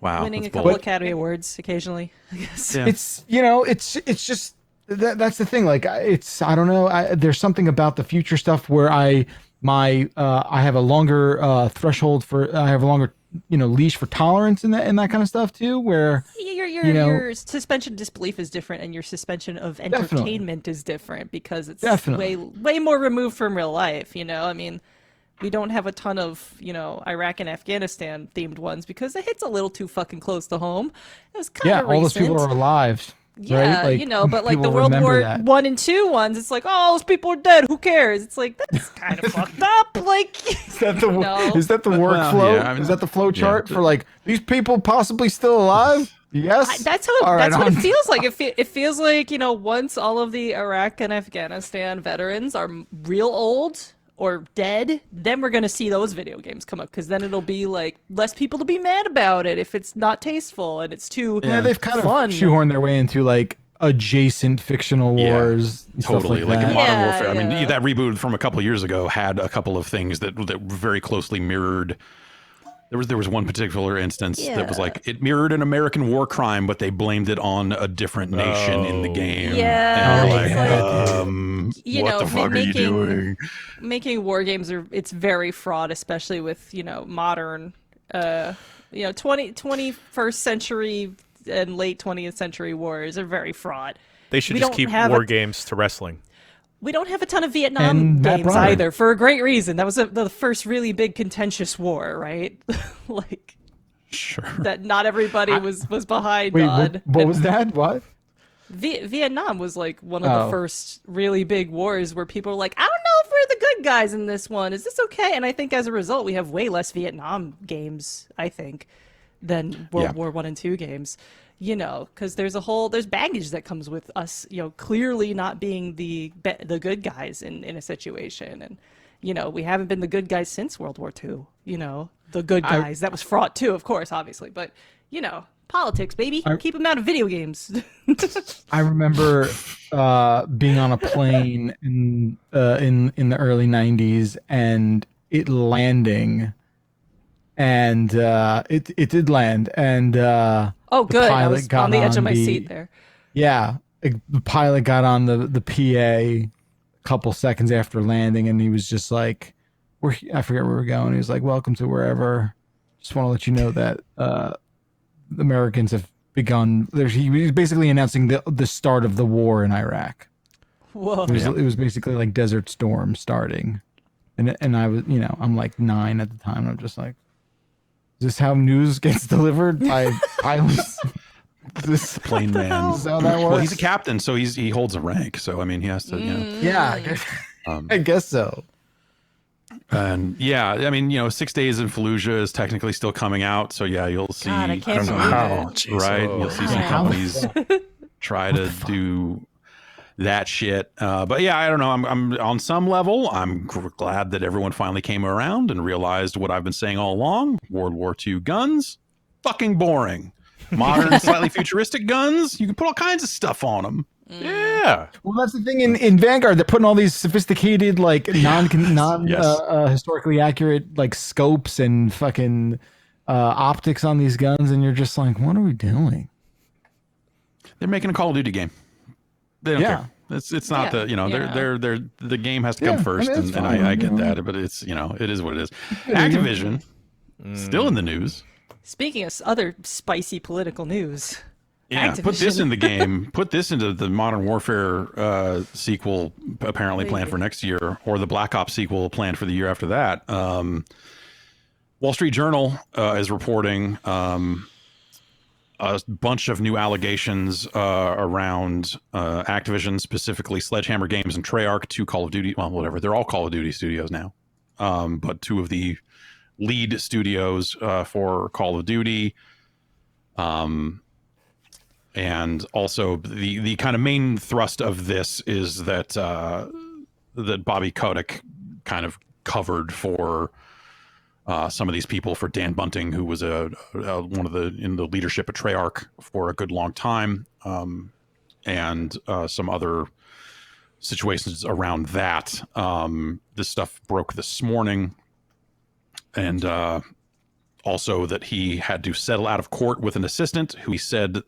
Wow. Winning a couple Academy Awards occasionally, I guess. Yeah. It's, you know, it's just that's the thing. Like I don't know. There's something about the future stuff where I have a longer threshold for, I have a longer, you know, leash for tolerance in that kind of stuff too, where your suspension of disbelief is different and your suspension of entertainment is different, because it's way more removed from real life, you know. I mean, we don't have a ton of, you know, Iraq and Afghanistan themed ones because it hits a little too fucking close to home. It was kind of recent. All those people are alive. Yeah, right? Like, you know, but like the World War I and II ones, it's like, oh, those people are dead. Who cares? It's like, that's kind of fucked up. Like, is that the workflow? Yeah, I mean, is that the flow chart for like these people possibly still alive? Yes, that's what it feels like. It feels like, you know, once all of the Iraq and Afghanistan veterans are real old or dead, then we're gonna see those video games come up, because then it'll be like less people to be mad about it if it's not tasteful and it's too they've kind fun. of shoehorned their way into like adjacent fictional wars. Totally, like in Modern Warfare. I mean, yeah. that reboot from a couple of years ago had a couple of things that very closely mirrored. There was one particular instance that was like, it mirrored an American war crime, but they blamed it on a different nation in the game. Yeah, and you what know, the fuck are you doing? Making war games it's very fraught, especially with, you know, modern, you know, 21st century and late 20th century wars are very fraught. They should just keep war games to wrestling. We don't have a ton of Vietnam games either, for a great reason. That was the first really big contentious war, right? Like, sure, that not everybody was behind on. What was that? What? Vietnam was like one of the first really big wars where people were like, I don't know if we're the good guys in this one. Is this okay? And I think as a result, we have way less Vietnam games, I think, than World War I and II games. You know, because there's baggage that comes with us, you know, clearly not being the good guys in a situation. And, you know, we haven't been the good guys since World War II, you know, the good guys. That was fraught too, of course, obviously. But, you know, politics, baby. Keep them out of video games. I remember being on a plane in the early 90s and it landing. And it did land, and oh, good! I was on the edge of my seat there. Yeah, the pilot got on the PA a couple seconds after landing, and he was just like, I forget where we're going. He was like, "Welcome to wherever. Just want to let you know that the Americans have begun." He was basically announcing the start of the war in Iraq. Whoa! It was basically like Desert Storm starting, and I was, you know, I'm like 9 at the time. And I'm just like, this how news gets delivered by pilots? This Plain man. is how that works? Well, he's a captain, so he holds a rank. So I mean, he has to. You know. Yeah, I guess so. And yeah, I mean, 6 Days in Fallujah is technically still coming out. So yeah, you'll see. God, I can't don't know believe how. it. Jeez. Right, Oh. you'll see some Yeah. companies try to do that shit. But yeah, I don't know. I'm on some level, I'm glad that everyone finally came around and realized what I've been saying all along. World War II guns, fucking boring. Modern, slightly futuristic guns, you can put all kinds of stuff on them. Yeah. Well, that's the thing in Vanguard. They're putting all these sophisticated, like non Yes. historically accurate, like scopes and fucking optics on these guns, and you're just like, what are we doing? They're making a Call of Duty game. They don't care. It's not the game has to come Yeah, first, I mean, it's and fine, I get that, but it's it is what it is. Activision still in the news. Speaking of other spicy political news, Yeah, put this Activision. in the game. Put this into the Modern Warfare sequel, apparently planned for next year, or the Black Ops sequel planned for the year after that. Wall Street Journal is reporting a bunch of new allegations around Activision, specifically Sledgehammer Games and Treyarch, two Call of Duty, well, whatever. They're all Call of Duty studios now, but two of the lead studios for Call of Duty. And also the kind of main thrust of this is that that Bobby Kotick kind of covered for some of these people, for Dan Bunting, who was one of in the leadership at Treyarch for a good long time, and some other situations around that. This stuff broke this morning, and also that he had to settle out of court with an assistant who he said in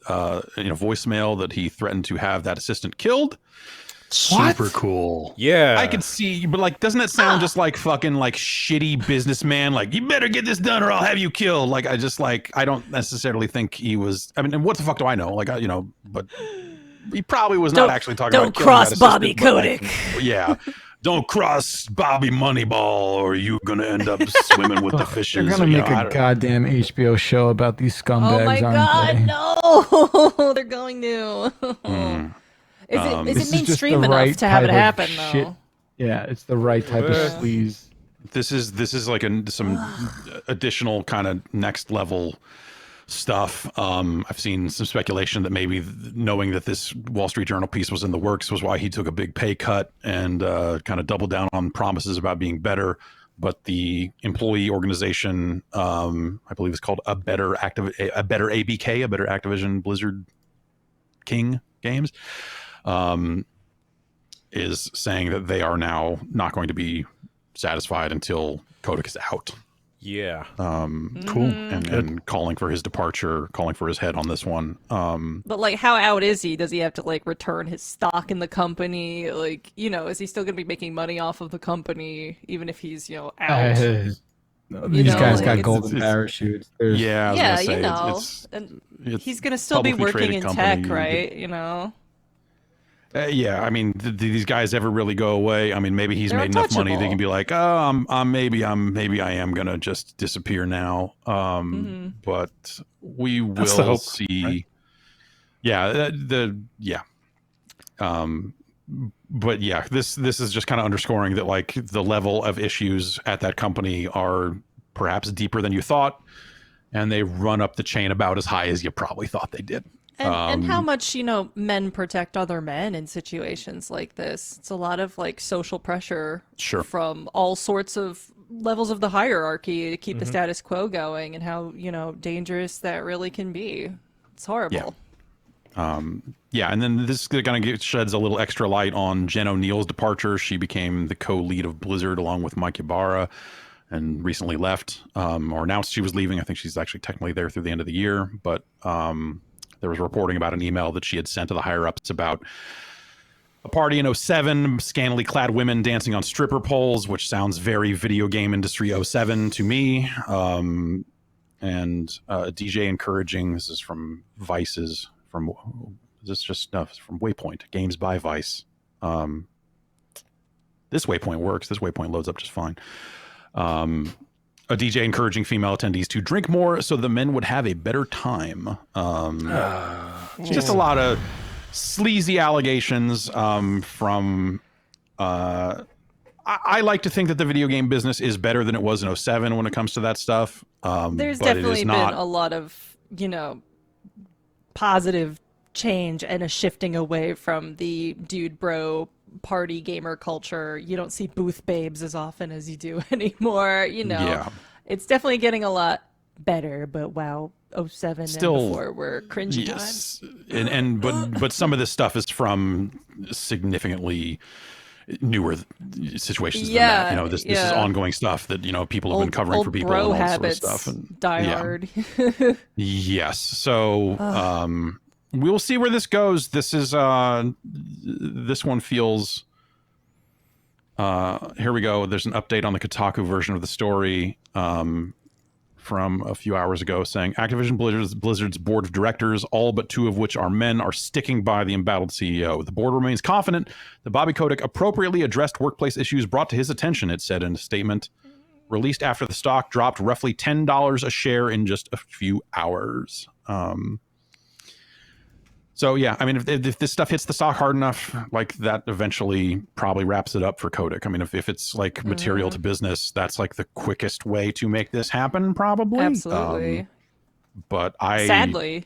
a voicemail that he threatened to have that assistant killed. Super cool. Yeah. I could see, but like, doesn't that sound just like fucking like shitty businessman? Like, you better get this done or I'll have you killed. Like, I don't necessarily think he was. I mean, and what the fuck do I know? Like, but he probably was not actually talking about. Don't cross Bobby Kotick. Like, yeah. Don't cross Bobby Moneyball, or you're gonna end up swimming with the fishes. They're gonna make a goddamn HBO show about these scumbags. Oh my aren't God, they? no! They're going to. Is it This is just mainstream the enough right to have it type of happen shit. though? Yeah, it's the right type of sleaze. This is like some additional kind of next level stuff. I've seen some speculation that maybe knowing that this Wall Street Journal piece was in the works was why he took a big pay cut and kind of doubled down on promises about being better. But the employee organization, I believe it's called a better ABK, a better Activision Blizzard King Games, is saying that they are now not going to be satisfied until Kotick is out. Yeah. Cool. And calling for his departure, calling for his head on this one. But like, how out is he? Does he have to like return his stock in the company? Like, is he still going to be making money off of the company even if he's out? These guys got golden parachutes. There's, yeah, I was gonna say, and it's he's going to still be publicly working in traded tech, company. right? Yeah, I mean, do these guys ever really go away? I mean, maybe he's They're made enough money they untouchable. can be like, oh, maybe I am gonna just disappear now. But we That's the will hope, see. right? Yeah, but yeah, this is just kind of underscoring that like the level of issues at that company are perhaps deeper than you thought, and they run up the chain about as high as you probably thought they did. And how much, men protect other men in situations like this. It's a lot of like social pressure Sure. from all sorts of levels of the hierarchy to keep the status quo going, and how, dangerous that really can be. It's horrible. Yeah, and then this kind of sheds a little extra light on Jen O'Neill's departure. She became the co-lead of Blizzard along with Mike Ybarra, and recently left, or announced she was leaving. I think she's actually technically there through the end of the year, but there was reporting about an email that she had sent to the higher-ups about a party in 07, scantily clad women dancing on stripper poles, which sounds very video game industry 07 to me. And a DJ encouraging, this is from Vice's, from Waypoint, Games by Vice. This Waypoint works. This Waypoint loads up just fine. A a DJ encouraging female attendees to drink more so the men would have a better time. Just a lot of sleazy allegations from. I like to think that the video game business is better than it was in 2007 when it comes to that stuff. There's but definitely been a lot of, positive change and a shifting away from the dude bro party gamer culture. You don't see booth babes as often as you do anymore. Yeah. It's definitely getting a lot better, but wow, 2007 Still, and before were cringy times. But some of this stuff is from significantly newer situations than that. This is ongoing stuff that people have been covering for people bro and all habits sort of stuff. And die hard. Yes. So we'll see where this goes. This is this one feels. Here we go. There's an update on the Kotaku version of the story from a few hours ago saying Activision Blizzard's board of directors, all but 2 of which are men, are sticking by the embattled CEO. The board remains confident that Bobby Kotick appropriately addressed workplace issues brought to his attention, it said in a statement released after the stock dropped roughly $10 a share in just a few hours. So yeah, I mean, if this stuff hits the stock hard enough, like that eventually probably wraps it up for Kotick. I mean, if it's like material to business, that's like the quickest way to make this happen, probably. Absolutely. But sadly,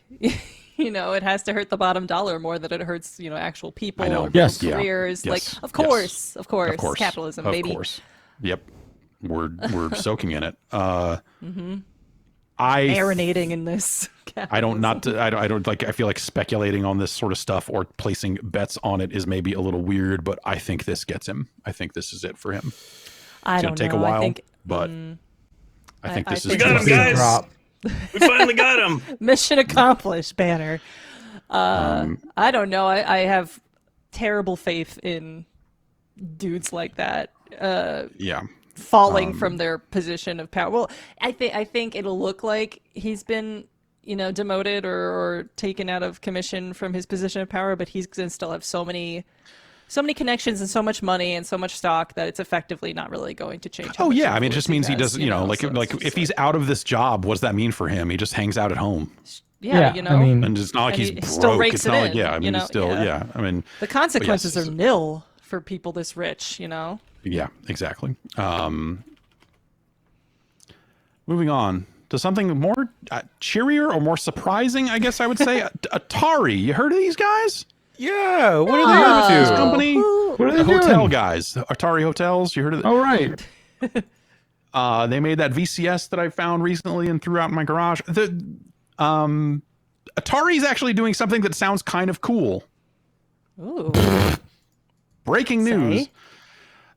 it has to hurt the bottom dollar more than it hurts, actual people or Yes. careers. Yeah. Like, Yes. of course, capitalism, of baby. Of course. Yep. We're soaking in it. Marinating in this. I don't like. I feel like speculating on this sort of stuff or placing bets on it is maybe a little weird, but I think this gets him. I think this is it for him. I don't know. It's gonna take a while, I think, but I think this is. We got him, guys. We finally got him. Mission accomplished, banner. I don't know. I have terrible faith in dudes like that. Falling from their position of power. Well, I think it'll look like he's been, demoted or taken out of commission from his position of power, but he's gonna still have so many connections and so much money and so much stock that it's effectively not really going to change. Oh yeah, I mean, it just means he does. If he's out of this job, what does that mean for him? He just hangs out at home. Yeah, I mean, and it's not like he's broke. Still rakes it's not it like in, he's still I mean, the consequences are nil for people this rich. Yeah, exactly. Moving on to something more cheerier or more surprising, I guess I would say. Atari. You heard of these guys? Yeah. What are they up This to? company? What are they the hotel doing? Guys. Atari Hotels. You heard of it? Oh, right. They made that VCS that I found recently and threw out in my garage. Atari's actually doing something that sounds kind of cool. Ooh. Breaking news.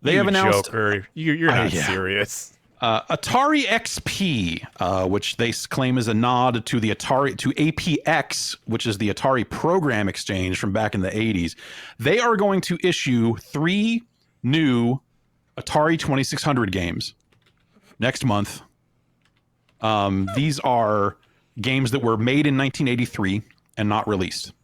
They have announced. Joker. You're not serious. Atari XP, which they claim is a nod to the to APX, which is the Atari Program Exchange from back in the 80s. They are going to issue 3 new Atari 2600 games next month. These are games that were made in 1983 and not released.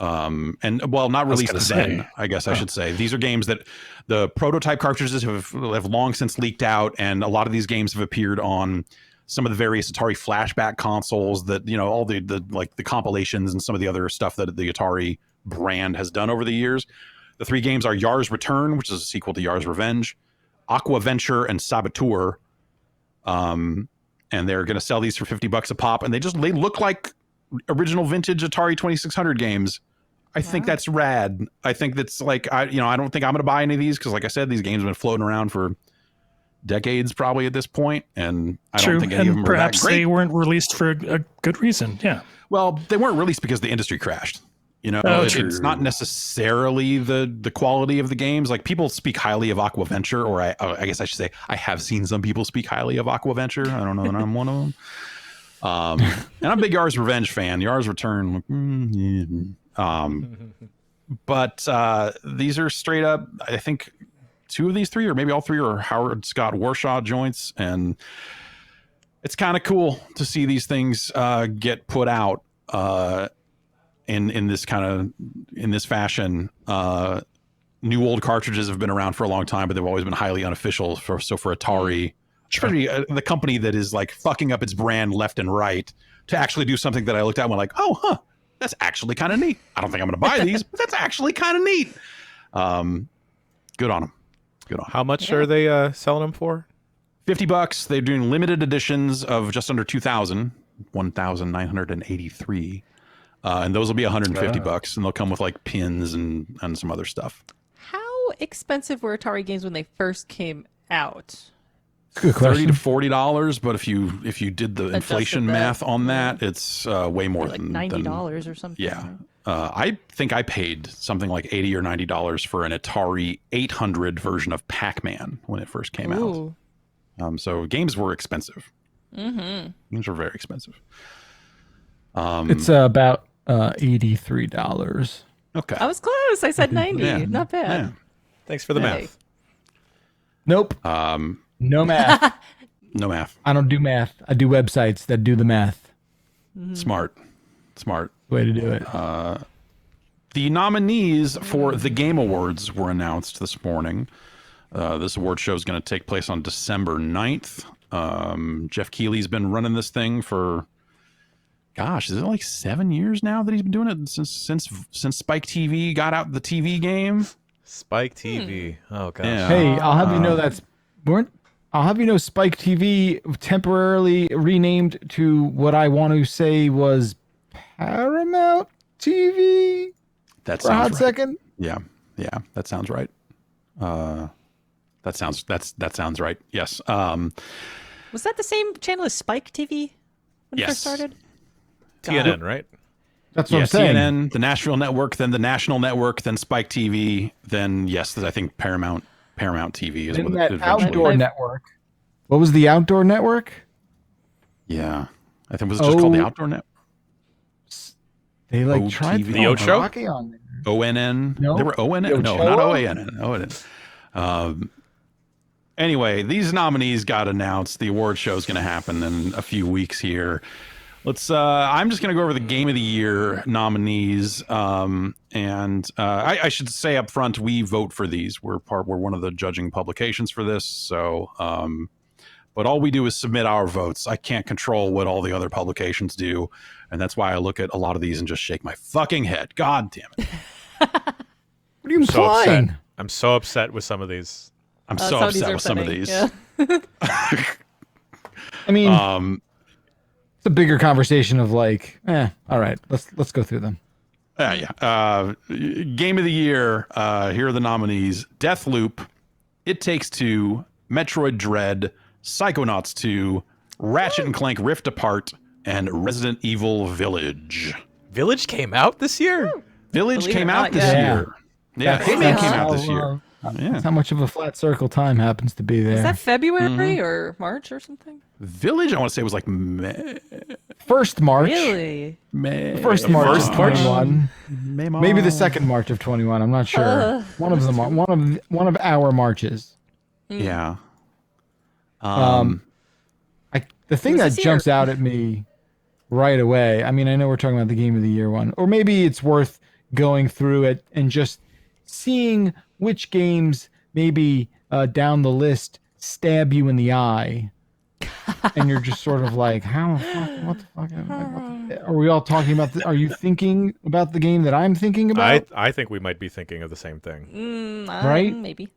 Not released then, I guess I should say. These are games that the prototype cartridges have long since leaked out, and a lot of these games have appeared on some of the various Atari flashback consoles that, all the compilations and some of the other stuff that the Atari brand has done over the years. The 3 games are Yar's Return, which is a sequel to Yar's Revenge, Aqua Venture, and Saboteur. And they're going to sell these for $50 a pop, and they look like original vintage Atari 2600 games. I think that's rad. I think that's I don't think I'm going to buy any of these because, like I said, these games have been floating around for decades probably at this point, and I don't think any of them perhaps are that great. They weren't released for a good reason. Yeah. Well, they weren't released because the industry crashed. It's not necessarily the quality of the games. Like, people speak highly of Aqua Venture, or I guess I should say I have seen some people speak highly of Aqua Venture. I don't know that I'm one of them. And I'm a big Yar's Revenge fan. Yar's Return. But these are straight up, I think 2 of these 3, or maybe all 3, are Howard Scott Warshaw joints, and it's kind of cool to see these things get put out in this fashion. New old cartridges have been around for a long time, but they've always been highly unofficial. For Atari, especially the company that is like fucking up its brand left and right, to actually do something that I looked at and went like, oh, huh, that's actually kind of neat. I don't think I'm going to buy these, but that's actually kind of neat. Good on them. Good on 'em. How much are they selling them for? $50. They're doing limited editions of just under 2,000, 1,983. And those will be $150, and they'll come with like pins and some other stuff. How expensive were Atari games when they first came out? Good $30 to question. $40, but if you did the inflation that, math on that, it's way more Like than $90 or something. Yeah. right? I think I paid something like $80 or $90 for an Atari 800 version of Pac-Man when it first came Ooh. out. So games were expensive. Mm-hmm. Games were very expensive. It's about $83. Okay. I was close. I said 90. Yeah. Not bad. Yeah. Thanks for the Hey. math. Nope. No math. No math. I don't do math. I do websites that do the math. Smart. Way to do it. The nominees for the Game Awards were announced this morning. This award show is going to take place on December 9th. Jeff Keighley's been running this thing for, gosh, is it like 7 years now that he's been doing it since Spike TV got out the TV game? Spike TV. Oh gosh. Yeah. Hey, I'll have you know I'll have you know Spike TV temporarily renamed to what I want to say was Paramount TV That for a hot sounds right. second. Yeah, that sounds right. That sounds right. Yes. Was that the same channel as Spike TV when it Yes. first started? TNN, right? That's what Yeah, I'm saying. CNN, the Nashville Network, then the National Network, then Spike TV, then yes, I think Paramount TV is Then what that it eventually. outdoor network. What was the outdoor network? Yeah, I think it was just called the Outdoor Network. They like OTV. tried to The throw Ocho? Rocky on there. ONN. No. There were ONN. No, Ochoa? not OANN. ONN. Anyway, these nominees got announced. The award show is going to happen in a few weeks here. I'm just going to go over the Game of the Year nominees. I should say up front, we vote for these. We're one of the judging publications for this. So, but all we do is submit our votes. I can't control what all the other publications do. And that's why I look at a lot of these and just shake my fucking head. God damn it. What are you So upset. implying? I'm so upset with some of these. I'm so Some of these upset are with some of funny. these. Yeah. I mean, it's a bigger conversation of like, all right, let's go through them. Game of the Year. Here are the nominees: Deathloop, It Takes Two, Metroid Dread, Psychonauts 2, Ratchet and Clank Rift Apart, and Resident Evil Village. Village came out this year? Village Believe it came or out not, this yeah. year. Yeah, That's- Hitman that's came out how, this year. Yeah. That's how much of a flat circle time happens to be there. Is that February or March or something? Village, I want to say, was like May. First March. Really? First March of 21. May, Maybe the second March of 21. I'm not sure. One of them. One of our Marches. Yeah. The thing It was that this jumps year. out at me right away. I mean, I know we're talking about the Game of the Year one, or maybe it's worth going through it and just seeing which games maybe down the list stab you in the eye, and you're just sort of like, how? What the fuck? Are we all talking about? Are you thinking about the game that I'm thinking about? I think we might be thinking of the same thing. Right? Maybe.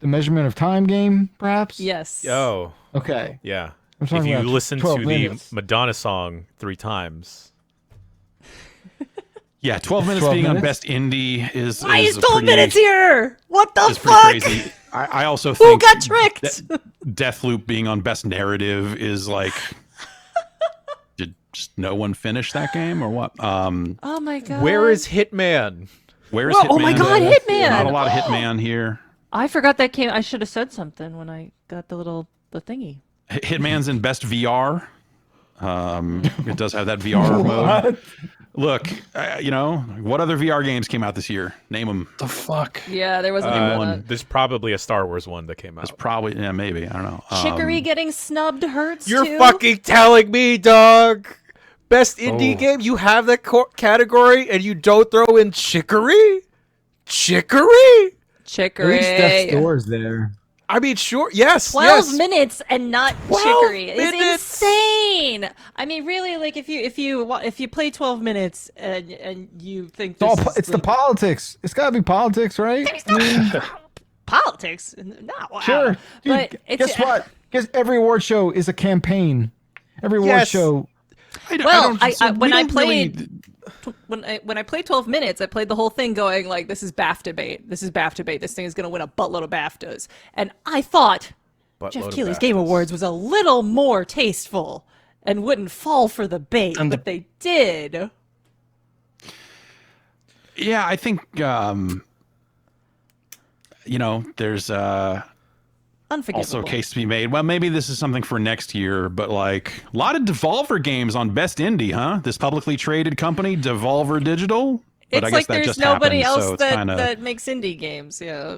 The Measurement of Time game, perhaps. Yes. Oh, Okay. yeah. I'm If talking you about listen 12 to minutes. the Madonna song 3 times, Yeah, 12 minutes 12 being on minutes? Best Indie is Why is a 12 pretty- minutes here? What the is pretty fuck? crazy. I also Who think got tricked? Deathloop being on Best Narrative is like, did just no one finish that game or what? Oh my god. where is Hitman? Where's Whoa, Hitman? oh my god, Hitman! Not a lot of Hitman here. I forgot that came. I should have said something when I got the thingy. Hitman's in Best VR. It does have that VR mode. Look, what other VR games came out this year? Name them. The fuck? Yeah, there wasn't even one. There's probably a Star Wars one that came out. Probably, yeah, maybe. I don't know. Chicory getting snubbed hurts You're too. fucking telling me, dog. Best indie game? You have that category and you don't throw in Chicory? Chicory? At Chicory. least Death's Door is there. I mean, sure. Yes. 12 minutes and not 12 chicory is minutes? insane. I mean, really, like if you play 12 minutes and you think It's the politics. It's got to be politics, right? politics, no, wow. Sure. Dude, but guess what? Guess every award show is a campaign. Every award Yes. show. When I played 12 minutes, I played the whole thing going like, this is BAFTA bait. This is BAFTA bait. This thing is going to win a buttload of BAFTAs. And I thought Jeff Keighley's Game Awards was a little more tasteful and wouldn't fall for the bait, but they did. Yeah, I think there's Unforgivable. also a case to be made. Well, maybe this is something for next year, but like a lot of Devolver games on Best Indie, huh? This publicly traded company, Devolver Digital. But It's I guess like that there's just nobody happened, else so it's that, kinda, that makes indie games. Yeah.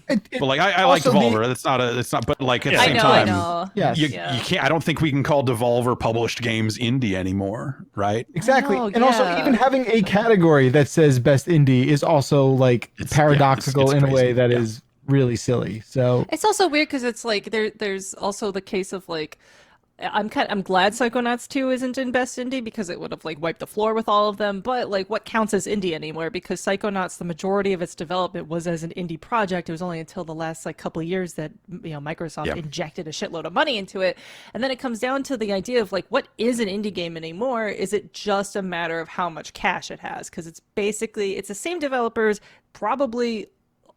but like I like also Devolver. It's not. But like at the I same know. time, I know. Yes. you Yeah. can't. I don't think we can call Devolver published games indie anymore, right? Exactly. Oh, And also, yeah. even having a category that says best indie is also like paradoxical it's in a way crazy. that Yeah. is really silly. So It's also weird because it's like there's also the case of like I'm glad Psychonauts 2 isn't in Best Indie because it would have like wiped the floor with all of them. But like, what counts as indie anymore? Because Psychonauts, the majority of its development was as an indie project. It was only until the last like couple of years that Microsoft injected a shitload of money into it. And then it comes down to the idea of like, what is an indie game anymore? Is it just a matter of how much cash it has? Because it's the same developers, probably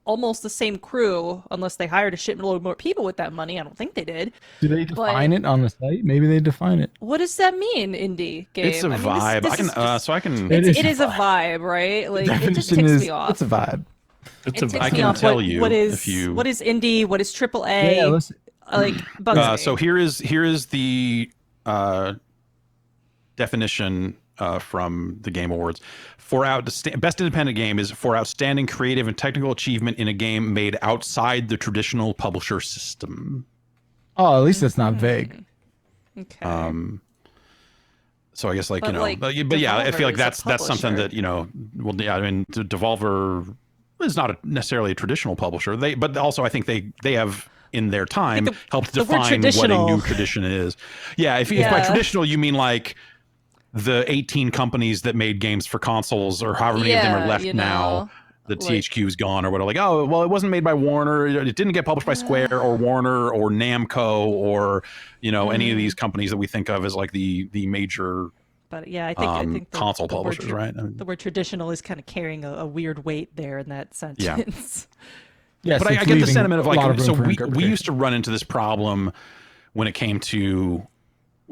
almost the same crew, unless they hired a shitload more people with that money. I don't think they did. do they define it on the site? Maybe they define it. What does that mean, indie game? It's a vibe. I can. It is a vibe, right? Like it just ticks me off. It's a vibe. It's a Ticks I me can off. tell what, you what is if you- what is indie? What is AAA? Yeah, listen. Like bugs me. So here is the definition from the Game Awards. Best independent game is for outstanding creative and technical achievement in a game made outside the traditional publisher system. Oh, at least it's not vague. Okay. So I guess like But, like, but yeah, I feel like Devolver is a that's something publisher. that well, yeah, I mean, Devolver is not necessarily a traditional publisher. But also I think they have in their time helped the word define what a traditional- new tradition is. Yeah, if by Yeah. traditional you mean like the 18 companies that made games for consoles or however many of them are left now. The THQ is gone or whatever. Like, oh, well, it wasn't made by Warner. It didn't get published by Square or Warner or Namco or, any of these companies that we think of as like the major But yeah, I think console the word publishers, right? I mean, the word traditional is kind of carrying a weird weight there in that sentence. Yes, but I it's get the leaving sentiment of a lot like, room so for we interpretation. used to run into this problem when it came to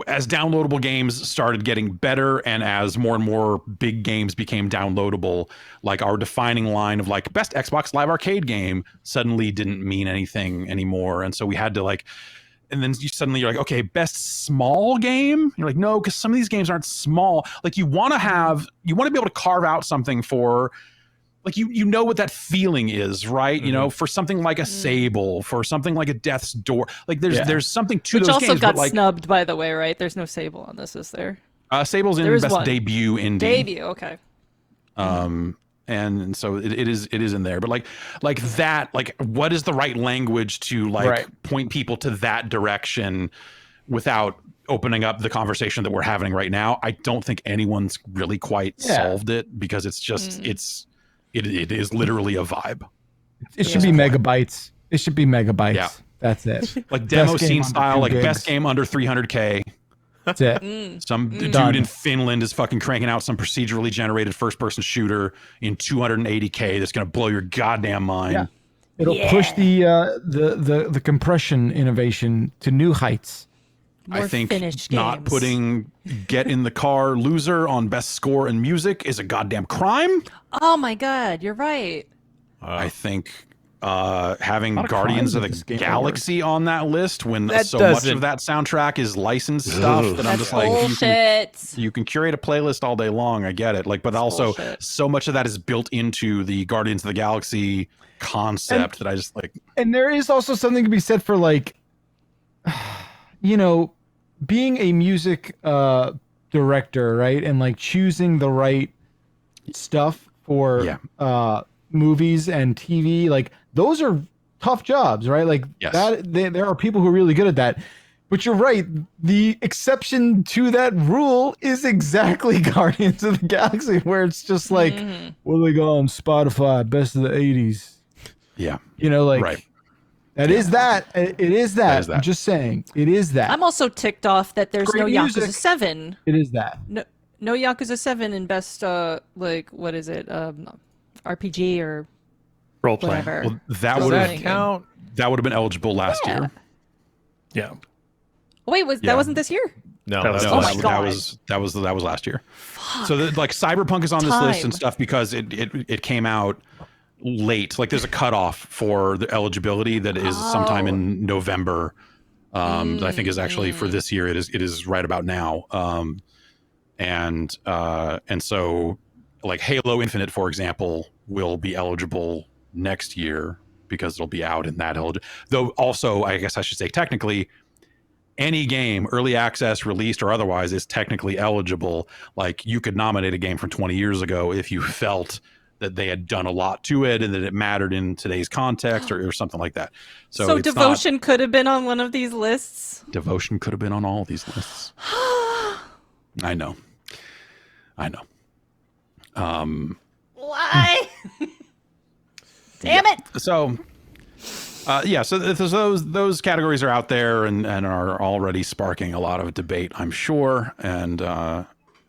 as downloadable games started getting better and as more and more big games became downloadable, like our defining line of like best Xbox Live Arcade game suddenly didn't mean anything anymore. And so we had to like, and then you're like, okay, best small game. You're like, no, because some of these games aren't small. Like you want to be able to carve out something for, like you know what that feeling is, right? Mm-hmm. For something like a Sable, for something like a Death's Door. Like there's something to Which those also games. got but like, snubbed, by the way, right? There's no Sable on this, is there? Sable's in There is best one. debut indie. Debut, okay. And so it is in there. But like that, like what is the right language to like Right. point people to that direction without opening up the conversation that we're having right now? I don't think anyone's really quite solved it because it's just it is literally a vibe. It should be megabytes. It should be megabytes. Yeah. That's it. Like demo Best game scene under style, 2 like gigs. best game under 300K. That's it. Some dude Done. in Finland is fucking cranking out some procedurally generated first-person shooter in 280K that's going to blow your goddamn mind. Yeah. It'll push the compression innovation to new heights. I More think finished not games. putting Get in the Car loser on best score and music is a goddamn crime. Oh my god, you're right. I think having lot of Guardians crimes of with the this Game Galaxy on that list when That so much doesn't- of that soundtrack is licensed stuff that I'm That's just like, bullshit. you can curate a playlist all day long. I get it. Like, but also bullshit. so much of that is built into the Guardians of the Galaxy concept that I just like. And there is also something to be said for like, being a music director, right? And like choosing the right stuff for movies and TV. Like those are tough jobs, right? Like Yes. there are people who are really good at that. But you're right. The exception to that rule is exactly Guardians of the Galaxy, where it's just like, what do they go on Spotify? Best of the 80s. Yeah. You know, like Right. that is that. It is that. is that. I'm just saying, it is that. I'm also ticked off that there's Great no music. Yakuza 7. It is that. No Yakuza 7 in best like what is it? RPG or Role playing. whatever. Well, that Does would that have count? that would have been eligible last Yeah. year. Yeah. Wait, Yeah. that wasn't this year? No, That was that's No, Oh my that, God. that was last year. So like Cyberpunk is on this list and Time. stuff because it came out late. Like there's a cutoff for the eligibility that is sometime in November. I think is actually for this year. It is right about now. And so like Halo Infinite, for example, will be eligible next year because it'll be out in that though also I guess I should say technically any game, early access, released or otherwise, is technically eligible. Like you could nominate a game from 20 years ago if you felt that they had done a lot to it and that it mattered in today's context or something like that. So it's Devotion could have been on one of these lists. Devotion could have been on all these lists. I know. Why? Damn it! So, so those categories are out there and are already sparking a lot of debate, I'm sure, and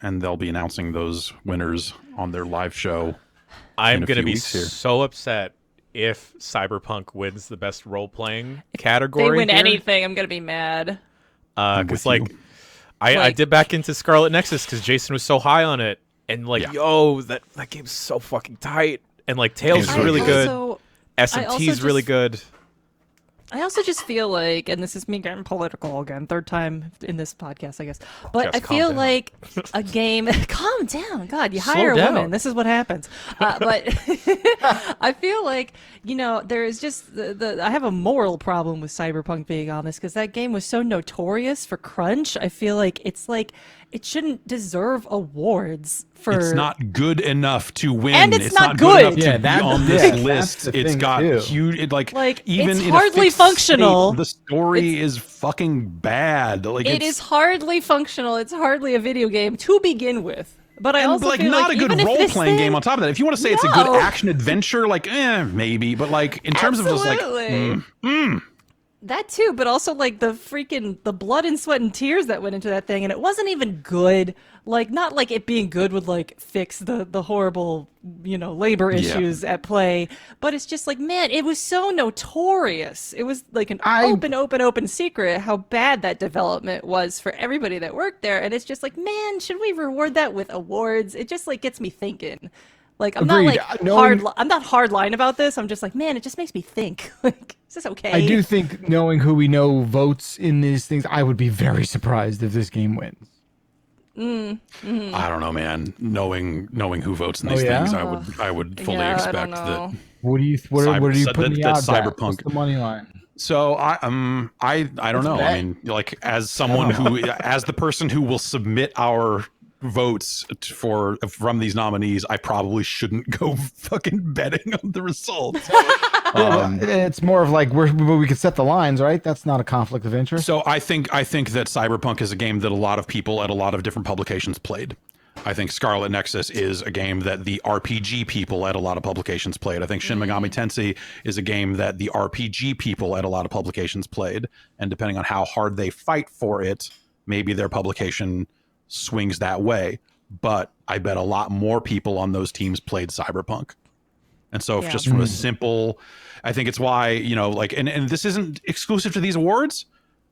they'll be announcing those winners on their live show. I'm a going to few be weeks here. so upset if Cyberpunk wins the best role-playing category. They win here. anything, I'm gonna be mad. Because with you. I did back into Scarlet Nexus because Jason was so high on it, and Yeah. that game's so fucking tight, and like Tails is I really good, also SMT is really just- good. I also just feel like, and this is me getting political again, third time in this podcast, I guess. But Jess, I calm feel down. like a game. Calm down, God! You Slow hire a down. woman. This is what happens. But I feel like there is just I have a moral problem with Cyberpunk being on this because that game was so notorious for crunch. I feel like it shouldn't deserve awards for. It's not good enough to win. And it's not good good. enough Yeah, to be that's- on yeah, this that's list. the It's thing, got too. huge. Like it's even in a hardly fixed functional. state, the story is fucking bad. Like It it's, is hardly functional. It's hardly a video game to begin with. But I and also like feel not like a good even if role this playing thing- game on top of that. If you want to say it's a good No. action adventure, like maybe, but like in terms of just like Absolutely. That too, but also like the blood and sweat and tears that went into that thing, and it wasn't even good. Like not like it being good would like fix the horrible labor issues at play, but it's just like man, it was so notorious. It was like an open secret how bad that development was for everybody that worked there, and it's just like man, should we reward that with awards? It just like gets me thinking. Like I'm Agreed. not Knowing- I'm not hard line about this. I'm just like man, it just makes me think. Like is this okay? I do think knowing who we know votes in these things, I would be very surprised if this game wins. I don't know, man. Knowing who votes in these yeah? things, I would fully Yeah, I expect don't that. know. What do you what are you putting the that odds at? Cyberpunk- What's the money line? So I don't know. bet. I mean, like as someone as the person who will submit our votes from these nominees, I probably shouldn't go fucking betting on the results. It's more of like where we could set the lines, right? That's not a conflict of interest. So I think that Cyberpunk is a game that a lot of people at a lot of different publications played. I think Scarlet Nexus is a game that the RPG people at a lot of publications played. I think Shin Megami Tensei is a game that the RPG people at a lot of publications played. And depending on how hard they fight for it, maybe their publication swings that way. But I bet a lot more people on those teams played Cyberpunk. And so if just from a simple, I think it's why, and this isn't exclusive to these awards.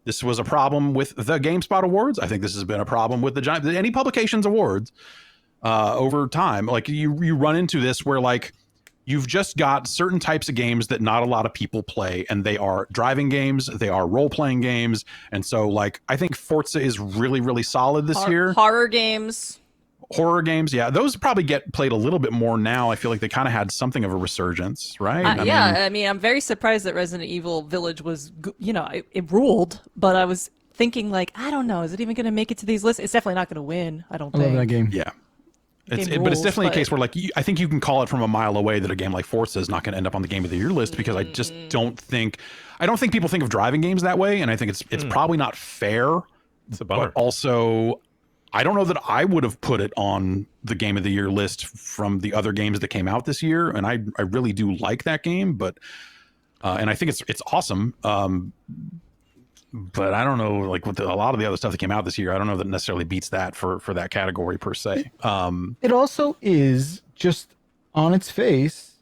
This was a problem with the GameSpot awards. I think this has been a problem with any publications awards over time. Like you run into this where like you've just got certain types of games that not a lot of people play, and they are driving games, they are role-playing games. And so like I think Forza is really, really solid this year. Horror games. Horror games, yeah, those probably get played a little bit more now. I feel like they kind of had something of a resurgence, right? I mean, I'm very surprised that Resident Evil Village was, it ruled. But I was thinking, like, I don't know, is it even going to make it to these lists? It's definitely not going to win. I don't I think. love that game. Yeah. But it's definitely a case where, like, I think you can call it from a mile away that a game like Forza is not going to end up on the Game of the Year list, because I just don't think people think of driving games that way, and I think it's probably not fair. It's a bummer. But also, I don't know that I would have put it on the Game of the Year list from the other games that came out this year, and I really do like that game, but and I think it's awesome. But I don't know, like with a lot of the other stuff that came out this year, I don't know that necessarily beats that for that category per se. It also is just on its face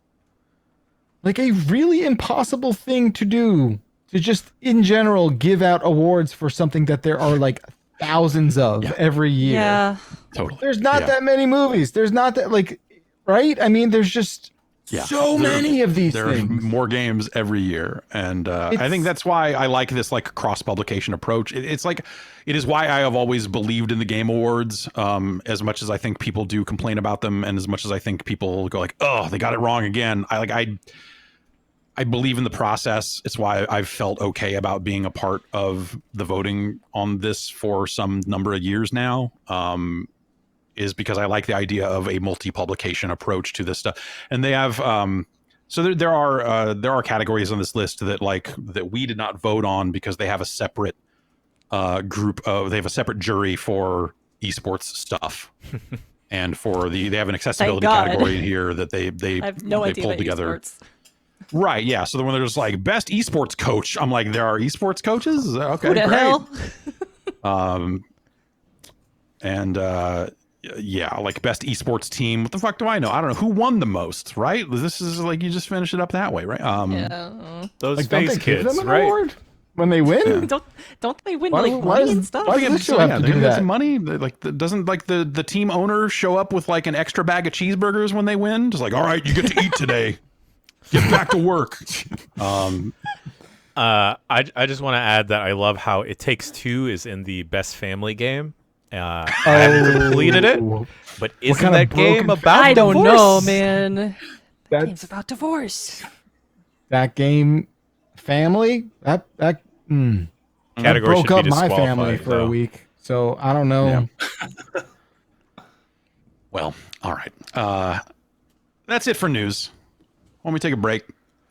like a really impossible thing to do, to just in general give out awards for something that there are like thousands of every year. Yeah, Totally. There's not that many movies. There's not that, like, right? I mean, there's just so many of these There things. are more games every year, and I think that's why I like this like cross-publication approach. It's like, it is why I have always believed in the Game Awards, as much as I think people do complain about them, and as much as I think people go like, oh, they got it wrong again. I believe in the process. It's why I've felt okay about being a part of the voting on this for some number of years now. Is because I like the idea of a multi-publication approach to this stuff. And they have so there are categories on this list that we did not vote on because they have a separate they have a separate jury for esports stuff. And they have an accessibility category here that they I have no idea pulled about together. esports. Right, yeah. So when there's like best esports coach, I'm like, there are esports coaches? Okay, Who the great. hell? Yeah, like best esports team. What the fuck do I know? I don't know who won the most, right? This is like, you just finish it up that way, right? Those Like, don't face they give kids, them an right? award when they win? Don't they win Why like does- money and stuff? why does this show have to they do get that? some money. Doesn't like the team owner show up with like an extra bag of cheeseburgers when they win? Just like, all right, you get to eat today. Get back to work. I just want to add that I love how It Takes Two is in the best family game. I haven't completed it, but isn't kind of that game broken about I don't divorce? know, man. That's Game's about divorce. that game. Family. That Category broke should up be my family disqualified, for though. a week. So I don't know. Yeah. Well, all right. That's it for news. When we take a break,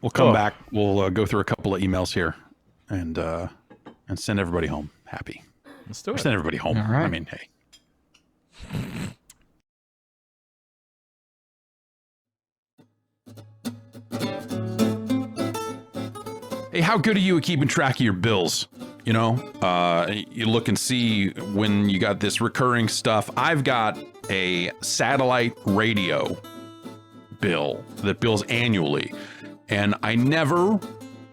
we'll come back. We'll go through a couple of emails here and send everybody home happy. Let's do it. Send everybody home. All right. I mean, hey. Hey, how good are you at keeping track of your bills? You know, you look and see when you got this recurring stuff. I've got a satellite radio bill that bills annually, and I never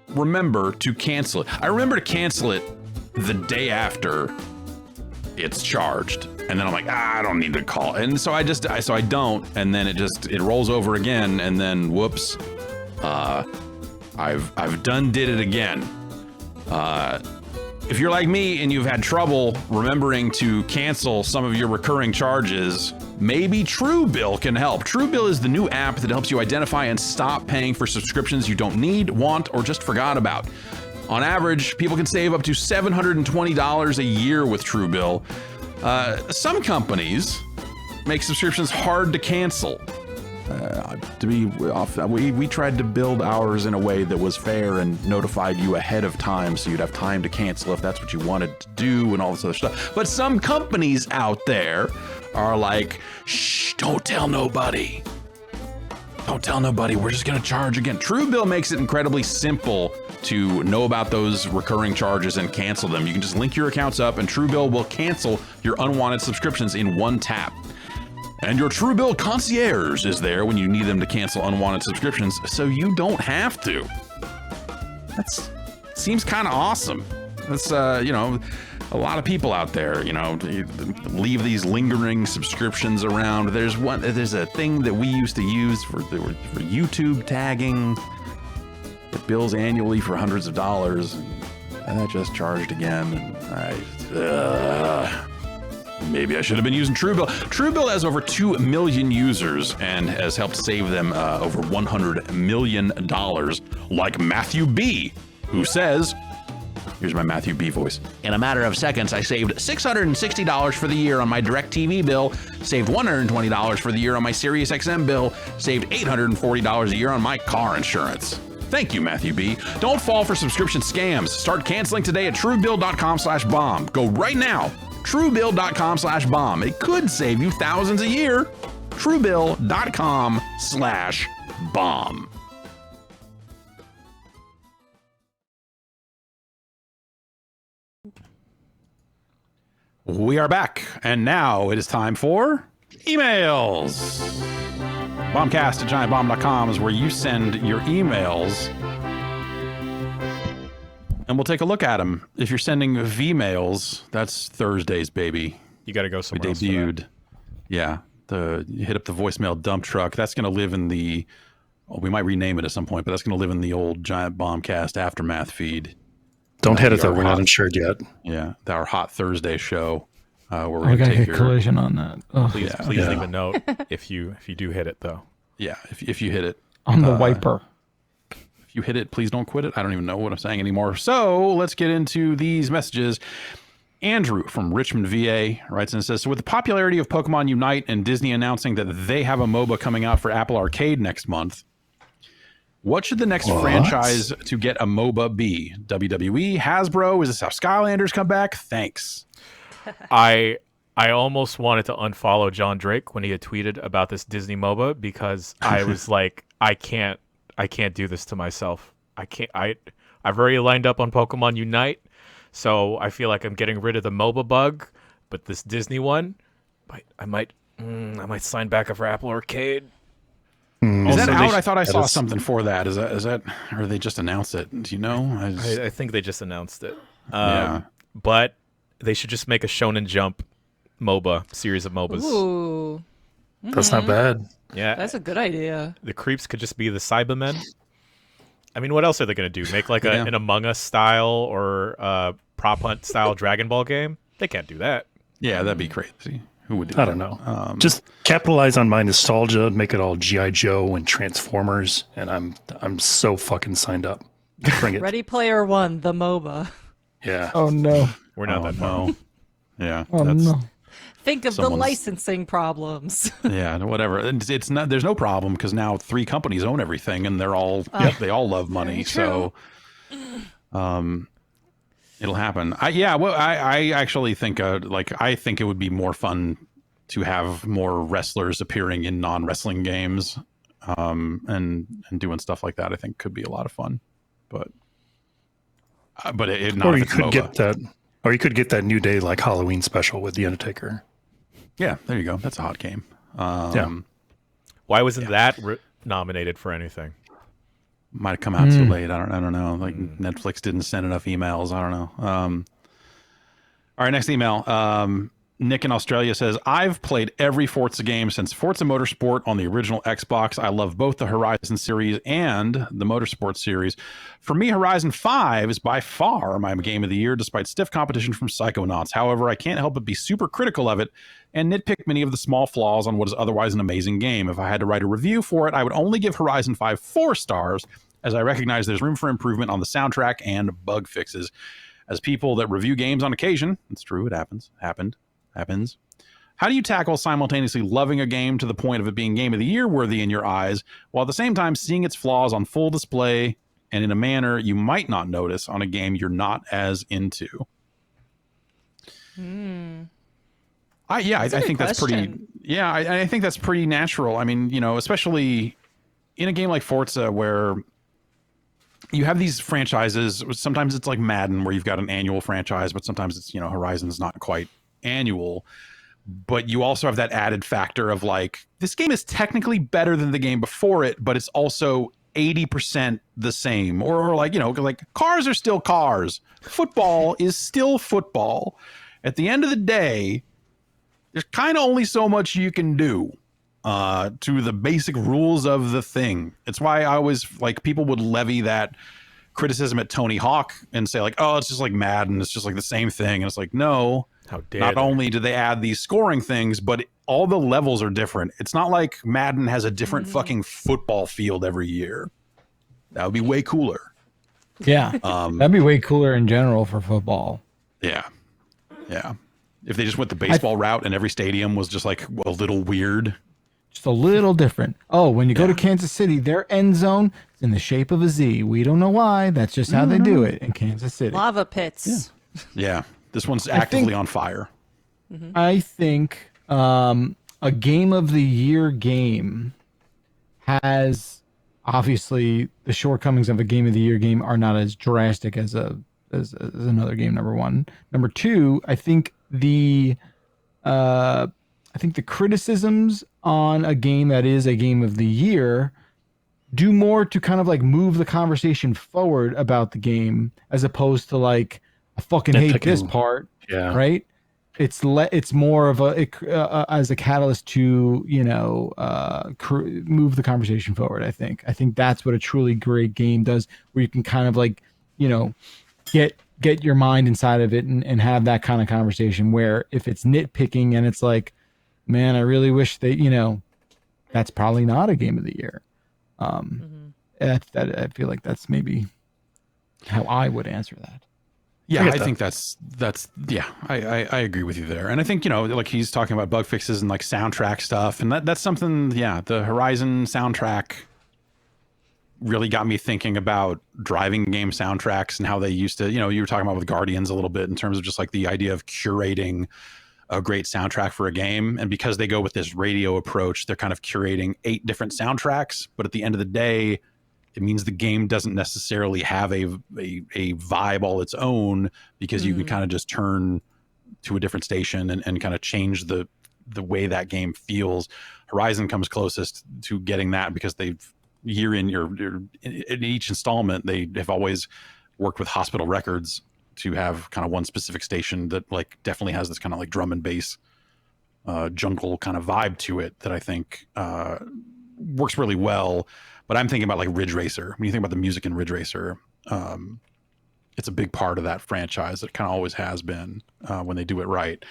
remember to cancel it. I remember to cancel it the day after it's charged, and then I'm like, I don't need to call, and so I don't, and then it rolls over again, and then whoops, I've did it again. If you're like me and you've had trouble remembering to cancel some of your recurring charges, maybe Truebill can help. Truebill is the new app that helps you identify and stop paying for subscriptions you don't need, want, or just forgot about. On average, people can save up to $720 a year with Truebill. Some companies make subscriptions hard to cancel. We tried to build ours in a way that was fair and notified you ahead of time so you'd have time to cancel if that's what you wanted to do and all this other stuff. But some companies out there are like, shh, don't tell nobody. Don't tell nobody, we're just gonna charge again. Truebill makes it incredibly simple to know about those recurring charges and cancel them. You can just link your accounts up and Truebill will cancel your unwanted subscriptions in one tap. And your Truebill concierge is there when you need them to cancel unwanted subscriptions, so you don't have to. That seems kind of awesome. That's, you know, a lot of people out there, you know, leave these lingering subscriptions around. There's a thing that we used to use for YouTube tagging that bills annually for hundreds of dollars, and that just charged again. And maybe I should have been using Truebill. Truebill has over 2 million users and has helped save them over $100 million, like Matthew B., who says, Here's my Matthew B voice. In a matter of seconds, I saved $660 for the year on my DirecTV bill, saved $120 for the year on my SiriusXM bill, saved $840 a year on my car insurance. Thank you, Matthew B. Don't fall for subscription scams. Start canceling today at truebill.com/bomb. Go right now. Truebill.com/bomb. It could save you thousands a year. Truebill.com/bomb. We are back, and now it is time for emails. Bombcast@giantbomb.com is where you send your emails, and we'll take a look at them. If you're sending V-mails, that's Thursdays, baby. You got to go somewhere We else for that. debuted. Yeah, you hit up the voicemail dump truck. That's going to live in the. Well, we might rename it at some point, but that's going to live in the old Giant Bombcast Aftermath feed. Don't hit it though. We're not insured yet. Yeah, our Hot Thursday show. Where we're I going to gotta take get your collision on that. Oh, Please leave a note if you do hit it though. Yeah, if you hit it. on the wiper. If you hit it, please don't quit it. I don't even know what I'm saying anymore. So let's get into these messages. Andrew from Richmond, VA writes and says, so with the popularity of Pokemon Unite and Disney announcing that they have a MOBA coming out for Apple Arcade next month, what should the next franchise to get a MOBA be? WWE, Hasbro? Is this how Skylanders come back? Thanks. I almost wanted to unfollow John Drake when he had tweeted about this Disney MOBA because I was like, I can't do this to myself. I've already lined up on Pokemon Unite, so I feel like I'm getting rid of the MOBA bug, but this Disney one, I might sign back up for Apple Arcade. Is that out? I thought I saw something for that. Is that, or they just announced it? Do you know? I think they just announced it. Yeah. But they should just make a Shonen Jump MOBA, series of MOBAs. Ooh, That's not bad. Yeah. that's a good idea. The creeps could just be the Cybermen. I mean, what else are they going to do? Make like an Among Us style or Prop Hunt style Dragon Ball game? They can't do that. Yeah, that'd be crazy. Who would do that? I don't know. Just capitalize on my nostalgia, make it all G.I. Joe and Transformers, and I'm so fucking signed up. Bring it. Ready Player One, the MOBA. Yeah. Oh no. We're not that far. No. Yeah. Oh no. Think of the Someone's- licensing problems. Yeah, whatever. It's not. There's no problem because now 3 companies own everything, and they're all they all love money. So, it'll happen. I actually think I think it would be more fun to have more wrestlers appearing in non-wrestling games, and doing stuff like that. I think could be a lot of fun, but it not Or if you it's could MOBA. get that. Or you could get that New Day like Halloween special with the Undertaker. Yeah, there you go. That's a hot game. Why wasn't that nominated for anything? Might have come out too late. I don't know. Like Netflix didn't send enough emails. I don't know. All right, next email. Nick in Australia says, I've played every Forza game since Forza Motorsport on the original Xbox. I love both the Horizon series and the Motorsport series. For me, Horizon 5 is by far my game of the year, despite stiff competition from Psychonauts. However, I can't help but be super critical of it and nitpick many of the small flaws on what is otherwise an amazing game. If I had to write a review for it, I would only give Horizon 5 4 stars, as I recognize there's room for improvement on the soundtrack and bug fixes. As people that review games on occasion, it's true, it happens. How do you tackle simultaneously loving a game to the point of it being game of the year worthy in your eyes, while at the same time seeing its flaws on full display and in a manner you might not notice on a game you're not as into? I think that's pretty. Yeah, I think that's pretty natural. I mean, especially in a game like Forza where you have these franchises. Sometimes it's like Madden where you've got an annual franchise, but sometimes it's Horizon's not quite annual. But you also have that added factor of like, this game is technically better than the game before it, but it's also 80% the same. Or like, like cars are still cars. Football is still football. At the end of the day, there's kind of only so much you can do to the basic rules of the thing. It's why I always people would levy that criticism at Tony Hawk and say like, oh, it's just like Madden. It's just like the same thing. And it's like, no. How dare Not they? only do they add these scoring things, but all the levels are different. It's not like Madden has a different fucking football field every year. That would be way cooler. Yeah, that'd be way cooler in general for football. Yeah. If they just went the baseball route and every stadium was just like a little weird. Just a little different. Oh, when you go to Kansas City, their end zone is in the shape of a Z. We don't know why. That's just how they do it in Kansas City. Lava pits. Yeah. This one's actively on fire. I think a game of the year game has, obviously, the shortcomings of a game of the year game are not as drastic as another game. Number one. Number two, I think the criticisms on a game that is a game of the year do more to kind of like move the conversation forward about the game, as opposed to like, I fucking hate this part. Yeah. Right. It's more of as a catalyst to, move the conversation forward. I think that's what a truly great game does, where you can kind of like, get your mind inside of it and have that kind of conversation, where if it's nitpicking and it's like, man, I really wish that, that's probably not a game of the year. I feel like that's maybe how I would answer that. Yeah, I think that's I agree with you there. And I think, like he's talking about bug fixes and like soundtrack stuff. And that's something, the Horizon soundtrack really got me thinking about driving game soundtracks and how they used to, you were talking about with Guardians a little bit in terms of just like the idea of curating a great soundtrack for a game. And because they go with this radio approach, they're kind of curating 8 different soundtracks. But at the end of the day, it means the game doesn't necessarily have a vibe all its own, because you could kind of just turn to a different station and kind of change the way that game feels. Horizon comes closest to getting that, because they've in each installment, they have always worked with Hospital Records to have kind of one specific station that like definitely has this kind of like drum and bass jungle kind of vibe to it that I think works really well. But I'm thinking about like Ridge Racer. When you think about the music in Ridge Racer, it's a big part of that franchise. It kind of always has been when they do it right.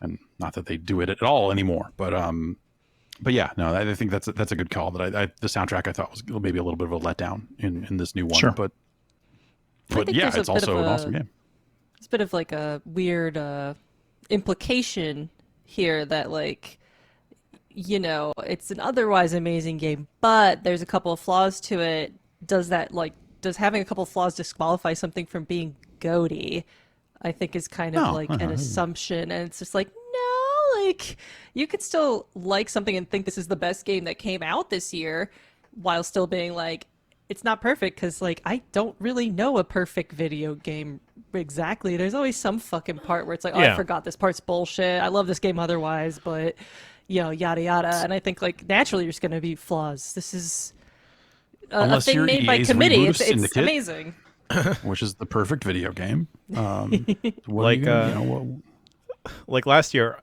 And not that they do it at all anymore, but yeah, no, I think that's a good call. That the soundtrack I thought was maybe a little bit of a letdown in this new one. Sure. But yeah, it's also an awesome game. It's a bit of like a weird implication here that like, it's an otherwise amazing game, but there's a couple of flaws to it. Does having a couple of flaws disqualify something from being GOATY? I think is kind of an assumption, and it's just like, no, like you could still like something and think this is the best game that came out this year, while still being like, it's not perfect, because like I don't really know a perfect video game exactly. There's always some fucking part where it's like, I forgot this part's bullshit. I love this game otherwise, but yada yada. And I think like naturally there's going to be flaws. This is a thing made by committee. It's amazing. Which is the perfect video game. Like last year,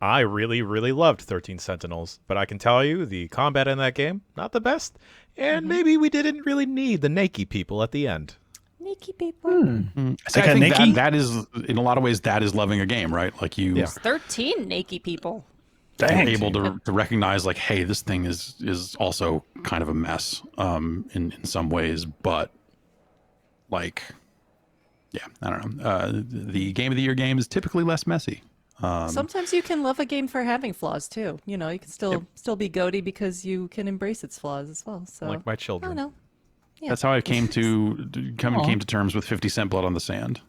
I really, really loved 13 Sentinels, but I can tell you the combat in that game, not the best. And maybe we didn't really need the naked people at the end. Naked people. So I think that is, in a lot of ways, that is loving a game, right? Like you... It's 13 naked people. You're able to recognize like, hey, this thing is also kind of a mess in some ways, but like, yeah, I don't know. The game of the year game is typically less messy. Sometimes you can love a game for having flaws too. You can still be GOATY because you can embrace its flaws as well. So like my children. I don't know. Yeah. That's how I came to terms with 50 Cent Blood on the Sand.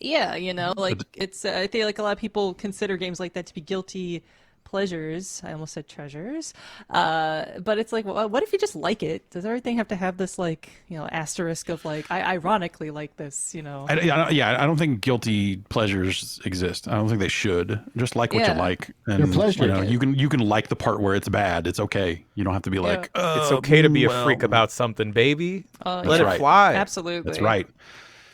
Yeah, it's. I feel like a lot of people consider games like that to be guilty pleasures. I almost said treasures. But it's like, well, what if you just like it? Does everything have to have this like, asterisk of like, I ironically like this, I don't think guilty pleasures exist. I don't think they should. Just like what you like. And your pleasure. You can like the part where it's bad. It's okay. You don't have to be like, it's okay to be a freak about something, baby. Let it fly. Absolutely. That's right.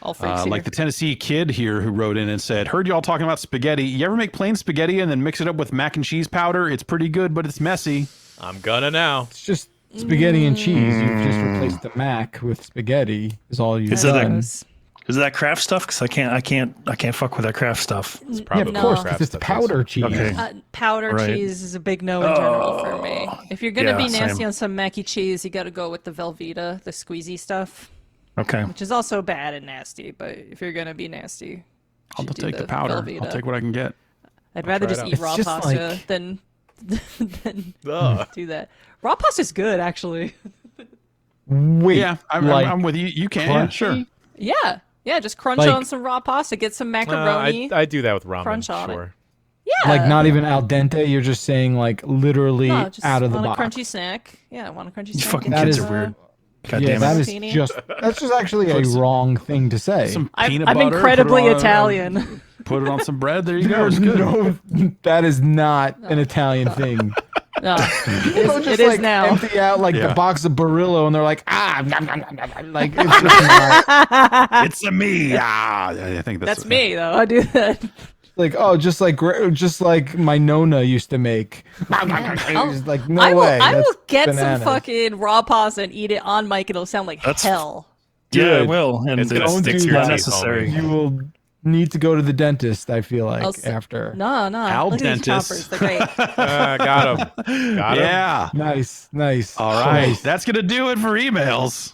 All freaks like the Tennessee kid here who wrote in and said, heard y'all talking about spaghetti. You ever make plain spaghetti and then mix it up with mac and cheese powder? It's pretty good, but it's messy. I'm gonna now. It's just spaghetti and cheese. You've just replaced the mac with spaghetti. Is all you've done. Is it that Kraft stuff? Because I can't fuck with that Kraft stuff. It's probably of course, because it's powder cheese. Okay. Powder cheese is a big no in general for me. If you're gonna be nasty on some mac and cheese, you got to go with the Velveeta, the squeezy stuff. Okay. which is also bad and nasty. But if you're gonna be nasty, I'll should just do take the powder. Velveeta. I'll take what I can get. I'd rather try it just out. eat It's raw just pasta like- than Ugh. do that. Raw pasta's good, actually. Wait. Yeah, I'm with you. You can, yeah, sure. Yeah, just crunch Like- on some raw pasta, get some macaroni. I do that with ramen. Crunch on it. Sure. yeah, Like not even al dente. You're just saying like literally no, just out of the want box. a crunchy snack. Yeah, I want a crunchy You snack. fucking That kids is- are weird. God Yeah, damn that it. is Zucchini. that's just actually a wrong thing to say. Some I'm peanut butter. incredibly put it on, Italian. Put it on some bread. There you go. There's It's good. no, that is not an Italian thing. No, People it just is like now. empty out like Yeah. the box of Barillo and they're like, nom, nom, nom, nom. Like it's just not It's a me. I think That's me though. I do that. like just like my Nona used to make. It's like no I will. way. I will That's get bananas. some fucking raw pasta and eat it on mic. It'll sound like That's- hell. Yeah, I Good. will. And It's gonna Don't stick do to your that. teeth, Necessary. homie. You will need to go to the dentist. I feel like I'll s- after. No, Al look at these dentist. choppers. They're great. Got him. Got him. Yeah. Nice. All right. That's going to do it for emails.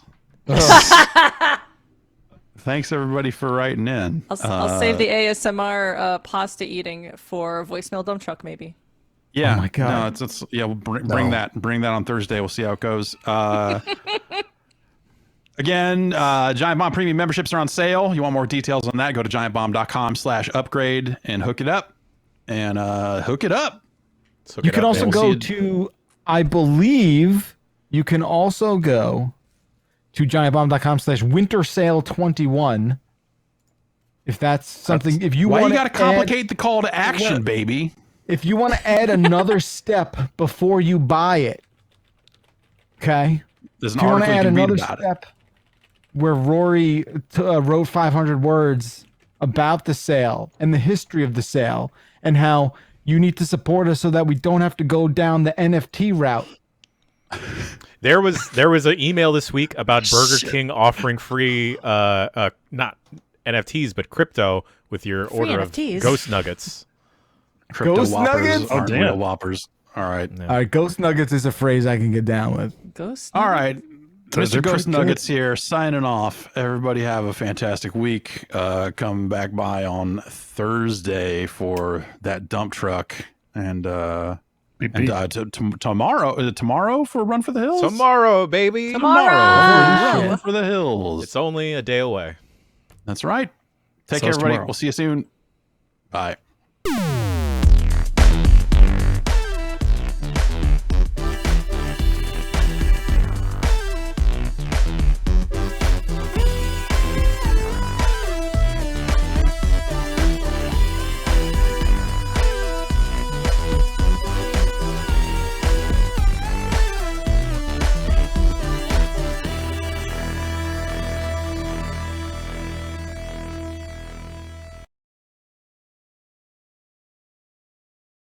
Thanks, everybody, for writing in. I'll save the ASMR pasta eating for voicemail dump truck maybe. Yeah. Oh my God. No, it's yeah. We'll bring that on Thursday. We'll see how it goes. Again, Giant Bomb Premium memberships are on sale. You want more details on that? Go to giantbomb.com/upgrade and hook it up. And hook it up. So You can also We'll go see to, I believe, you can also go to giantbomb.com/winter sale 21. If that's something, if you Why want you got to complicate the call to action, baby? if you want to add another step before you buy it, okay? There's an If you want to article you add can read another about it. step where Rory wrote 500 words about the sale and the history of the sale and how you need to support us so that we don't have to go down the NFT route. There was an email this week about Burger King offering free not NFTs but crypto with your Free order NFTs? of Ghost Nuggets. Crypto Ghost Whoppers Nuggets? aren't damn. real Whoppers. All right. All right, Ghost Nuggets is a phrase I can get down with. Ghost. All right. Those Mr. are Ghost pretty good. Nuggets here, signing off. Everybody have a fantastic week. Come back by on Thursday for that dump truck. And Beep, beep. tomorrow for Run for the Hills? Tomorrow, baby. Tomorrow. Run for the Hills. It's only a day away. That's right. Take So care, is everybody. tomorrow. We'll see you soon. Bye.